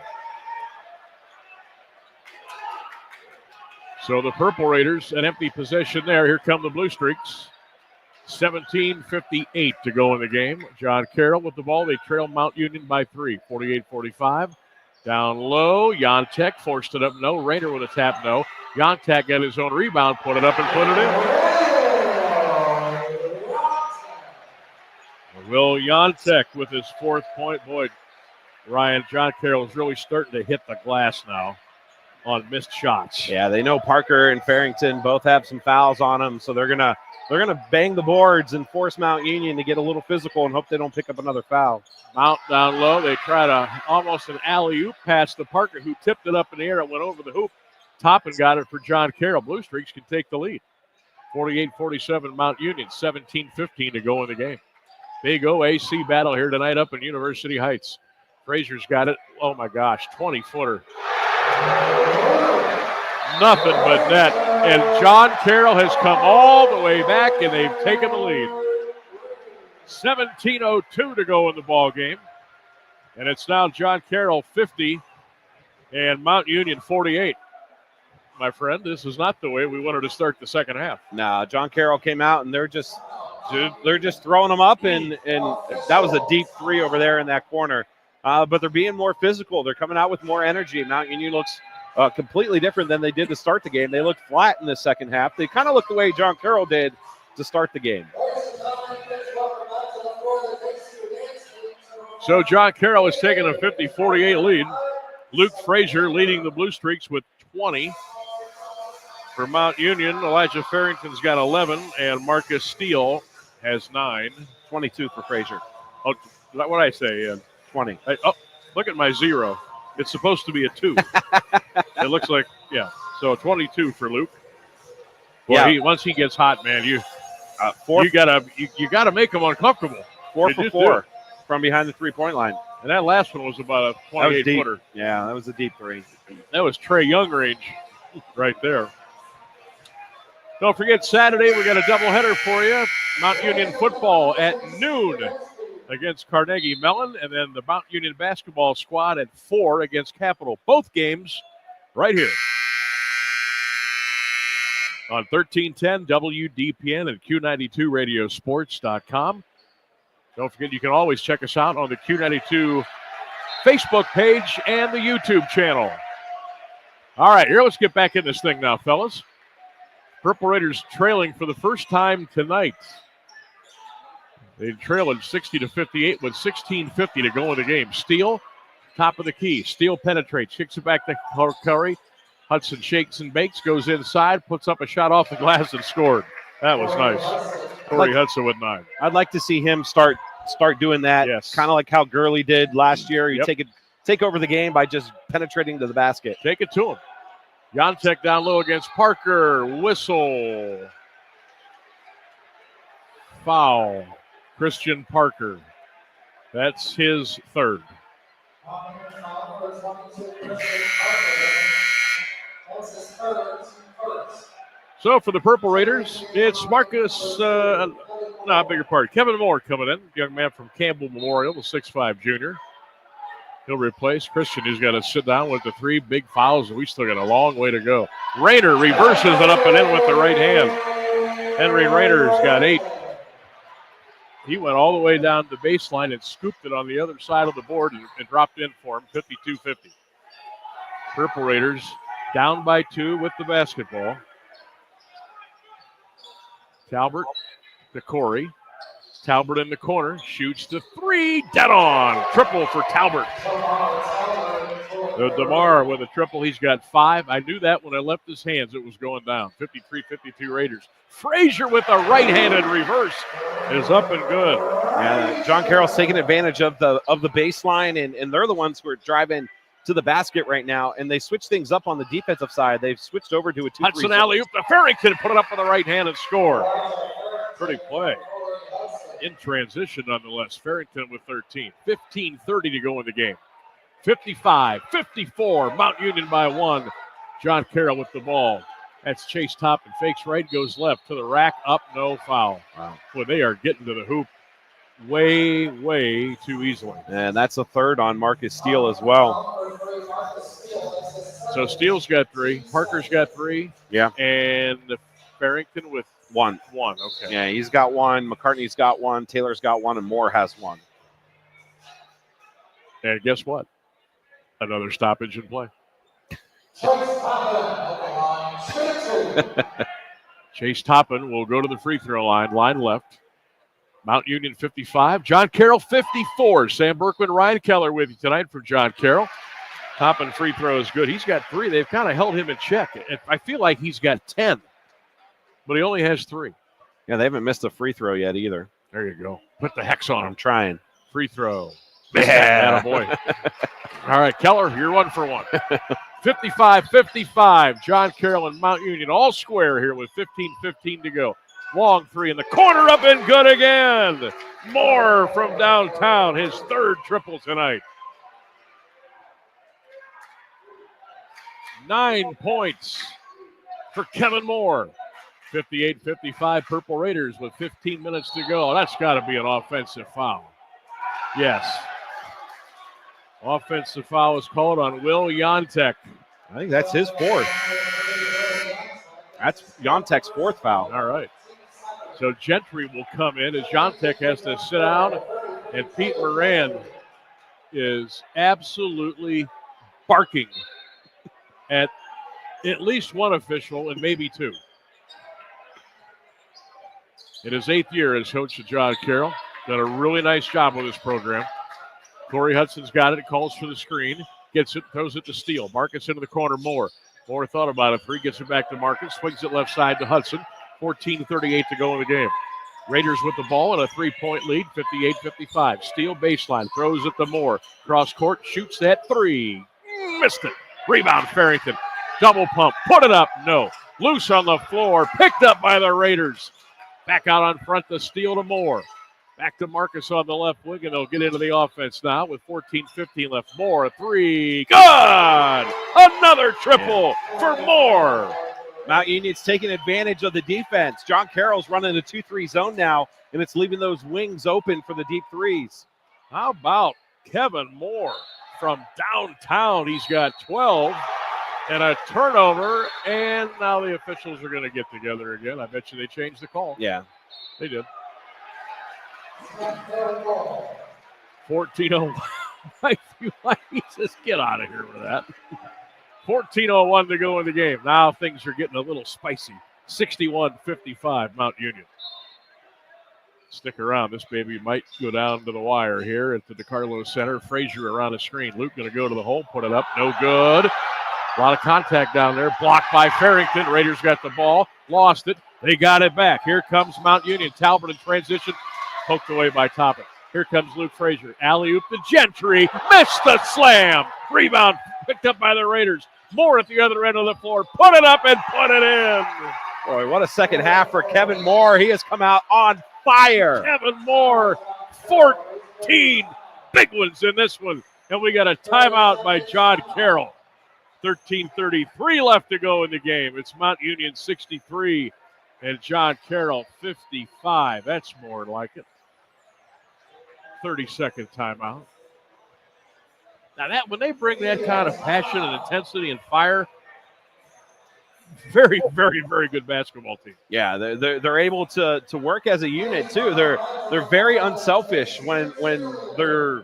So the Purple Raiders, an empty possession there. Here come the Blue Streaks. 17:58 to go in the game. John Carroll with the ball. They trail Mount Union by 3, 48-45. Down low, Yantek forced it up. No. Rayner with a tap. No. Yantek got his own rebound, put it up and put it in. Will Jantek with his 4th point. Boy, Ryan, John Carroll's really starting to hit the glass now on missed shots. Yeah, they know Parker and Farrington both have some fouls on them, so they're gonna bang the boards and force Mount Union to get a little physical and hope they don't pick up another foul. Mount down low. They try to almost an alley-oop pass to Parker, who tipped it up in the air. It went over the hoop. Toppin got it for John Carroll. Blue Streaks can take the lead. 48-47 Mount Union, 17-15 to go in the game. Big OAC battle here tonight up in University Heights. Frazier's got it. Oh, my gosh, 20-footer. Nothing but net. And John Carroll has come all the way back, and they've taken the lead. 17:02 to go in the ball game. And it's now John Carroll 50 and Mount Union 48. My friend, this is not the way we wanted to start the second half. No, John Carroll came out, and they're just throwing them up, and that was a deep 3 over there in that corner. But they're being more physical. They're coming out with more energy. Mount Union looks completely different than they did to start the game. They looked flat in the second half. They kind of looked the way John Carroll did to start the game. So John Carroll is taking a 50-48 lead. Luke Frazier leading the Blue Streaks with 20. For Mount Union, Elijah Farrington's got 11, and Marcus Steele has 9. 22 for Frazier. Oh, is that what I say? 20. Look at my 0. It's supposed to be a 2. It looks like, yeah. So 22 for Luke. Boy, yeah. Once he gets hot, man, you gotta make him uncomfortable. 4 for 4 from behind the 3-point line. And that last one was about a 28-footer. Yeah, that was a deep 3. That was Trey Young range right there. Don't forget, Saturday we got a doubleheader for you. Mount Union football at noon against Carnegie Mellon, and then the Mount Union basketball squad at 4 against Capital. Both games right here on 1310 WDPN and Q92radiosports.com. Don't forget, you can always check us out on the Q92 Facebook page and the YouTube channel. All right, here, let's get back in this thing now, fellas. Purple Raiders trailing for the first time tonight. They trailed 60-58 with 16:50 to go in the game. Steele, top of the key. Steele penetrates, kicks it back to Curry. Hudson shakes and bakes, goes inside, puts up a shot off the glass and scored. That was nice. Corey Hudson with 9. I'd like to see him start doing that. Yes. Kind of like how Gurley did last year. You take over the game by just penetrating to the basket. Take it to him. Jantek down low against Parker. Whistle. Foul. Christian Parker. That's his 3rd. So for the Purple Raiders, it's Marcus, I beg your pardon, Kevin Moore coming in, young man from Campbell Memorial, the 6'5 junior. He'll replace Christian, who's got to sit down with the 3 big fouls, and we still got a long way to go. Rayner reverses it up and in with the right hand. Henry Rayner's got 8. He went all the way down the baseline and scooped it on the other side of the board and dropped in for him, 52-50. Purple Raiders down by 2 with the basketball. Talbert to Corey. Talbert in the corner, shoots the 3, dead on. Triple for Talbert. DeMar with a triple, he's got 5. I knew that when I left his hands, it was going down. 53-52 Raiders. Frazier with a right-handed reverse is up and good. Yeah, John Carroll's taking advantage of the baseline, and they're the ones who are driving to the basket right now, and they switch things up on the defensive side. They've switched over to a 2-3. Hudson alley-oop to Farrington, put it up with the right hand and score. Pretty play. In transition, nonetheless. Farrington with 13. 15:30 to go in the game. 55-54. Mount Union by 1. John Carroll with the ball. That's Chase Toppin. Fakes right, goes left to the rack. Up, no foul. Wow. Boy, they are getting to the hoop way, way too easily. And that's a 3rd on Marcus Steele as well. So Steele's got 3. Parker's got 3. Yeah. And Farrington with 1. Okay. Yeah, he's got 1. McCartney's got 1. Taylor's got 1. And Moore has 1. And guess what? Another stoppage in play. Chase Toppin will go to the free throw line left. Mount Union 55, John Carroll 54. Sam Bourquin, Ryan Keller with you tonight for John Carroll. Toppin free throw is good. He's got 3. They've kind of held him in check. I feel like he's got 10, but he only has 3. Yeah, they haven't missed a free throw yet either. There you go. Put the hex on him. I'm trying. Free throw. Yeah. Boy. All right, Keller, you're 1 for 1. 55-55. John Carroll and Mount Union all square here with 15:15 to go. Long 3 in the corner, up and good again. Moore from downtown, his 3rd triple tonight. 9 points for Kevin Moore. 58-55 Purple Raiders with 15 minutes to go. That's got to be an offensive foul. Yes. Offensive foul is called on Will Yontek. I think that's his 4th. That's Yontek's 4th foul. All right. So Gentry will come in as Yontek has to sit down, and Pete Moran is absolutely barking at least one official and maybe 2. In his 8th year as coach of John Carroll, done a really nice job with this program. Corey Hudson's got it, calls for the screen, gets it, throws it to Steele. Marcus into the corner, Moore. Moore thought about it, 3, gets it back to Marcus, swings it left side to Hudson. 14:38 to go in the game. Raiders with the ball and a 3-point lead, 58-55. Steele baseline, throws it to Moore. Cross court, shoots that 3. Missed it. Rebound, Farrington. Double pump, put it up, no. Loose on the floor, picked up by the Raiders. Back out on front to Steele to Moore. Back to Marcus on the left wing, and they'll get into the offense now with 14:15 left. Moore, a 3. Good! Another triple for Moore. Mount Union's taking advantage of the defense. John Carroll's running a 2-3 zone now, and it's leaving those wings open for the deep 3s. How about Kevin Moore from downtown? He's got 12 and a turnover, and now the officials are going to get together again. I bet you they changed the call. Yeah. They did. 14-01. I feel like he says, get out of here with that. 14:01 to go in the game. Now things are getting a little spicy. 61-55 Mount Union. Stick around. This baby might go down to the wire here at the DeCarlo Center. Frazier around the screen. Luke going to go to the hole. Put it up. No good. A lot of contact down there. Blocked by Farrington. Raiders got the ball. Lost it. They got it back. Here comes Mount Union. Talbot in transition. Poked away by Toppin. Here comes Luke Frazier. Alley-oop to Gentry. Missed the slam. Rebound picked up by the Raiders. Moore at the other end of the floor. Put it up and put it in. Boy, what a second half for Kevin Moore. He has come out on fire. Kevin Moore, 14 big ones in this one. And we got a timeout by John Carroll. 13:33 left to go in the game. It's Mount Union 63 and John Carroll 55. That's more like it. 30-second timeout. Now that when they bring that kind of passion and intensity and fire, very, very, very good basketball team. Yeah, they're able to work as a unit too. They're very unselfish when they're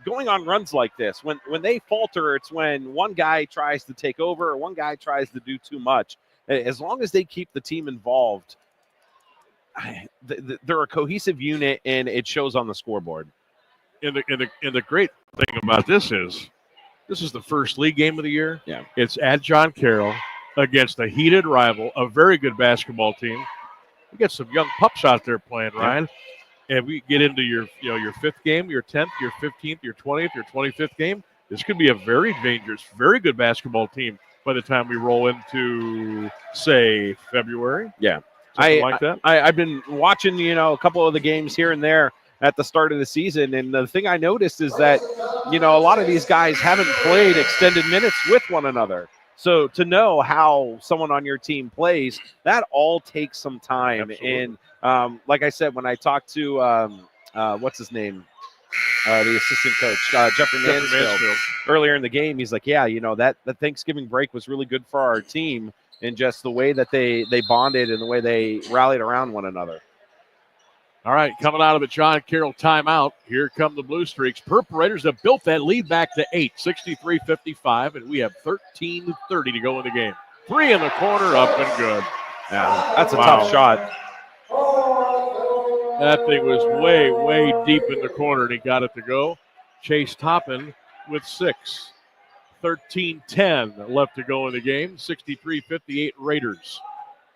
going on runs like this. When they falter, it's when one guy tries to take over or one guy tries to do too much. As long as they keep the team involved, they're a cohesive unit, and it shows on the scoreboard. And the great thing about this is the first league game of the year. Yeah, it's at John Carroll against a heated rival, a very good basketball team. We got some young pups out there playing, Ryan. And we get into your 5th game, your 10th, your 15th, your 20th, your 25th game. This could be a very dangerous, very good basketball team by the time we roll into, say, February. Yeah. I've been watching, a couple of the games here and there at the start of the season, and the thing I noticed is that, a lot of these guys haven't played extended minutes with one another. So to know how someone on your team plays, that all takes some time. Absolutely. And like I said, when I talked to, what's his name? The assistant coach, Jeffrey Mansfield, earlier in the game, he's like, yeah, that Thanksgiving break was really good for our team, and just the way that they bonded and the way they rallied around one another. All right, coming out of the John Carroll timeout, here come the Blue Streaks. Purple Raiders have built that lead back to 8, 63-55, and we have 13:30 to go in the game. 3 in the corner, up and good. Yeah, that's a tough shot. That thing was way, way deep in the corner, and he got it to go. Chase Toppin with 6. 13-10 left to go in the game. 63-58 Raiders.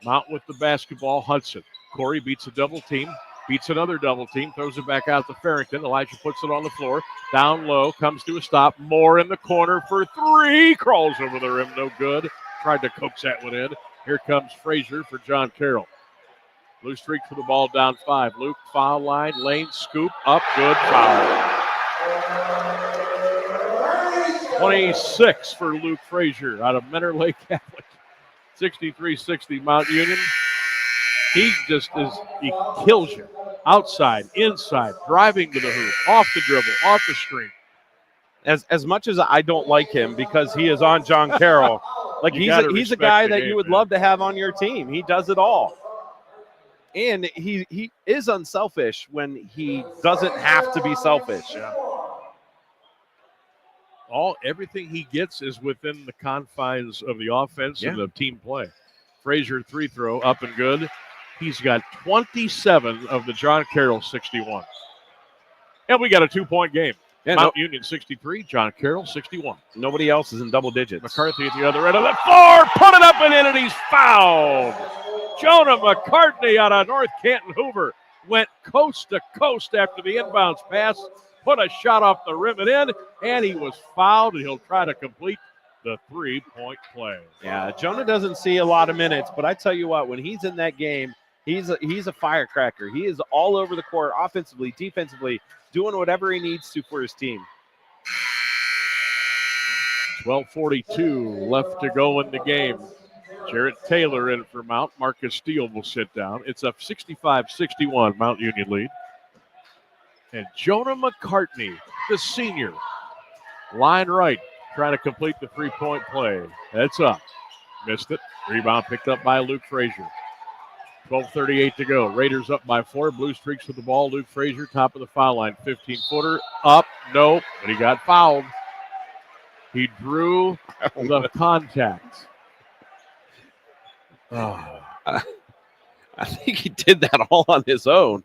Mount with the basketball. Hudson. Corey beats a double team. Beats another double team. Throws it back out to Farrington. Elijah puts it on the floor. Down low. Comes to a stop. Moore in the corner for 3. Crawls over the rim. No good. Tried to coax that one in. Here comes Frazier for John Carroll. Blue streak for the ball down 5. Luke, foul line. Lane, scoop. Up. Good. Foul. 26 for Luke Frazier out of Mentor Lake Catholic. 63-60 Mount Union. He kills you. Outside, inside, driving to the hoop, off the dribble, off the screen. As much as I don't like him because he is on John Carroll, like he's a guy that you would love to have on your team. He does it all. And he is unselfish when he doesn't have to be selfish. Yeah. Everything he gets is within the confines of the offense and the team play. Frazier 3 throw up and good. He's got 27 of the John Carroll 61. And we got a 2-point game. Yeah, Mount Union 63, John Carroll 61. Nobody else is in double digits. McCarthy at the other end of the floor. Put it up and in, and he's fouled. Jonah McCartney out of North Canton Hoover went coast to coast after the inbounds pass. Put a shot off the rim and in, and he was fouled, and he'll try to complete the 3-point play. Yeah, Jonah doesn't see a lot of minutes, but I tell you what, when he's in that game, he's a firecracker. He is all over the court, offensively, defensively, doing whatever he needs to for his team. 12:42 left to go in the game. Jarrett Taylor in for Mount. Marcus Steele will sit down. It's a 65-61 Mount Union lead. And Jonah McCartney, the senior, line right, trying to complete the 3-point play. That's up. Missed it. Rebound picked up by Luke Frazier. 12:38 to go. Raiders up by 4. Blue streaks with the ball. Luke Frazier, top of the foul line. 15-footer. Up. No. But he got fouled. He drew the contact. Oh. I think he did that all on his own.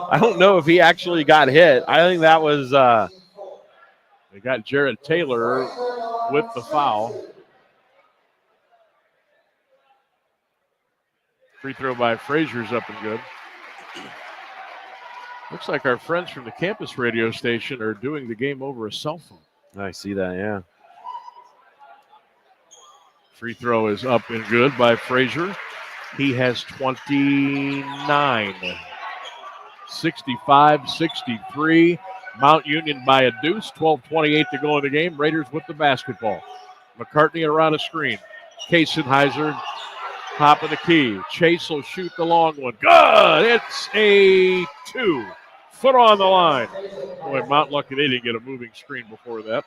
I don't know if he actually got hit. I think that was they got Jarrett Taylor with the foul. Free throw by Frazier's up and good. Looks like our friends from the campus radio station are doing the game over a cell phone. I see that, yeah. Free throw is up and good by Frazier. He has 29. 65-63. Mount Union by a deuce. 12:28 to go in the game. Raiders with the basketball. McCartney around a screen. Kasenheiser, top of the key. Chase will shoot the long one. Good! It's a 2. Foot on the line. Boy, Mount lucky they didn't get a moving screen before that.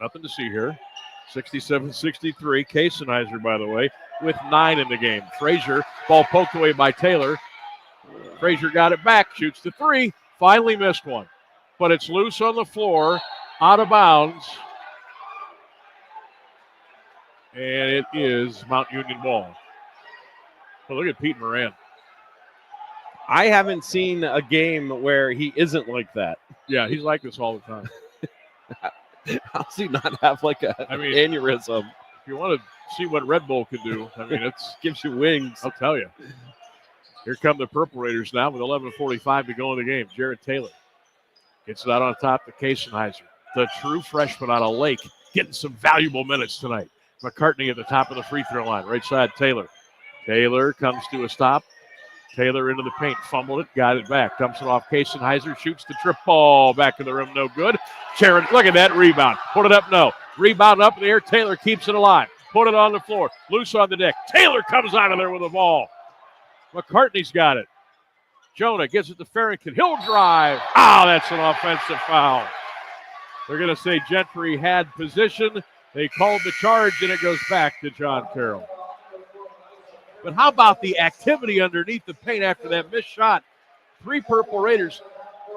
Nothing to see here. 67-63. Kasenheiser, by the way, with 9 in the game. Frazier, ball poked away by Taylor. Frazier got it back, shoots the 3, finally missed one. But it's loose on the floor, out of bounds. And it is Mount Union ball. Well, look at Pete Moran. I haven't seen a game where he isn't like that. Yeah, he's like this all the time. How does he not have like an aneurysm? If you want to see what Red Bull can do, I mean, it gives you wings. I'll tell you. Here come the Purple Raiders now with 11:45 to go in the game. Jarrett Taylor gets it out on top to Kasenheiser. The true freshman out of Lake getting some valuable minutes tonight. McCartney at the top of the free throw line. Right side, Taylor. Taylor comes to a stop. Taylor into the paint, fumbled it, got it back. Dumps it off Kasenheiser, shoots the trip ball. Back to the rim, no good. Jarrett, look at that rebound. Put it up, no. Rebound up in the air. Taylor keeps it alive. Put it on the floor. Loose on the deck. Taylor comes out of there with the ball. McCartney's got it. Jonah gets it to Farrington. He'll drive. That's an offensive foul. They're going to say Gentry had position. They called the charge, and it goes back to John Carroll. But how about the activity underneath the paint after that missed shot? 3 Purple Raiders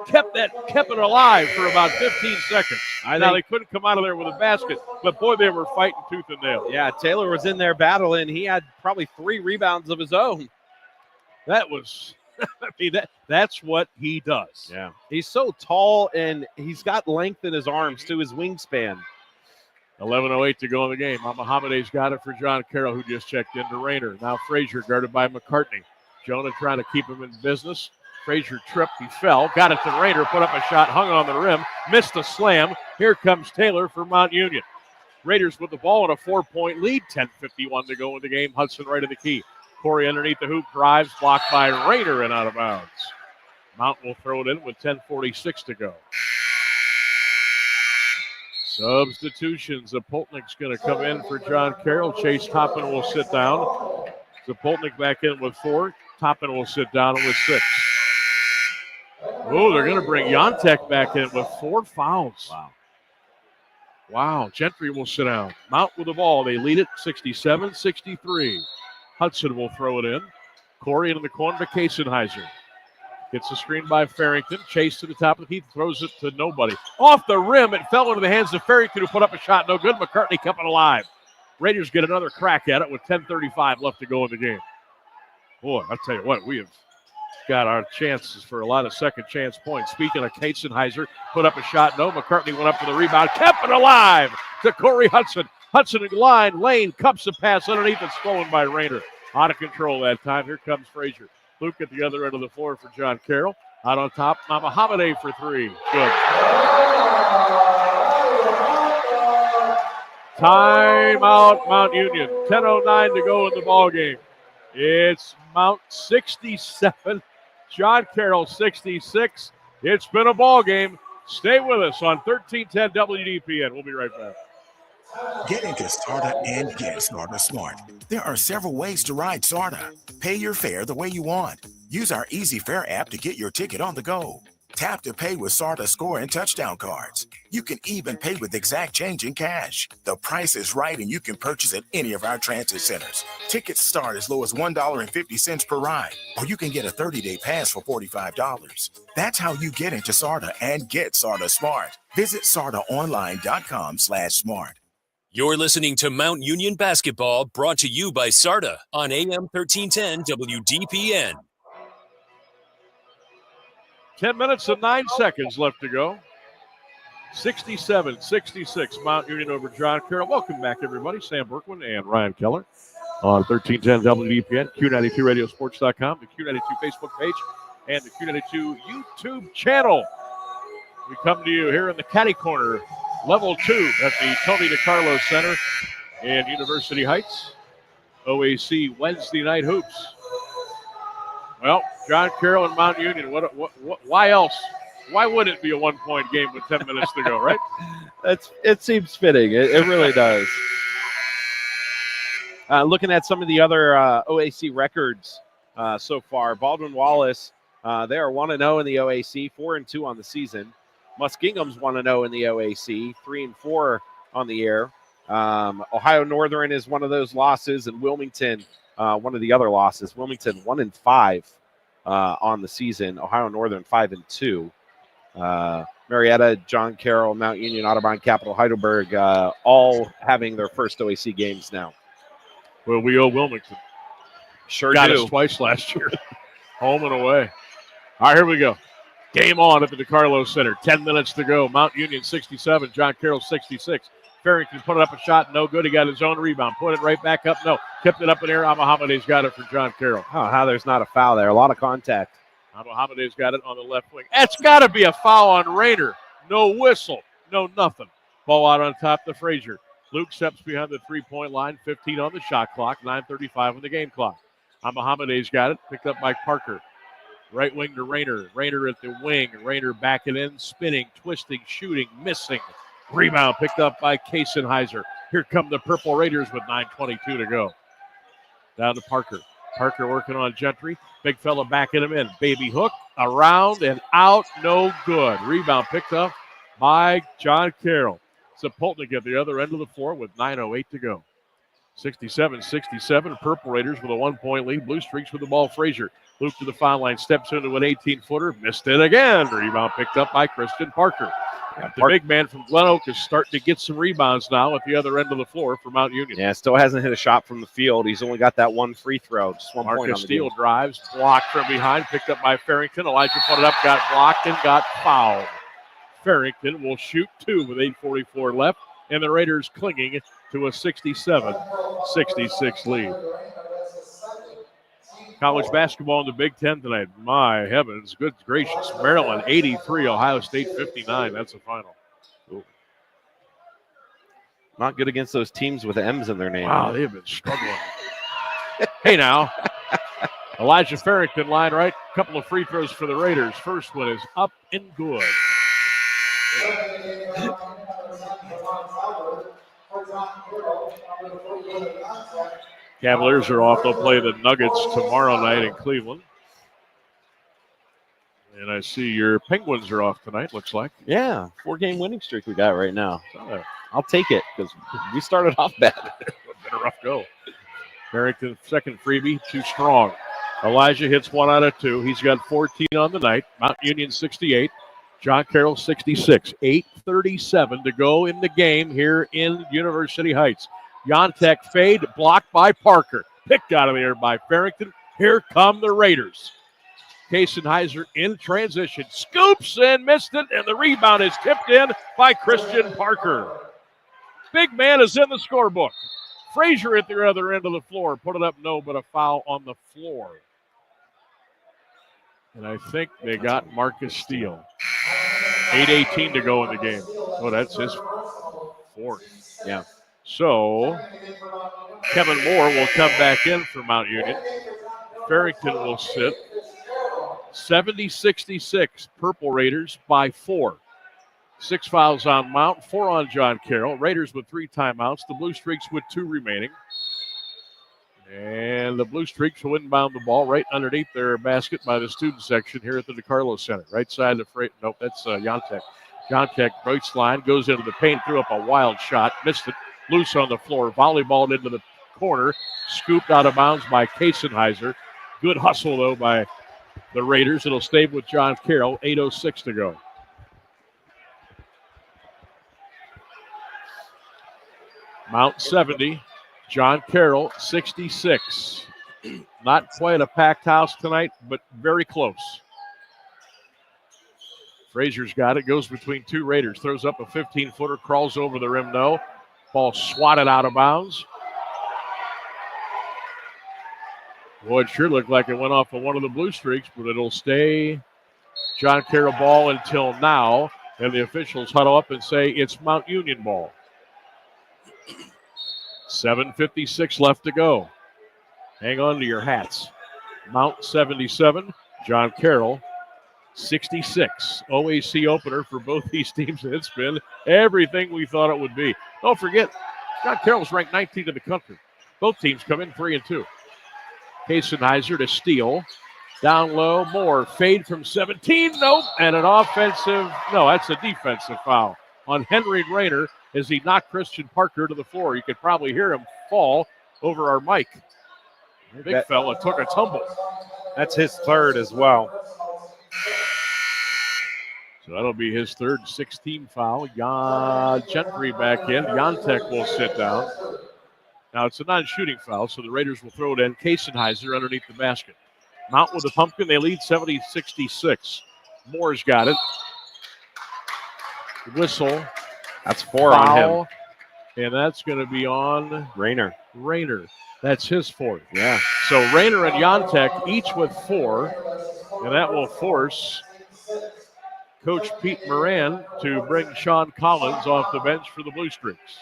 kept it alive for about 15 seconds. Now they couldn't come out of there with a basket, but boy, they were fighting tooth and nail. Yeah, Taylor was in there battling. He had probably 3 rebounds of his own. That was I mean, that's what he does. Yeah. He's so tall, and he's got length in his arms, too, his wingspan. 11:08 to go in the game. Mohamede's got it for John Carroll, who just checked into Rayner. Now Frazier guarded by McCartney. Jonah trying to keep him in business. Frazier tripped. He fell. Got it to Rayner. Put up a shot. Hung on the rim. Missed a slam. Here comes Taylor for Mount Union. Raiders with the ball in a 4-point lead. 10:51 to go in the game. Hudson right of the key. Corey underneath the hoop. Drives. Blocked by Rayner and out of bounds. Mount will throw it in with 10:46 to go. Substitutions. Zapotnik's going to come in for John Carroll. Chase Toppin will sit down. Zapotnik back in with 4. Toppin will sit down with 6. Oh, they're going to bring Jantek back in with 4 fouls. Wow. Gentry will sit down. Mount with the ball. They lead it 67-63. Hudson will throw it in. Corey into the corner to Kasenheiser. Gets the screen by Farrington. Chase to the top of the heap. Throws it to nobody. Off the rim. It fell into the hands of Farrington, who put up a shot. No good. McCartney kept it alive. Raiders get another crack at it with 10:35 left to go in the game. Boy, I'll tell you what, we have got our chances for a lot of second chance points. Speaking of Kasenheiser, put up a shot. No, McCartney went up for the rebound. Kept it alive to Corey Hudson. Hudson in line. Lane cups a pass underneath. It's stolen by Rayner. Out of control that time. Here comes Frazier. Luke at the other end of the floor for John Carroll. Out on top, Mohamed for 3. Good. Timeout, Mount Union. 10:09 to go in the ball game. It's Mount 67, John Carroll 66. It's been a ball game. Stay with us on 1310 WDPN. We'll be right back. Get into SARTA and get SARTA Smart. There are several ways to ride SARTA. Pay your fare the way you want. Use our Easy Fare app to get your ticket on the go. Tap to pay with SARTA score and touchdown cards. You can even pay with exact change in cash. The price is right and you can purchase at any of our transit centers. Tickets start as low as $1.50 per ride, or you can get a 30-day pass for $45. That's how you get into SARTA and get SARTA Smart. Visit sartaonline.com/smart. You're listening to Mount Union Basketball, brought to you by SARTA on AM 1310 WDPN. 10 minutes and 9 seconds left to go. 67-66, Mount Union over John Carroll. Welcome back, everybody. Sam Bourquin and Ryan Keller on 1310 WDPN, Q92radiosports.com, the Q92 Facebook page, and the Q92 YouTube channel. We come to you here in the Caddy Corner, Level 2 at the Tony DiCarlo Center in University Heights. OAC Wednesday Night Hoops. Well, John Carroll and Mount Union, why else? Why would it be a 1-point game with 10 minutes to go, right? It seems fitting. It really does. Looking at some of the other OAC records so far, Baldwin Wallace, they are 1-0 in the OAC, 4-2 on the season. Muskingum's 1-0 in the OAC, 3-4 on the year. Ohio Northern is one of those losses, and Wilmington, one of the other losses. Wilmington 1-5 on the season. Ohio Northern 5-2. Marietta, John Carroll, Mount Union, Audubon, Capital, Heidelberg, all having their first OAC games now. Well, we owe Wilmington. Sure got do. us twice last year, home and away. All right, here we go. Game on at the DiCarlo Center. 10 minutes to go. Mount Union 67, John Carroll 66. Farrington put up a shot, no good. He got his own rebound. Put it right back up, no. Tipped it up in air. Mohamede's got it for John Carroll. Oh, how there's not a foul there. A lot of contact. Mohamede's got it on the left wing. That's got to be a foul on Rayner. No whistle, no nothing. Ball out on top to Frazier. Luke steps behind the three-point line, 15 on the shot clock, 9:35 on the game clock. Mohamede's got it, picked up by Parker. Right wing to Rayner. Rayner at the wing. Rayner backing in, spinning, twisting, shooting, missing. Rebound picked up by Kasenheiser. Here come the Purple Raiders with 9:22 to go. Down to Parker. Parker working on Gentry. Big fella backing him in. Baby hook, around and out, no good. Rebound picked up by John Carroll. Zapotnik at the other end of the floor with 9:08 to go. 67-67, Purple Raiders with a 1-point lead. Blue Streaks with the ball, Frazier. Luke to the foul line, steps into an 18-footer, missed it again. Rebound picked up by Christian Parker. The big man from Glen Oak is starting to get some rebounds now at the other end of the floor for Mount Union. Yeah, still hasn't hit a shot from the field. He's only got that one free throw. Just 1 point on the Steele game. drives, blocked from behind, picked up by Farrington. Elijah put it up, got blocked, and got fouled. Farrington will shoot 2 with 8:44 left, and the Raiders clinging to a 67-66 lead. College basketball in the Big Ten tonight. My heavens, good gracious. Maryland 83, Ohio State 59. That's the final. Ooh. Not good against those teams with M's in their name. Wow, they've been struggling. Hey now, Elijah Farrington line right. Couple of free throws for the Raiders. First one is up and good. Cavaliers are off. They'll play the Nuggets tomorrow night in Cleveland. And I see your Penguins are off tonight, looks like. Yeah, 4-game winning streak we got right now. I'll take it because we started off bad. Been a rough go. Barrington, second freebie, too strong. Elijah hits 1 out of 2. He's got 14 on the night. Mount Union 68. John Carroll 66. 8:37 to go in the game here in University Heights. Yontek fade, blocked by Parker. Picked out of the air by Farrington. Here come the Raiders. Kaysenheiser in transition. Scoops and missed it, and the rebound is tipped in by Christian Parker. Big man is in the scorebook. Frazier at the other end of the floor. Put it up, no, but a foul on the floor. And I think they got Marcus Steele. 8:18 to go in the game. Oh, that's his 4th. Yeah. So Kevin Moore will come back in for Mount Union. Farrington will sit. 70-66, Purple Raiders by 4. 6 fouls on Mount, 4 on John Carroll. Raiders with 3 timeouts. The Blue Streaks with 2 remaining. And the Blue Streaks will inbound the ball right underneath their basket by the student section here at the DeCarlo Center. Right side of the freight. Nope, that's Yontek. Yontek breaks line, goes into the paint, threw up a wild shot, missed it. Loose on the floor, volleyballed into the corner, scooped out of bounds by Kaysenheiser. Good hustle, though, by the Raiders. It'll stay with John Carroll. 8:06 to go. Mount 70, John Carroll 66. Not quite a packed house tonight, but very close. Frazier's got it, goes between 2 Raiders, throws up a 15-footer, crawls over the rim, no. Ball swatted out of bounds. Boy, it sure looked like it went off of one of the Blue Streaks, but it'll stay John Carroll ball until now. And the officials huddle up and say it's Mount Union ball. 7:56 left to go. Hang on to your hats. Mount 77, John Carroll 66. OAC opener for both these teams. It's been everything we thought it would be. Don't forget, John Carroll's ranked 19th in the country. Both teams come in 3-2. Kaysenheiser to Steele. Down low, Moore. Fade from 17. Nope. And an offensive, no, that's a defensive foul on Henry Rayner as he knocked Christian Parker to the floor. You could probably hear him fall over our mic. Big fella took a tumble. That's his 3rd as well. So that'll be his 3rd, 16 foul. Gentry back in. Yontek will sit down. Now it's a non-shooting foul, so the Raiders will throw it in. Kaysenheiser underneath the basket. Mount with the pumpkin. They lead 70-66. Moore's got it. Whistle. That's 4 on him. And that's going to be on Rayner. That's his 4th. Yeah. So Rayner and Yontek each with 4. And that will force Coach Pete Moran to bring Sean Collins off the bench for the Blue Streaks.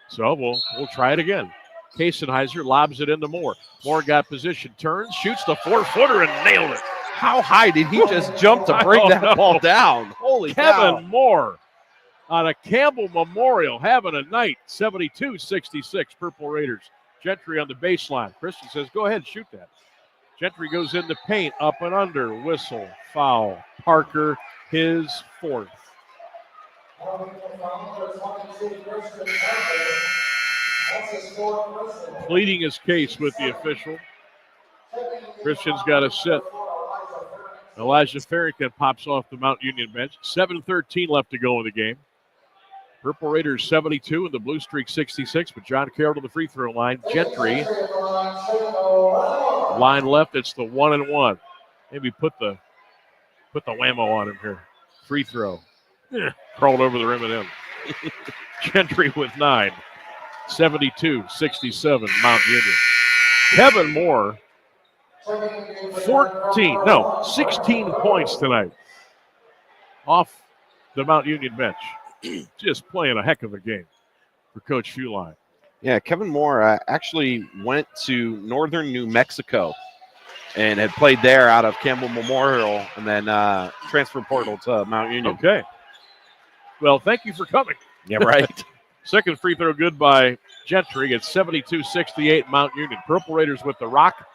So we'll try it again. Kaysenheiser lobs it into Moore. Moore got position, turns, shoots the 4-footer and nailed it. How high did he just jump to bring that ball down? Holy cow. Kevin Moore on a Campbell Memorial having a night. 72-66 Purple Raiders. Gentry on the baseline. Christian says, go ahead, shoot that. Gentry goes in the paint, up and under. Whistle, foul. Parker, his 4th. Pleading his case with the official. Christian's got to sit. Elijah Farrington pops off the Mount Union bench. 7:13 left to go in the game. Purple Raiders 72 and the Blue Streak 66, but John Carroll to the free throw line. Gentry line left. It's the 1-1. Maybe put the whammo on him here. Free throw. Crawled over the rim and in. Gentry with 9. 72-67 Mount Union. Kevin Moore 16 points tonight off the Mount Union bench. Just playing a heck of a game for Coach Fuline. Yeah, Kevin Moore actually went to northern New Mexico and had played there out of Campbell Memorial and then transfer portal to Mount Union. Okay. Well, thank you for coming. Yeah, right. Second free throw good by Gentry. It's 72-68 Mount Union. Purple Raiders with the rock.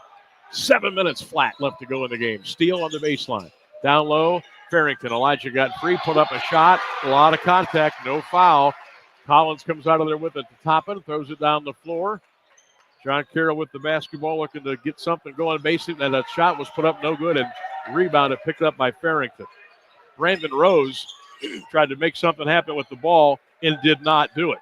7 minutes flat left to go in the game. Steele on the baseline. Down low, Farrington. Elijah got free, put up a shot. A lot of contact, no foul. Collins comes out of there with it to top it, throws it down the floor. John Carroll with the basketball looking to get something going. Basically, that shot was put up no good and rebounded, picked up by Farrington. Brandon Rose tried to make something happen with the ball and did not do it.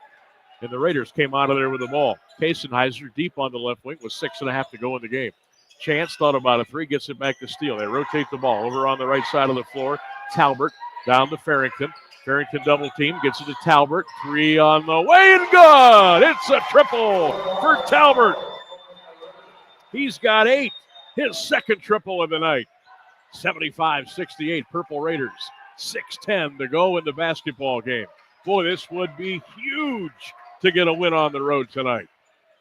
And the Raiders came out of there with the ball. Kasenheiser deep on the left wing with 6.5 to go in the game. Chance thought about a three, gets it back to Steele. They rotate the ball over on the right side of the floor. Talbert down to Farrington. Farrington double team, gets it to Talbert. Three on the way and good. It's a triple for Talbert. He's got 8. His second triple of the night. 75-68 Purple Raiders. 6:10 to go in the basketball game. Boy, this would be huge to get a win on the road tonight.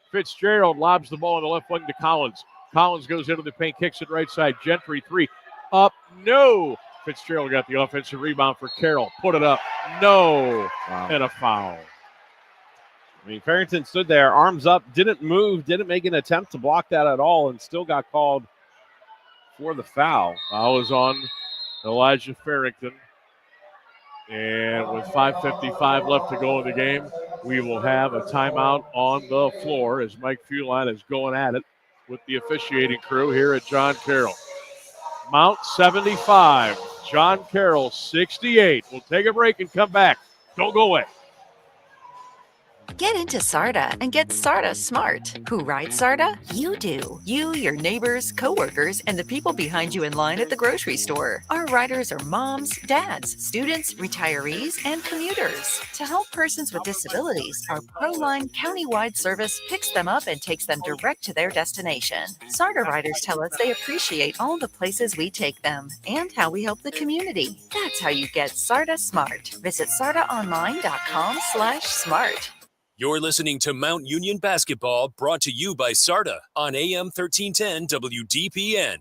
Fitzgerald lobs the ball on the left wing to Collins. Collins goes into the paint, kicks it right side. Gentry, 3. Up, no. Fitzgerald got the offensive rebound for Carroll. Put it up, no. Wow. And a foul. I mean, Farrington stood there, arms up, didn't move, didn't make an attempt to block that at all, and still got called for the foul. Foul is on Elijah Farrington. And with 5:55 left to go in the game, we will have a timeout on the floor as Mike Fuline is going at it with the officiating crew here at John Carroll. Mount 75, John Carroll 68. We'll take a break and come back. Don't go away. Get into SARTA and get SARTA smart. Who rides SARTA? You do. You, your neighbors, coworkers, and the people behind you in line at the grocery store. Our riders are moms, dads, students, retirees, and commuters. To help persons with disabilities, our ProLine countywide service picks them up and takes them direct to their destination. SARTA riders tell us they appreciate all the places we take them and how we help the community. That's how you get SARTA smart. Visit sartaonline.com/smart. You're listening to Mount Union Basketball, brought to you by SARTA on AM 1310 WDPN.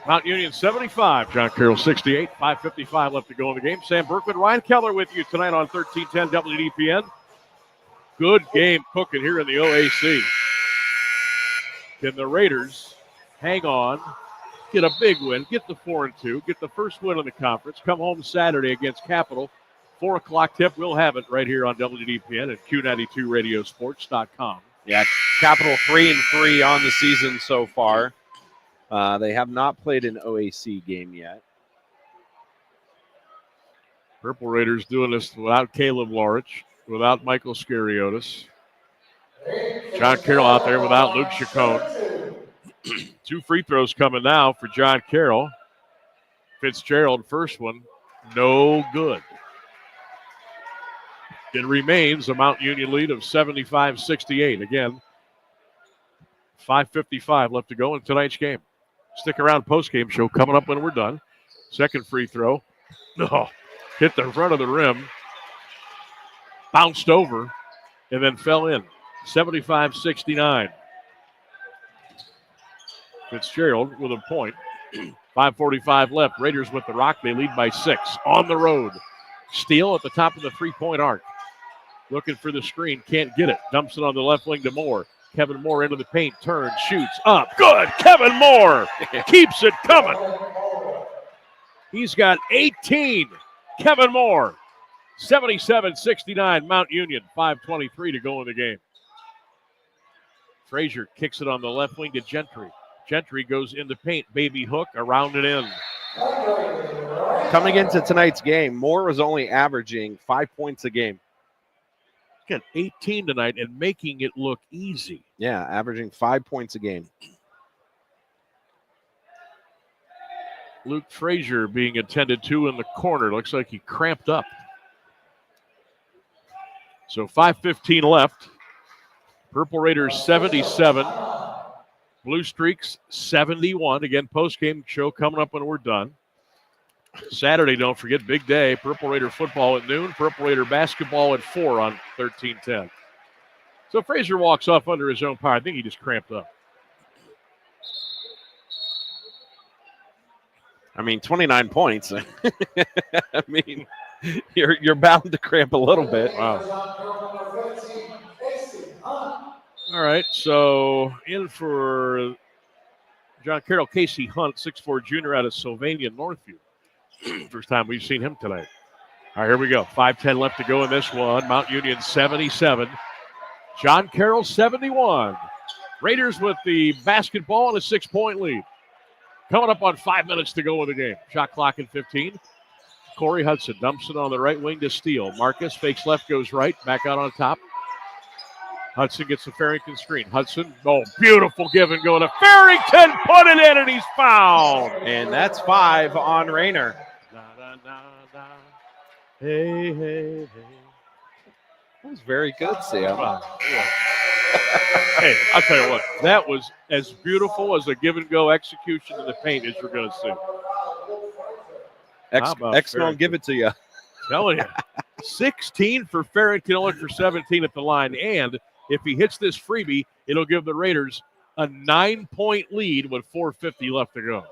Mount Union 75, John Carroll 68, 5:55 left to go in the game. Sam Bourquin, Ryan Keller with you tonight on 1310 WDPN. Good game cooking here in the OAC. Can the Raiders hang on, get a big win, get the 4-2, get the first win in the conference, come home Saturday against Capital. 4 o'clock tip, we'll have it right here on WDPN and Q92radiosports.com. Yeah, Capital 3-3 on the season so far. They have not played an OAC game yet. Purple Raiders doing this without Caleb Lorich, without Michael Scariotis. John Carroll out there without Luke Chacon. 2 free throws coming now for John Carroll. Fitzgerald, first one, no good. It remains a Mount Union lead of 75-68. Again, 5:55 left to go in tonight's game. Stick around, post-game show coming up when we're done. Second free throw. No, hit the front of the rim. Bounced over and then fell in. 75-69. Fitzgerald with a point. 5:45 left. Raiders with the rock. They lead by 6. On the road. Steele at the top of the three-point arc. Looking for the screen. Can't get it. Dumps it on the left wing to Moore. Kevin Moore into the paint. Turns. Shoots. Up. Good. Kevin Moore keeps it coming. He's got 18. Kevin Moore. 77-69 Mount Union. 5:23 to go in the game. Frazier kicks it on the left wing to Gentry. Gentry goes in the paint. Baby hook around and in. Coming into tonight's game, Moore was only averaging 5 points a game. Got 18 tonight and making it look easy. Yeah, averaging 5 points a game. Luke Frazier being attended to in the corner. Looks like he cramped up. So 5:15 left. Purple Raiders 77. Blue Streaks 71. Again, post-game show coming up when we're done. Saturday, don't forget, big day. Purple Raider football at noon. Purple Raider basketball at 4 on 13-10. So Frazier walks off under his own power. I think he just cramped up. I mean, 29 points. I mean, you're bound to cramp a little bit. Wow. All right, so in for John Carroll, Casey Hunt, 6'4" junior out of Sylvania, Northview. First time we've seen him tonight. All right, here we go. 5:10 left to go in this one. Mount Union 77. John Carroll 71. Raiders with the basketball and a 6-point lead. Coming up on 5 minutes to go in the game. Shot clock at 15. Corey Hudson dumps it on the right wing to Steele. Marcus fakes left, goes right. Back out on top. Hudson gets the Farrington screen. Hudson, beautiful give and go to Farrington. Put it in and he's fouled. And that's 5 on Rayner. Hey, hey, hey. That was very good, Sam. Hey, I'll tell you what. That was as beautiful as a give and go execution in the paint as you're going to see. X won't give it to you. Telling you. 16 for Farrington, only for 17 at the line. And if he hits this freebie, it'll give the Raiders a 9-point lead with 4:50 left to go.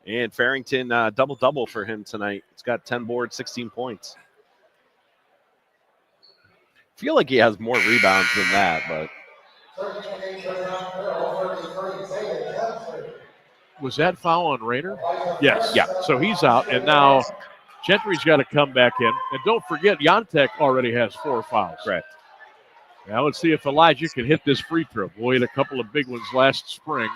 And Farrington, double-double for him tonight. He's got 10 boards, 16 points. I feel like he has more rebounds than that, but. Was that foul on Rayner? Yes. Yeah. So he's out, and now Gentry's got to come back in. And don't forget, Jantek already has 4 fouls. Correct. Now let's see if Elijah can hit this free throw. Boy, had a couple of big ones last spring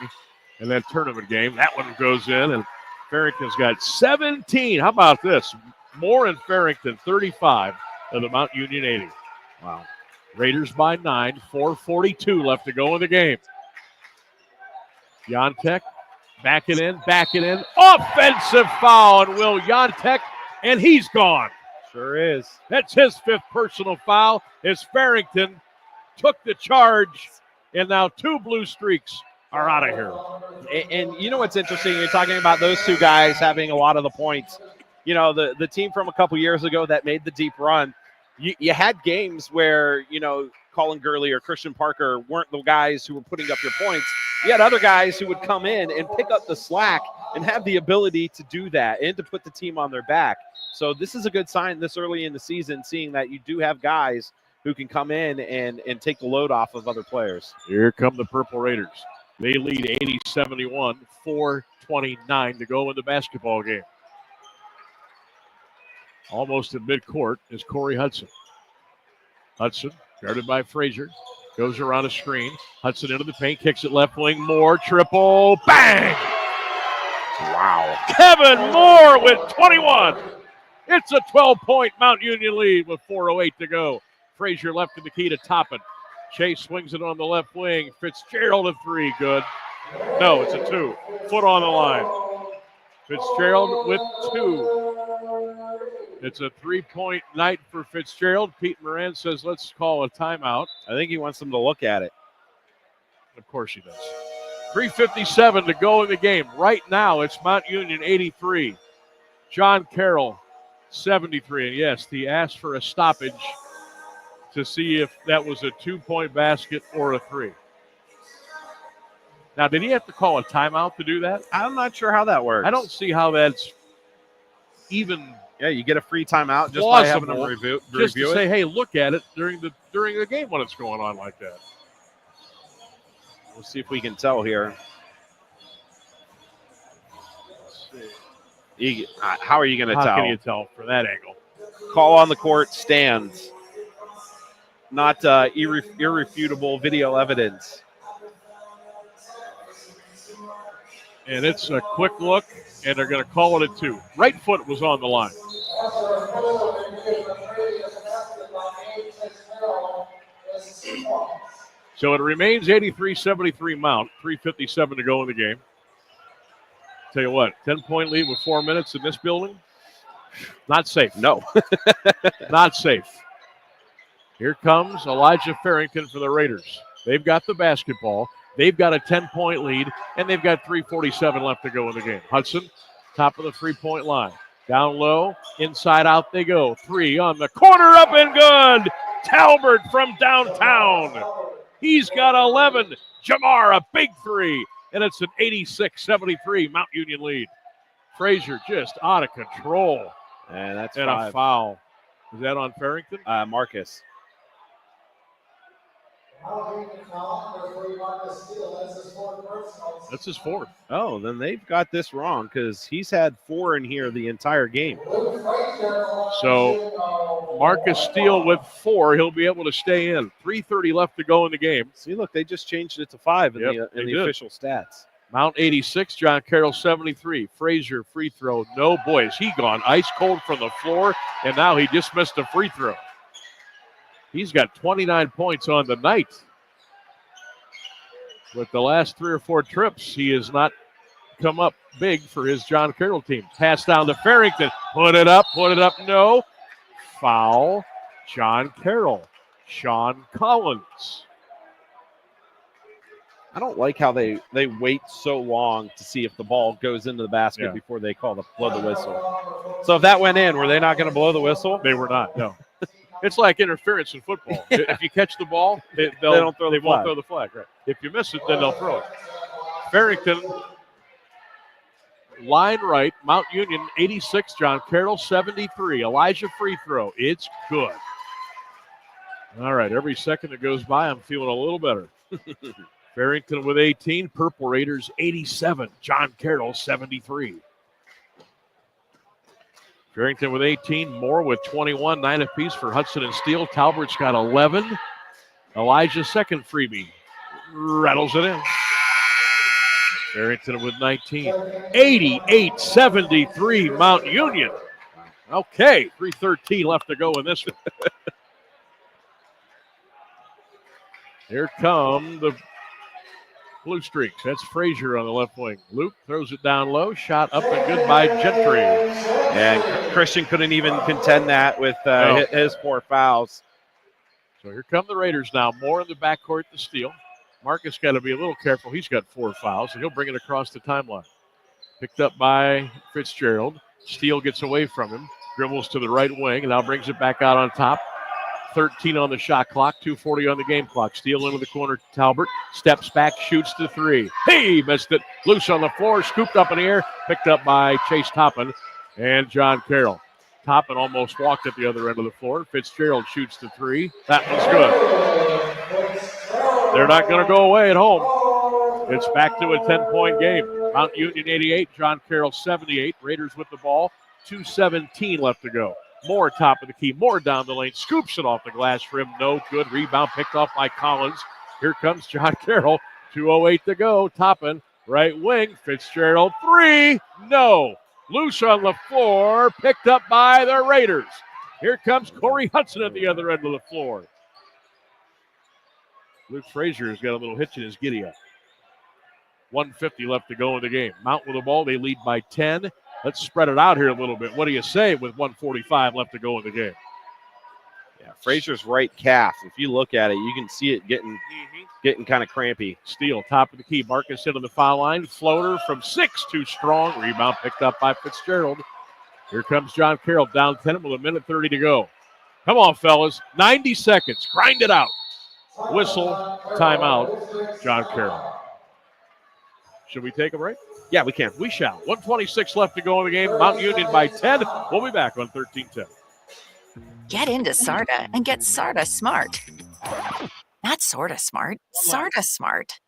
in that tournament game. That one goes in, and Farrington's got 17. How about this? Moore and Farrington, 35 of the Mount Union 80. Wow. Raiders by 9, 4:42 left to go in the game. Jantek, back it in. Offensive foul on Will Jantek, and he's gone. Sure is. That's his 5th personal foul as Farrington took the charge, and now 2 Blue Streaks are out of here. And you know what's interesting? You're talking about those 2 guys having a lot of the points. You know, the team from a couple years ago that made the deep run, you had games where, you know, Colin Gurley or Christian Parker weren't the guys who were putting up your points. You had other guys who would come in and pick up the slack and have the ability to do that and to put the team on their back. So this is a good sign this early in the season, seeing that you do have guys who can come in and take the load off of other players. Here come the Purple Raiders. They lead 80-71, 4:29 to go in the basketball game. Almost at midcourt is Corey Hudson. Hudson, guarded by Frazier, goes around a screen. Hudson into the paint, kicks it left wing. Moore, triple, bang! Wow. Kevin Moore with 21. It's a 12-point Mount Union lead with 4:08 to go. Frazier left in the key to Toppin. Chase swings it on the left wing. Fitzgerald a 3, good. No, it's a 2. Foot on the line. Fitzgerald with 2. It's a 3-point night for Fitzgerald. Pete Moran says, let's call a timeout. I think he wants them to look at it. Of course he does. 3:57 to go in the game. Right now, it's Mount Union 83. John Carroll 73. And yes, he asked for a stoppage to see if that was a 2-point basket or a 3. Now, did he have to call a timeout to do that? I'm not sure how that works. I don't see how that's even. Yeah, you get a free timeout just by having them review just to it. say, hey, look at it during the game when it's going on like that. We'll see if we can tell here. How are you going to tell? How can you tell from that angle? Call on the court stands. Not irrefutable video evidence. And it's a quick look, and they're going to call it a 2. Right foot was on the line. So it remains 83-73 Mount, 3:57 to go in the game. Tell you what, 10-point lead with 4 minutes in this building, not safe. No. Not safe. Here comes Elijah Farrington for the Raiders. They've got the basketball. They've got a 10-point lead, and they've got 3:47 left to go in the game. Hudson, top of the three-point line. Down low, inside out they go. 3 on the corner, up and good. Talbert from downtown. He's got 11. Jamar, a big 3. And it's an 86-73 Mount Union lead. Frazier just out of control. And that's a foul. Is that on Farrington? Marcus. That's his 4th. Oh, then they've got this wrong because he's had 4 in here the entire game. So Marcus Steele with 4. He'll be able to stay in. 3:30 left to go in the game. See, look, they just changed it to 5 in the official stats. Mount 86, John Carroll 73. Frazier free throw. No, boy, is he gone ice cold from the floor, and now he just missed a free throw. He's got 29 points on the night. With the last 3 or 4 trips, he has not come up big for his John Carroll team. Pass down to Farrington. Put it up, no. Foul, John Carroll. Sean Collins. I don't like how they wait so long to see if the ball goes into the basket before they blow the whistle. So if that went in, were they not going to blow the whistle? They were not, no. It's like interference in football. If you catch the ball, they won't throw the flag. Right. If you miss it, then they'll throw it. Farrington, line right, Mount Union 86, John Carroll 73. Elijah free throw. It's good. All right, every second that goes by, I'm feeling a little better. Farrington with 18, Purple Raiders 87, John Carroll 73. Farrington with 18, Moore with 21, 9 apiece for Hudson and Steele. Talbert's got 11. Elijah's second freebie. Rattles it in. Farrington with 19. 88-73 Mount Union. Okay, 3:13 left to go in this one. Here come the Blue Streaks. That's Frazier on the left wing. Luke throws it down low. Shot up and good by Gentry. And Christian couldn't even contend that with his 4 fouls. So here come the Raiders now. More in the backcourt to Steele. Marcus got to be a little careful. He's got 4 fouls, and he'll bring it across the timeline. Picked up by Fitzgerald. Steele gets away from him. Dribbles to the right wing, and now brings it back out on top. 13 on the shot clock, 2:40 on the game clock. Steele into the corner to Talbert. Steps back, shoots the 3. He missed it. Loose on the floor, scooped up in the air. Picked up by Chase Toppin and John Carroll. Toppin almost walked at the other end of the floor. Fitzgerald shoots the 3. That was good. They're not going to go away at home. It's back to a 10-point game. Mount Union 88, John Carroll 78. Raiders with the ball. 2:17 left to go. Moore top of the key. Moore down the lane. Scoops it off the glass rim. No good. Rebound picked off by Collins. Here comes John Carroll. 2:08 to go. Toppin, right wing. Fitzgerald 3. No. Loose on the floor. Picked up by the Raiders. Here comes Corey Hudson at the other end of the floor. Luke Frazier has got a little hitch in his giddy-up. 1:50 left to go in the game. Mount with the ball. They lead by 10. Let's spread it out here a little bit. What do you say with 1:45 left to go in the game? Yeah, Frazier's right calf. If you look at it, you can see it getting kind of crampy. Steele, top of the key. Marcus into the foul line. Floater from 6, too strong. Rebound picked up by Fitzgerald. Here comes John Carroll down 10 with 1:30 to go. Come on, fellas. 90 seconds. Grind it out. Whistle, timeout, John Carroll. Should we take a break? Yeah, we can. We shall. 1:26 left to go in the game. Mount Union by 10. We'll be back on 13:10. Get into SARTA and get SARTA smart. Not sorta smart, SARTA smart.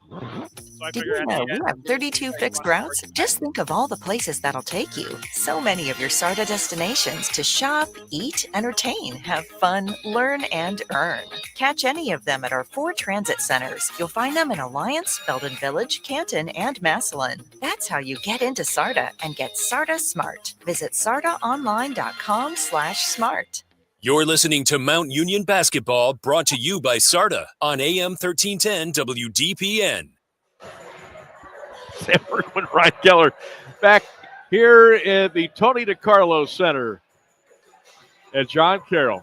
Did you know we have 32 fixed routes? Just think of all the places that'll take you. So many of your SARTA destinations to shop, eat, entertain, have fun, learn, and earn. Catch any of them at our 4 transit centers. You'll find them in Alliance, Belden Village, Canton, and Massillon. That's how you get into SARTA and get SARTA Smart. Visit sartaonline.com/smart. You're listening to Mount Union Basketball, brought to you by SARTA on AM 1310 WDPN. Sam Bourquin, Ryan Keller, back here at the Tony DiCarlo Center at John Carroll.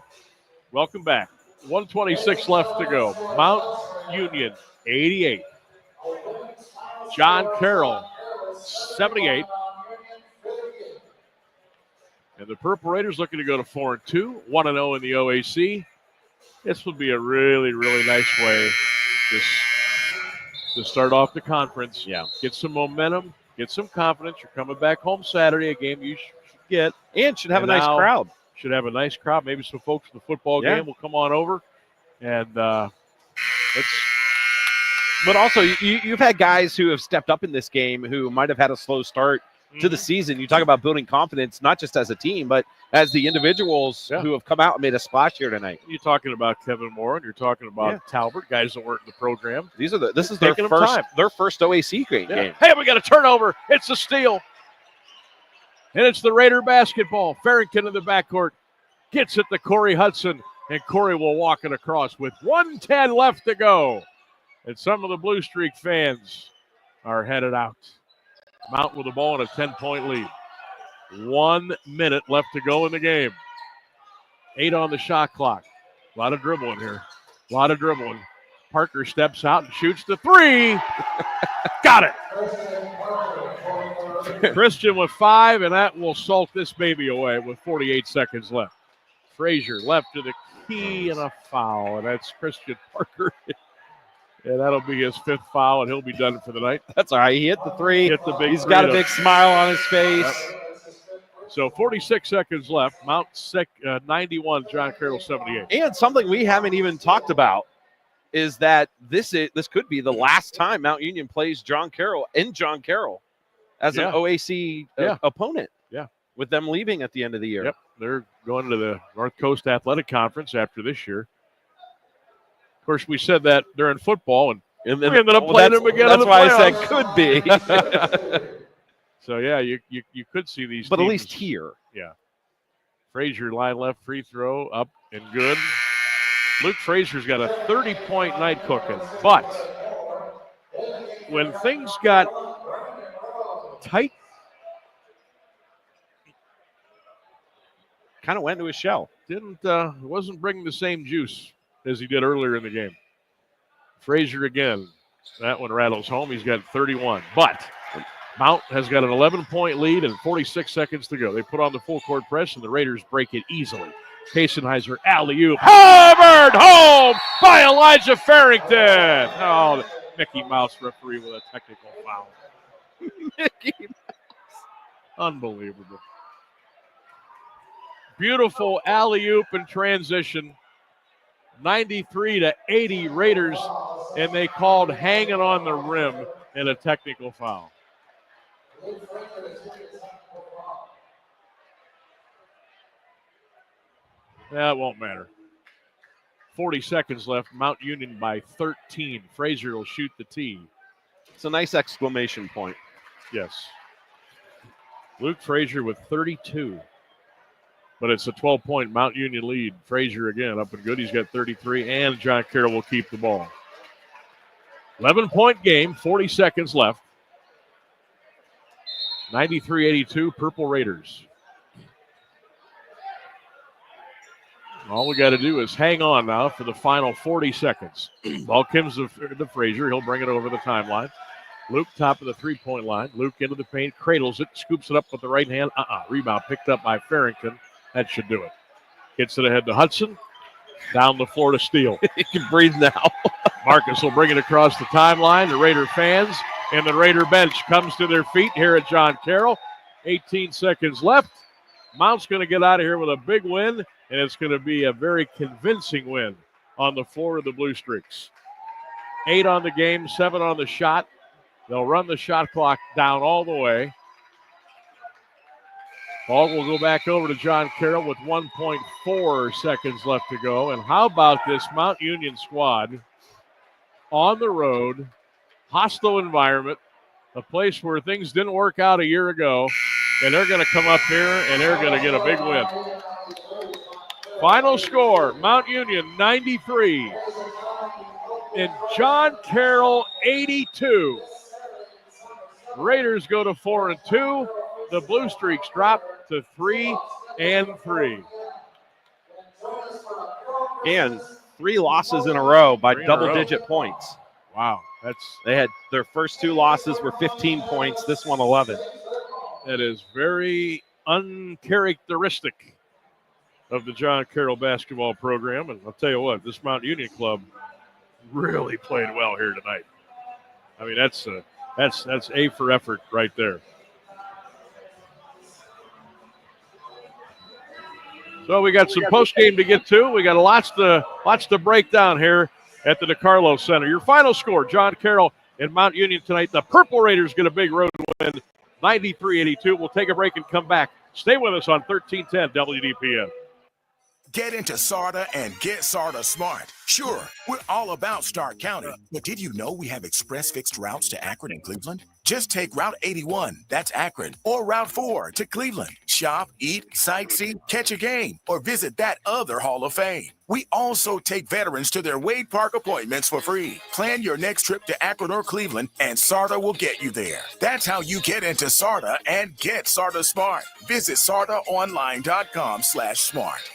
Welcome back. 1:26 left to go. Mount Union, 88. John Carroll, 78. And the Purple Raiders looking to go to 4-2, 1-0 in the OAC. This would be a really, really nice way to start off the conference. Yeah. Get some momentum, get some confidence. You're coming back home Saturday, a game you should get. And should have a nice crowd. Should have a nice crowd. Maybe some folks in the football game will come on over. And but also, you've had guys who have stepped up in this game who might have had a slow start to the season. You talk about building confidence, not just as a team, but as the individuals who have come out and made a splash here tonight. You're talking about Kevin Moore, and you're talking about Talbot, guys that weren't in the program. This is their first OAC game. Hey, we got a turnover. It's a steal. And it's the Raider basketball. Farrington in the backcourt gets it to Corey Hudson, and Corey will walk it across with 1:10 left to go. And some of the Blue Streak fans are headed out. Mount with the ball and a 10-point lead. 1 minute left to go in the game. 8 on the shot clock. A lot of dribbling here. A lot of dribbling. Parker steps out and shoots the 3. Got it. Christian with 5, and that will salt this baby away with 48 seconds left. Frazier left to the key and a foul, and that's Christian Parker. And that'll be his 5th foul, and he'll be done for the night. That's all right. He hit the 3. He's got a big smile on his face. Yep. So 46 seconds left. Mount 91, John Carroll 78. And something we haven't even talked about is that this could be the last time Mount Union plays John Carroll as an OAC opponent. Yeah. With them leaving at the end of the year. Yep. They're going to the North Coast Athletic Conference after this year. Of course, we said that during football, and we ended up playing them again. That's why I said could be. So, yeah, you could see these but teams. At least here. Yeah. Frazier, line left, free throw, up and good. Luke Frazier's got a 30-point night cooking. But when things got tight, kind of went into his shell. Wasn't bringing the same juice as he did earlier in the game. Frazier again. That one rattles home. He's got 31. But Mount has got an 11-point lead and 46 seconds to go. They put on the full court press, and the Raiders break it easily. Kasenheiser, alley-oop, hammered home by Elijah Farrington. Oh, the Mickey Mouse referee with a technical foul. Mickey Mouse. Unbelievable. Beautiful alley-oop in transition. 93-80 Raiders, and they called hanging on the rim and a technical foul. That won't matter. 40 seconds left. Mount Union by 13. Frazier will shoot the tee. It's a nice exclamation point. Yes. Luke Frazier with 32. But it's a 12-point Mount Union lead. Frazier again up and good. He's got 33, and John Carroll will keep the ball. 11-point game, 40 seconds left. 93-82, Purple Raiders. All we got to do is hang on now for the final 40 seconds. Ball comes to Frazier. He'll bring it over the timeline. Luke, top of the three-point line. Luke into the paint, cradles it, scoops it up with the right hand. Rebound picked up by Farrington. That should do it. Gets it ahead to Hudson. Down the floor to Steele. He can breathe now. Marcus will bring it across the timeline. The Raider fans and the Raider bench comes to their feet here at John Carroll. 18 seconds left. Mount's going to get out of here with a big win, and it's going to be a very convincing win on the floor of the Blue Streaks. 8 on the game, 7 on the shot. They'll run the shot clock down all the way. Ball will go back over to John Carroll with 1.4 seconds left to go. And how about this Mount Union squad on the road, hostile environment, a place where things didn't work out a year ago, and they're going to come up here and they're going to get a big win. Final score, Mount Union 93 and John Carroll 82. Raiders go to 4-2. The Blue Streaks drop to 3-3. And 3 losses in a row by double-digit points. Wow. They had their first 2 losses were 15 points, this one 11. That is very uncharacteristic of the John Carroll basketball program. And I'll tell you what, this Mount Union club really played well here tonight. I mean, that's A for effort right there. So we got some post game to get to. We got lots to break down here at the DeCarlo Center. Your final score, John Carroll and Mount Union tonight. The Purple Raiders get a big road win, 93-82. We'll take a break and come back. Stay with us on 1310 WDPN. Get into SARTA and get SARTA smart. Sure, we're all about Stark County, but did you know we have express fixed routes to Akron and Cleveland? Just take Route 81, that's Akron, or Route 4 to Cleveland. Shop, eat, sightsee, catch a game, or visit that other Hall of Fame. We also take veterans to their Wade Park appointments for free. Plan your next trip to Akron or Cleveland, and SARTA will get you there. That's how you get into SARTA and get SARTA smart. Visit sartaonline.com/smart.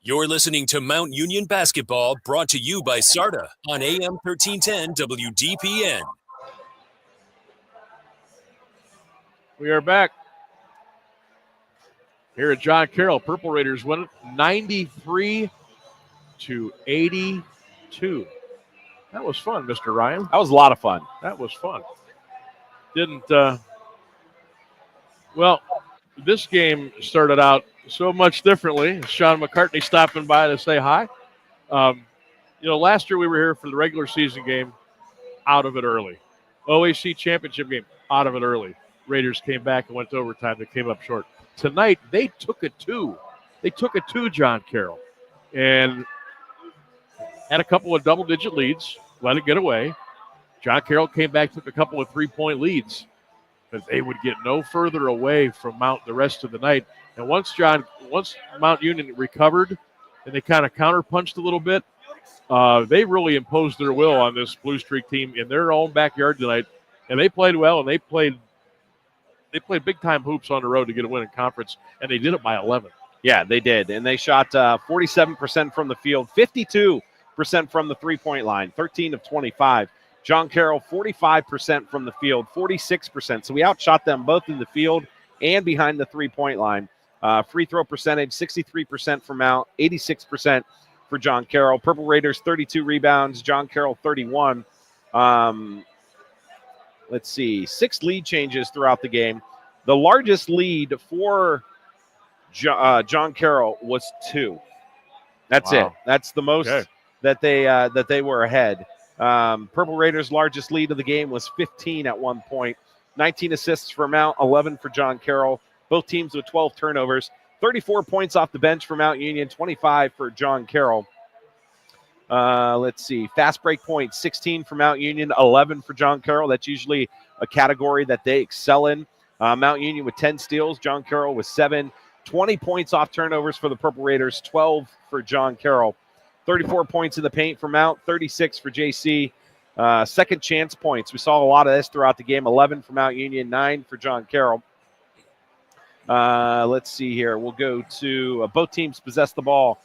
You're listening to Mount Union Basketball, brought to you by SARTA on AM 1310 WDPN. We are back here at John Carroll. Purple Raiders win it 93-82. That was fun, Mr. Ryan. That was a lot of fun. That was fun. This game started out so much differently. Sean McCartney stopping by to say hi. Last year we were here for the regular season game, out of it early. OAC championship game, out of it early. Raiders came back and went to overtime. They came up short. Tonight, they took it to John Carroll and had a couple of double-digit leads, let it get away. John Carroll came back, took a couple of three-point leads, but they would get no further away from Mount the rest of the night. And once Mount Union recovered and they kind of counterpunched a little bit, they really imposed their will on this Blue Streak team in their own backyard tonight. And they played well, and they played big-time hoops on the road to get a win in conference, and they did it by 11. Yeah, they did. And they shot 47% from the field, 52% from the three-point line, 13 of 25. John Carroll, 45% from the field, 46%. So we outshot them both in the field and behind the three-point line. Free throw percentage, 63% for Mount, 86% for John Carroll. Purple Raiders, 32 rebounds. John Carroll, 31. Let's see, 6 lead changes throughout the game. The largest lead for John Carroll was 2. That's it. That's the most that they were ahead. Purple Raiders' largest lead of the game was 15 at one point. 19 assists for Mount, 11 for John Carroll. Both teams with 12 turnovers. 34 points off the bench for Mount Union, 25 for John Carroll. Let's see. Fast break points, 16 for Mount Union, 11 for John Carroll. That's usually a category that they excel in. Mount Union with 10 steals, John Carroll with 7. 20 points off turnovers for the Purple Raiders, 12 for John Carroll. 34 points in the paint for Mount, 36 for JC. Second chance points. We saw a lot of this throughout the game. 11 for Mount Union, 9 for John Carroll. Let's see here. We'll go to both teams possessed the ball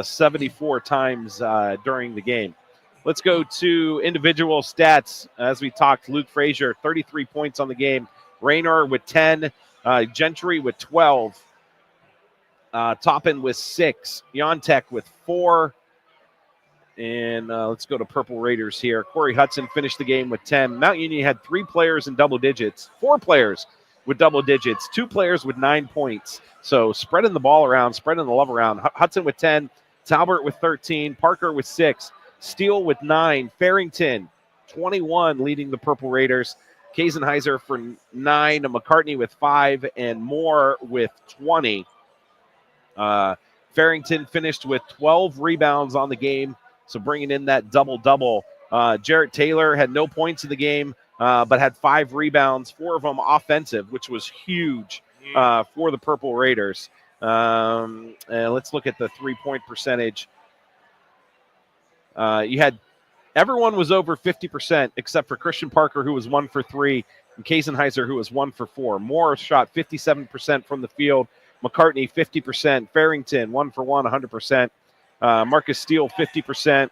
74 times during the game. Let's go to individual stats. As we talked, Luke Frazier, 33 points on the game. Raynor with 10. Gentry with 12. Toppin with 6. Yontek with 4. And let's go to Purple Raiders here. Corey Hudson finished the game with 10. Mount Union had 3 players in double digits. 4 players with double digits. 2 players with 9 points. So spreading the ball around, spreading the love around. Hudson with 10. Talbert with 13. Parker with 6. Steele with 9. Farrington, 21, leading the Purple Raiders. Kasenheiser for 9. McCartney with 5. And Moore with 20. Farrington finished with 12 rebounds on the game, so bringing in that double-double. Jarrett Taylor had no points in the game, but had 5 rebounds, 4 of them offensive, which was huge for the Purple Raiders. And let's look at the three-point percentage. You had everyone was over 50% except for Christian Parker, who was 1 for 3, and Kasenheiser, who was 1 for 4. Moore shot 57% from the field. McCartney, 50%. Farrington, 1 for 1, 100%. Marcus Steele, 50%.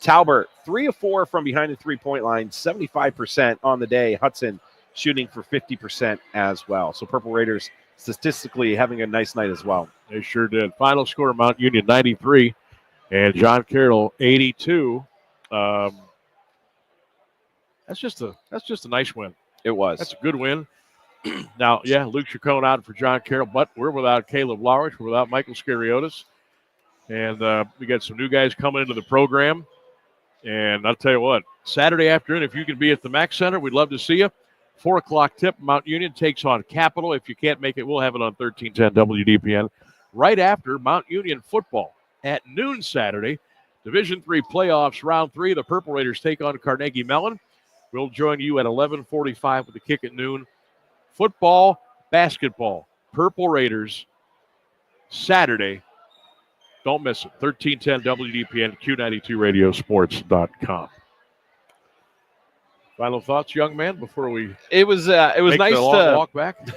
Talbert, 3 of 4 from behind the three-point line, 75% on the day. Hudson shooting for 50% as well. So Purple Raiders statistically having a nice night as well. They sure did. Final score, Mount Union 93 and John Carroll 82. That's just a nice win. It was. That's a good win. Now, yeah, Luke Chacon out for John Carroll, but we're without Caleb Lowrich. We're without Michael Scariotis. And we got some new guys coming into the program. And I'll tell you what, Saturday afternoon, if you can be at the Mac Center, we'd love to see you. 4 o'clock tip, Mount Union takes on Capital. If you can't make it, we'll have it on 1310 WDPN. Right after Mount Union football at noon Saturday. Division III playoffs, round 3. The Purple Raiders take on Carnegie Mellon. We'll join you at 11:45 with the kick at noon. Football, basketball, Purple Raiders, Saturday. Don't miss it. 1310 WDPN, Q92radiosports.com. Final thoughts, young man, before we It was nice the long walk back.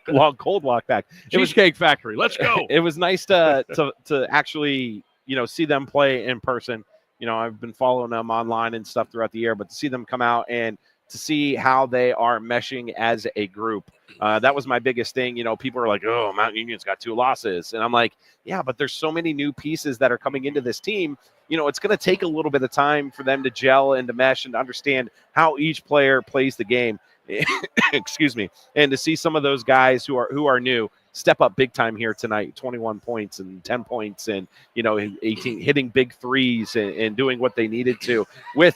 long cold walk back. Cheesecake Factory. Let's go. It was nice to actually, see them play in person. I've been following them online and stuff throughout the year, but to see them come out and to see how they are meshing as a group. That was my biggest thing. People are like, oh, Mount Union's got 2 losses. And I'm like, yeah, but there's so many new pieces that are coming into this team. It's going to take a little bit of time for them to gel and to mesh and to understand how each player plays the game. Excuse me. And to see some of those guys who are new step up big time here tonight, 21 points and 10 points and, 18 hitting big threes and doing what they needed to with,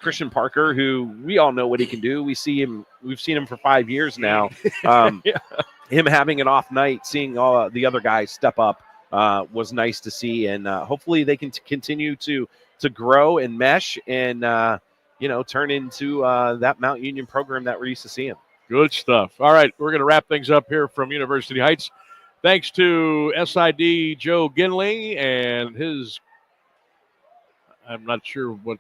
Christian Parker, who we all know what he can do. We've seen him for 5 years now. Him having an off night, seeing all the other guys step up was nice to see. And hopefully they can continue to grow and mesh and, turn into that Mount Union program that we're used to seeing. Good stuff. All right, we're going to wrap things up here from University Heights. Thanks to SID Joe Ginley and his, I'm not sure what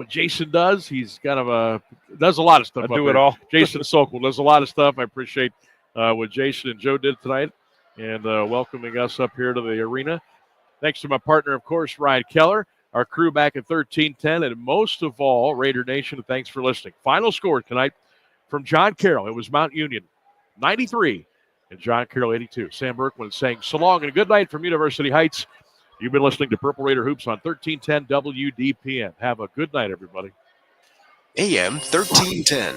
Jason does. He's kind of does a lot of stuff. I do it all. Jason Sokol does a lot of stuff. I appreciate what Jason and Joe did tonight and welcoming us up here to the arena. Thanks to my partner, of course, Ryan Keller, our crew back at 1310, and most of all, Raider Nation, thanks for listening. Final score tonight from John Carroll. It was Mount Union 93 and John Carroll 82. Sam Bourquin saying so long and a good night from University Heights. You've been listening to Purple Raider Hoops on 1310 WDPN. Have a good night, everybody. AM 1310.